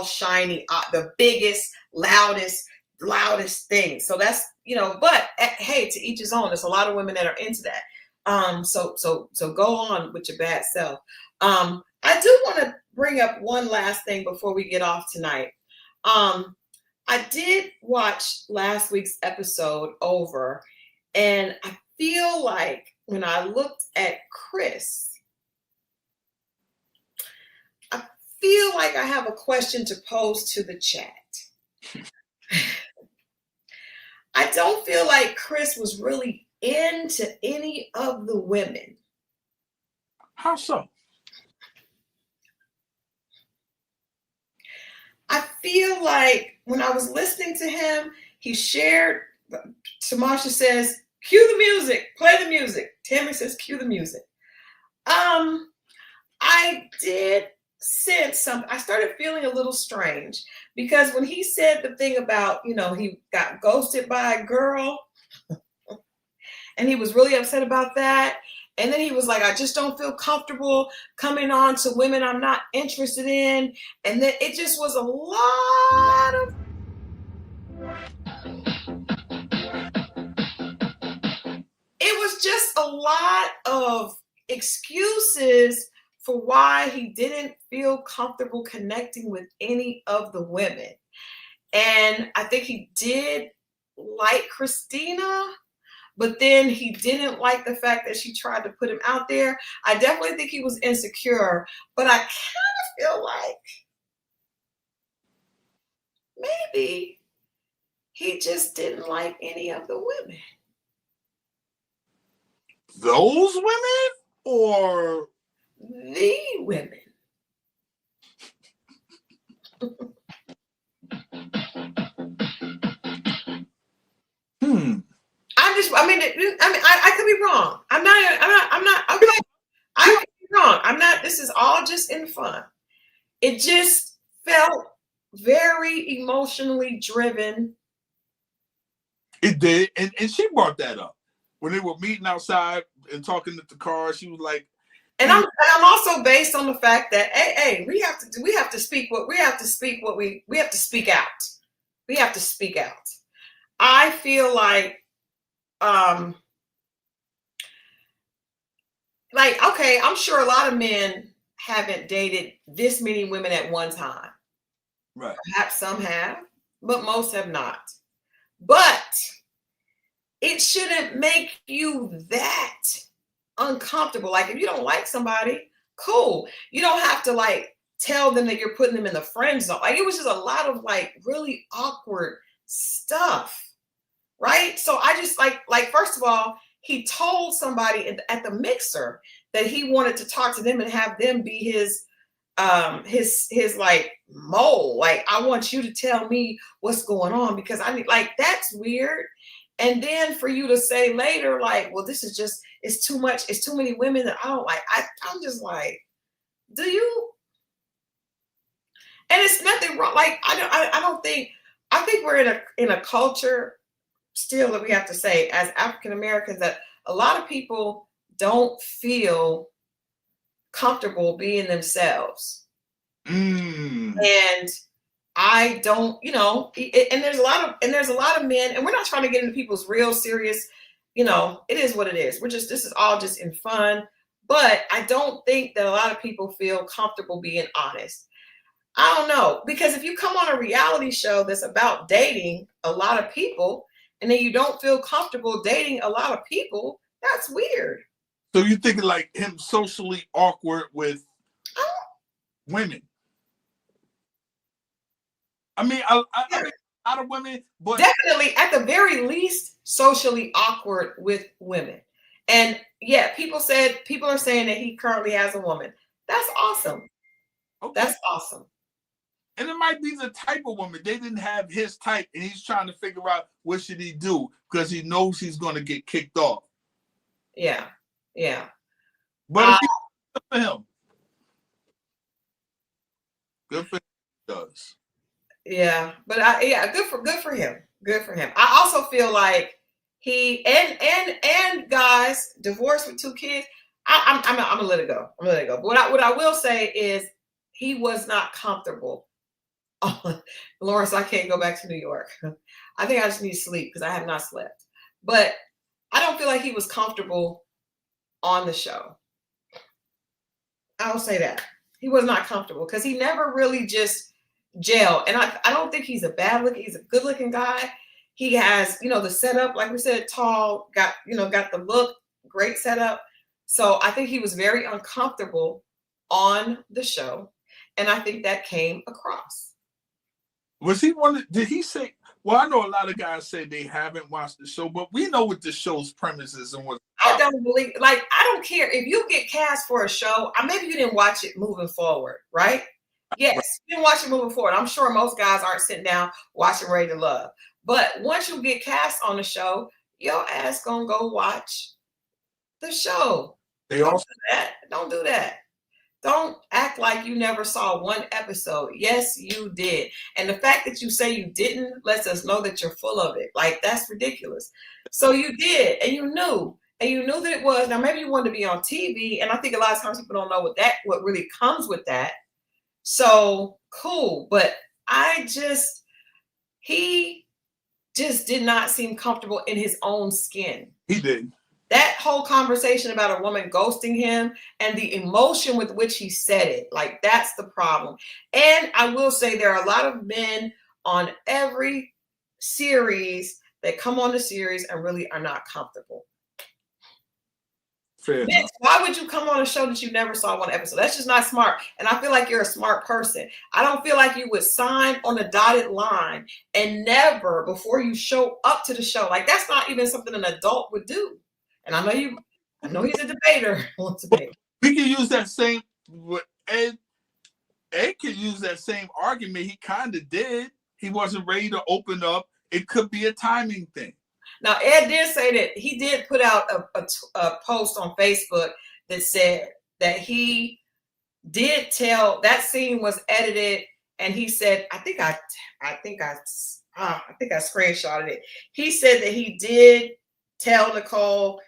shiny. The biggest, loudest thing. So that's But hey, to each his own. There's a lot of women that are into that. So go on with your bad self. I do want to bring up one last thing before we get off tonight. I did watch last week's episode over, and I feel like when I looked at Chris, I feel like I have a question to pose to the chat. I don't feel like Chris was really into any of the women. How so? I feel like when I was listening to him, he shared, Tamasha says, cue the music, play the music. Tammy says, cue the music. I did sense something. I started feeling a little strange because when he said the thing about, he got ghosted by a girl and he was really upset about that. And then he was like, I just don't feel comfortable coming on to women I'm not interested in. And then it just was a lot of... It was just a lot of excuses for why he didn't feel comfortable connecting with any of the women. And I think he did like Christina, but then he didn't like the fact that she tried to put him out there. I definitely think he was insecure, but I kind of feel like maybe he just didn't like any of the women. Those women or the women? I could be wrong. I could be wrong. I'm not, this is all just in fun. It just felt very emotionally driven. It did. And she brought that up. When they were meeting outside and talking at the car, she was like, and I'm also based on the fact that hey, we have to speak out. We have to speak out. I feel like okay, I'm sure a lot of men haven't dated this many women at one time. Right. Perhaps some have, but most have not. But it shouldn't make you that uncomfortable. Like if you don't like somebody, cool. You don't have to tell them that you're putting them in the friend zone. It was just a lot of really awkward stuff. Right. So I just first of all, he told somebody at the mixer that he wanted to talk to them and have them be his mole. I want you to tell me what's going on because I need, that's weird. And then for you to say later, well, this is just, it's too much. It's too many women that I don't like. I'm just do you? And it's nothing wrong. I think we're in a culture still that we have to say as African Americans that a lot of people don't feel comfortable being themselves. And I don't, and there's a lot of men, and we're not trying to get into people's real serious, it is what it is. This is all just in fun, but I don't think that a lot of people feel comfortable being honest. I don't know, because if you come on a reality show that's about dating a lot of people, and then you don't feel comfortable dating a lot of people, that's weird. So you thinking him socially awkward with women. I mean, I mean, a lot of women, but definitely at the very least socially awkward with women. And yeah, people are saying that he currently has a woman. That's awesome. Okay. That's awesome. And it might be the type of woman. They didn't have his type, and he's trying to figure out what should he do because he knows he's going to get kicked off. Yeah, yeah. But if good for him. Good for him. He does. Yeah, but good for him. Good for him. I also feel like he and guys divorced with 2 kids. I'm gonna let it go. I'm gonna let it go. But what I will say is he was not comfortable. Lawrence, I can't go back to New York. I think I just need sleep because I have not slept. But I don't feel like he was comfortable on the show. I don't say that. He was not comfortable because he never really just gelled. And I don't think he's a bad looking, he's a good looking guy. He has, the setup, like we said, tall, got the look, great setup. So I think he was very uncomfortable on the show. And I think that came across. Was he did he say, well, I know a lot of guys say they haven't watched the show, but we know what the show's premise is and what. I don't believe, I don't care if you get cast for a show, maybe you didn't watch it moving forward, right? Yes, you didn't watch it moving forward. I'm sure most guys aren't sitting down watching Ready to Love. But once you get cast on the show, your ass gonna go watch the show. Don't do that. Don't act like you never saw one episode. Yes, you did. And the fact that you say you didn't lets us know that you're full of it. That's ridiculous. So you did, and you knew that it was. Now, maybe you wanted to be on TV, and I think a lot of times people don't know what really comes with that. So cool. But he just did not seem comfortable in his own skin. He did. That whole conversation about a woman ghosting him and the emotion with which he said it, that's the problem. And I will say there are a lot of men on every series that come on the series and really are not comfortable. Fair enough. Why would you come on a show that you never saw one episode? That's just not smart. And I feel like you're a smart person. I don't feel like you would sign on a dotted line and never, before you show up to the show, that's not even something an adult would do. And I know he's a debater. We can use that same. Ed could use that same argument. He kind of did. He wasn't ready to open up. It could be a timing thing. Now, Ed did say that he did put out a post on Facebook that said that he did tell that scene was edited, and he said, I think I screenshotted it. He said that he did tell Nicole.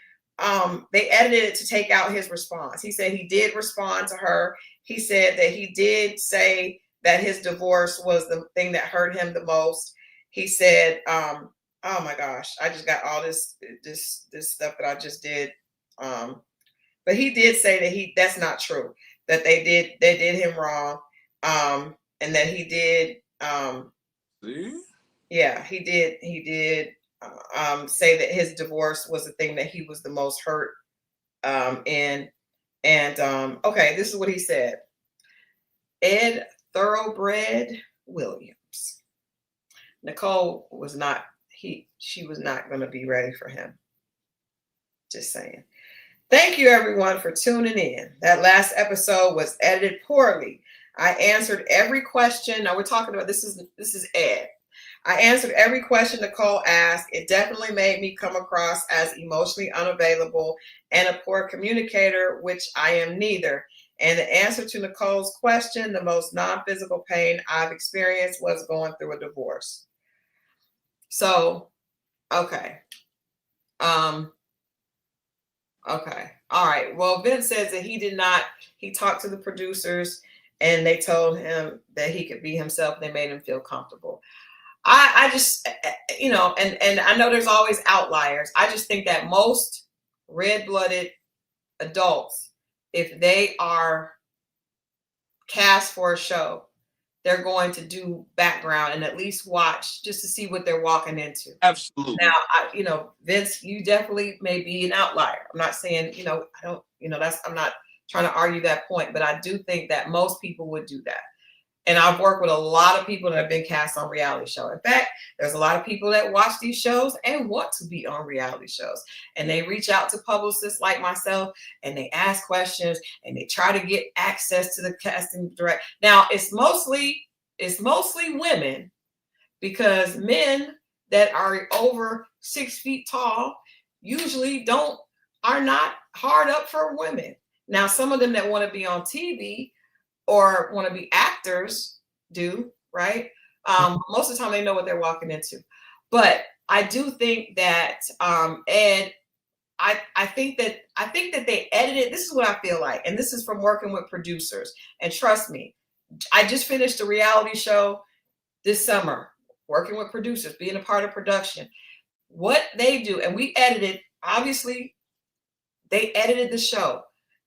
They edited it to take out his response. He said he did respond to her. He said that he did say that his divorce was the thing that hurt him the most. He said, oh my gosh, I just got all this stuff that I just did. But he did say that that's not true, that they did him wrong. And that he did, see? Yeah, he did say that his divorce was the thing that he was the most hurt in. And okay, this is what he said. Ed Thoroughbred Williams. Nicole was not, she was not going to be ready for him. Just saying. Thank you everyone for tuning in. That last episode was edited poorly. I answered every question. Now we're talking about, this is Ed. I answered every question Nicole asked. It definitely made me come across as emotionally unavailable and a poor communicator, which I am neither. And the answer to Nicole's question, the most non-physical pain I've experienced was going through a divorce. So, okay. Okay. All right. Well, Vince says that he talked to the producers and they told him that he could be himself. They made him feel comfortable. I just, and I know there's always outliers. I just think that most red-blooded adults, if they are cast for a show, they're going to do background and at least watch just to see what they're walking into. Absolutely. Now, Vince, you definitely may be an outlier. I'm not saying, I'm not trying to argue that point, but I do think that most people would do that. And I've worked with a lot of people that have been cast on reality shows. In fact, there's a lot of people that watch these shows and want to be on reality shows. And they reach out to publicists like myself and they ask questions and they try to get access to the casting director. Now, it's mostly women, because men that are over 6 feet tall usually are not hard up for women. Now, some of them that want to be on TV or want to be actors do, right? Most of the time they know what they're walking into. But I do think that Ed, I think that they edited. This is what I feel like, and this is from working with producers. And trust me, I just finished a reality show this summer, working with producers, being a part of production. What they do, and we edited, obviously, they edited the show.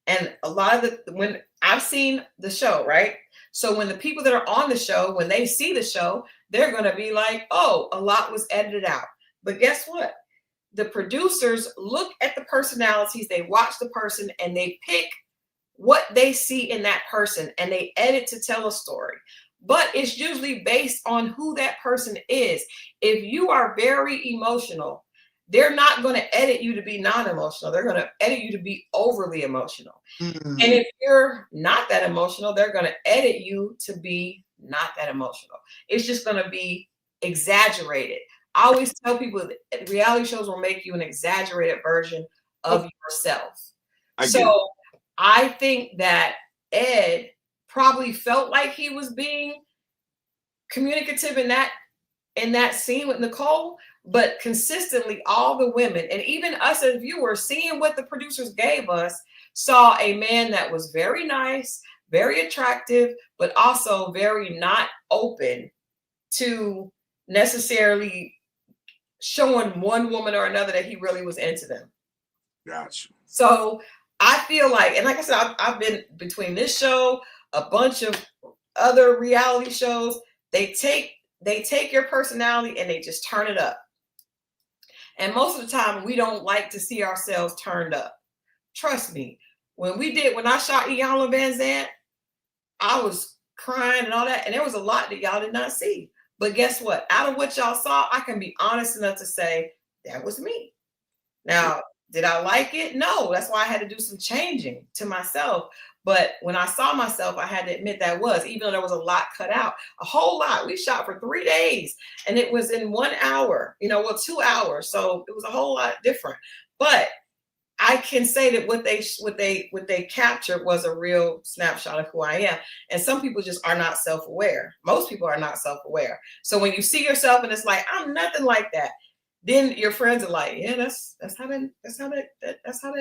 And a lot of when I've seen the show, right? So when the people that are on the show, when they see the show, they're going to be like, oh, a lot was edited out. But guess what? The producers look at the personalities, they watch the person, and they pick what they see in that person, and they edit to tell a story. But it's usually based on who that person is. If you are very emotional, they're not going to edit you to be non-emotional. They're going to edit you to be overly emotional. And if you're not that emotional, they're going to edit you to be not that emotional. It's just going to be exaggerated. I always tell people that reality shows will make you an exaggerated version of yourself. I think that Ed probably felt like he was being communicative in that scene with Nicole, but consistently all the women and even us as viewers, seeing what the producers gave us, saw a man that was very nice, very attractive, but also very not open to necessarily showing one woman or another that he really was into them. Gotcha. So I feel like, and like I said, I've been between this show, a bunch of other reality shows. They take your personality and they just turn it up. And most of the time, we don't like to see ourselves turned up. Trust me, when I shot Iyanla Vanzant, I was crying and all that, and there was a lot that y'all did not see. But guess what? Out of what y'all saw, I can be honest enough to say that was me. Now, did I like it? No, that's why I had to do some changing to myself. But when I saw myself, I had to admit that was, even though there was a lot cut out, a whole lot. We shot for 3 days and it was in 1 hour, 2 hours. So it was a whole lot different. But I can say that what they captured was a real snapshot of who I am. And some people just are not self-aware. Most people are not self-aware. So when you see yourself and it's like, I'm nothing like that, then your friends are like, yeah, that's how that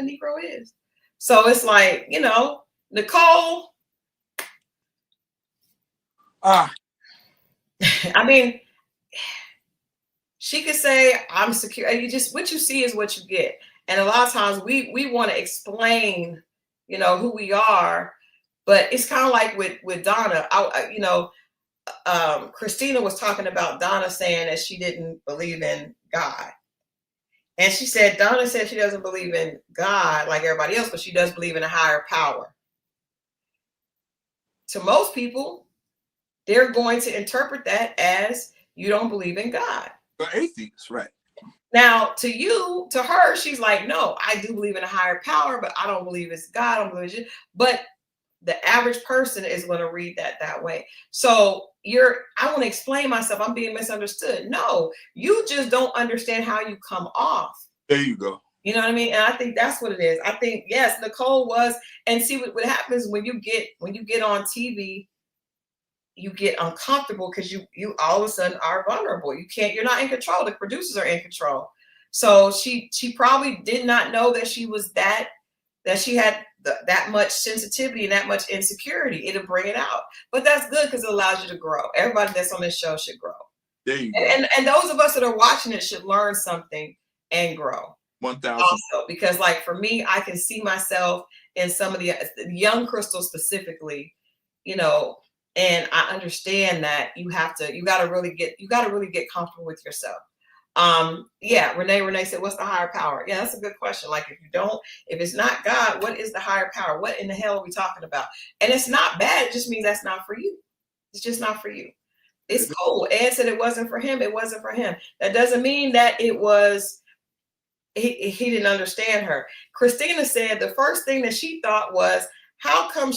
Negro is. So it's like, Nicole. I mean, she could say, I'm secure. And what you see is what you get. And a lot of times we want to explain, who we are, but it's kind of like with Donna. Christina was talking about Donna saying that she didn't believe in God. And she said, Donna said she doesn't believe in God like everybody else, but she does believe in a higher power. To most people, they're going to interpret that as you don't believe in God. For atheists, right. Now, to her, she's like, no, I do believe in a higher power, but I don't believe it's God. I don't believe it's. But the average person is going to read that way. So I want to explain myself. I'm being misunderstood. No, you just don't understand how you come off. There you go. You know what I mean? And I think that's what it is. I think, yes, Nicole was, and see what happens when you get on TV, you get uncomfortable because you all of a sudden are vulnerable. You're not in control. The producers are in control. So she probably did not know that she was that she had that much sensitivity and that much insecurity. It'll bring it out. But that's good because it allows you to grow. Everybody that's on this show should grow. There you go. And those of us that are watching it should learn something and grow. 1,000. Also, because like for me, I can see myself in some of the young Christal specifically, and I understand that you got to really get comfortable with yourself. Yeah, Renee said, what's the higher power? Yeah, that's a good question. Like, if it's not God, what is the higher power? What in the hell are we talking about? And it's not bad. It just means that's not for you. It's just not for you. It's cool. Ed said it wasn't for him. It wasn't for him. That doesn't mean that it was, he didn't understand her. Christina said the first thing that she thought was, how come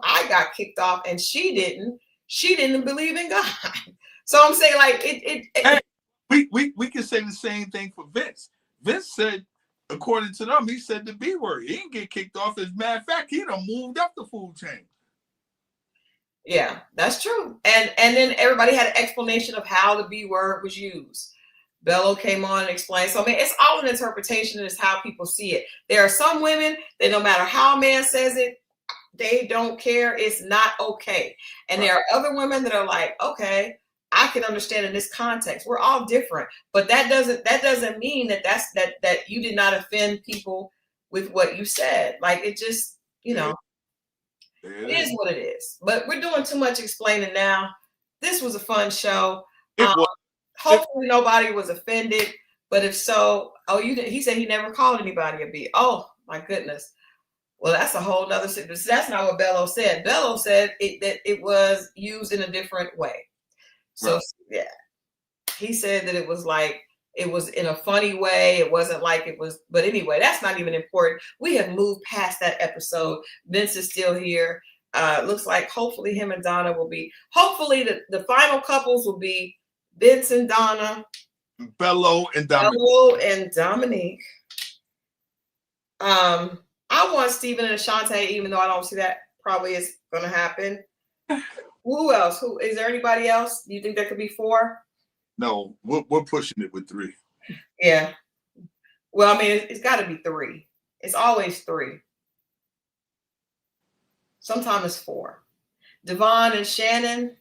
I got kicked off and she didn't believe in God. So I'm saying, like, we can say the same thing for Vince. Vince said, according to them, he said the B word. He didn't get kicked off. As a matter of fact, he done moved up the food chain. Yeah, that's true. And then everybody had an explanation of how the B word was used. Bello came on and explained. So I mean, it's all an interpretation, and it's how people see it. There are some women that no matter how a man says it, they don't care. It's not okay. And there are other women that are like, okay, I can understand in this context. We're all different, but that doesn't mean that you did not offend people with what you said. Like, it just, it is what it is. But we're doing too much explaining now. This was a fun show. Hopefully nobody was offended, but if so, he said he never called anybody a B. Oh my goodness. Well, that's a whole nother situation. That's not what Bello said. Bello said that it was used in a different way. So yeah, he said that it was like, it was in a funny way. It wasn't like it was, but anyway, that's not even important. We have moved past that episode. Vince is still here. Looks like hopefully him and Donna will be, hopefully the final couples will be Vince and Donna, Bello and Dominique. I want Steven and Ashante, even though I don't see that probably is going to happen. Who else? Who is there? Anybody else? Do you think there could be 4? No, we're pushing it with 3. Yeah. Well, I mean, it's got to be 3. It's always 3. Sometimes it's 4. Devon and Shannon.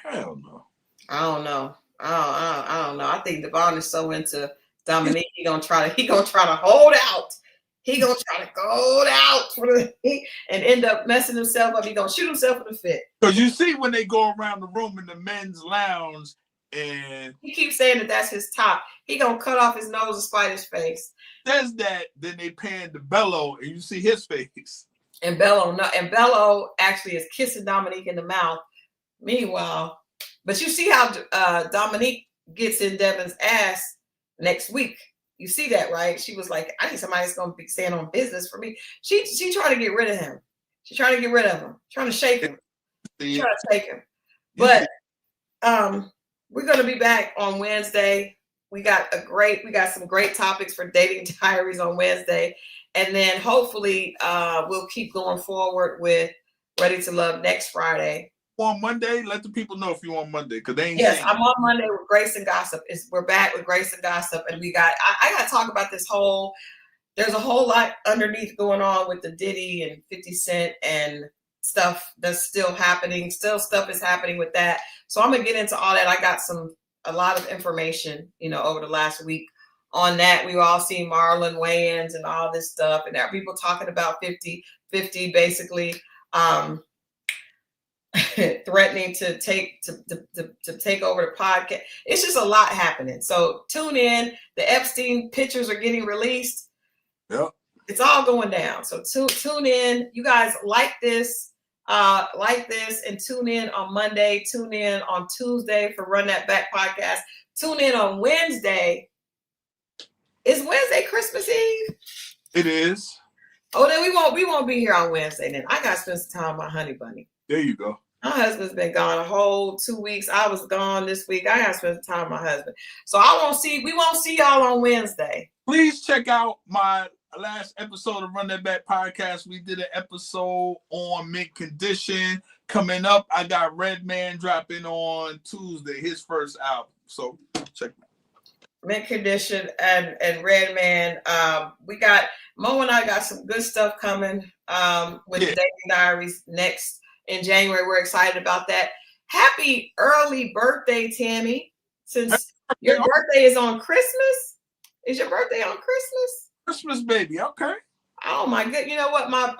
Hell no. I don't know. I don't know. I think Devon is so into Dominique. He gonna try to hold out. He gonna try to hold out and end up messing himself up. He gonna shoot himself in the foot. Because you see when they go around the room in the men's lounge and he keeps saying that that's his top. He gonna cut off his nose and spite his face. Says that, then they pan to Bello and you see his face. And Bello actually is kissing Dominique in the mouth. Meanwhile, but you see how Dominique gets in Devin's ass next week. You see that, right? She was like, I need somebody that's going to be staying on business for me. She trying to get rid of him. She's trying to get rid of him. Trying to shake him. Trying to take him. But we're going to be back on Wednesday. We got some great topics for Dating Diaries on Wednesday. And then hopefully we'll keep going forward with Ready to Love next Friday. On Monday, let the people know if you on Monday, because they ain't. Yes, I'm on Monday with Grace and Gossip. We're back with Grace and Gossip, and I got to talk about this whole. There's a whole lot underneath going on with the Diddy and 50 Cent and stuff that's still happening. Still stuff is happening with that. So I'm gonna get into all that. I got a lot of information, over the last week on that. We've all seen Marlon Wayans and all this stuff, and there are people talking about 50 basically. Threatening to take over the podcast. It's just a lot happening. So tune in. The Epstein pictures are getting released. Yep. It's all going down. So tune in. You guys like this, and tune in on Monday. Tune in on Tuesday for Run That Back podcast. Tune in on Wednesday. Is Wednesday Christmas Eve? It is. Oh, then we won't be here on Wednesday. Then I gotta spend some time with my honey bunny. There you go. My husband's been gone a whole 2 weeks. I was gone this week. I got to spend time with my husband. So we won't see y'all on Wednesday. Please check out my last episode of Run That Back podcast. We did an episode on Mint Condition. Coming up, I got Redman dropping on Tuesday, his first album. So check it out. Mint Condition and Redman. We got Mo and I got some good stuff coming with the Dating Diaries next. In January, we're excited about that. Happy early birthday, Tammy. Since your birthday is on Christmas. Is your birthday on Christmas? Christmas, baby. Okay. Oh my good. You know what? My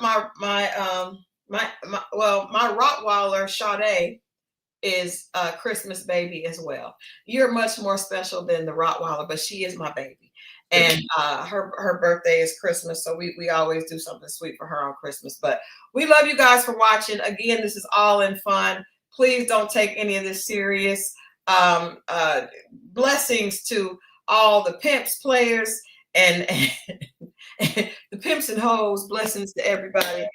Rottweiler, Sade, is a Christmas baby as well. You're much more special than the Rottweiler, but she is my baby. And her birthday is Christmas, so we always do something sweet for her on Christmas. But we love you guys for watching. Again, this is all in fun. Please don't take any of this serious. Blessings to all the pimps, players, and the pimps and hoes. Blessings to everybody.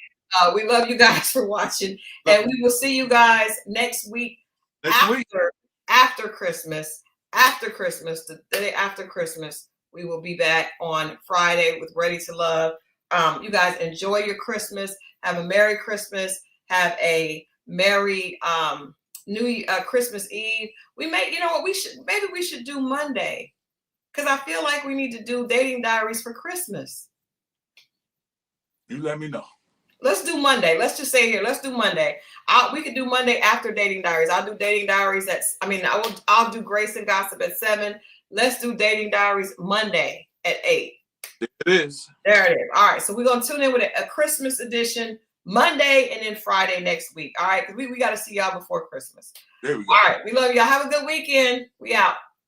We love you guys for watching, and we will see you guys next week. After Christmas, the day after Christmas, we will be back on Friday with Ready to Love. You guys enjoy your Christmas. Have a Merry Christmas. Have a Merry Christmas Eve. We may, you know what, maybe we should do Monday, because I feel like we need to do dating diaries for Christmas. You let me know. Let's do Monday. Let's just say here, let's do Monday. We could do Monday after dating diaries. I'll do dating diaries I'll do Grace and Gossip at 7. Let's do dating diaries Monday at 8. There it is. There it is. All right. So we're going to tune in with a Christmas edition Monday and then Friday next week. All right. Because we got to see y'all before Christmas. There we go. All right. We love y'all. Have a good weekend. We out.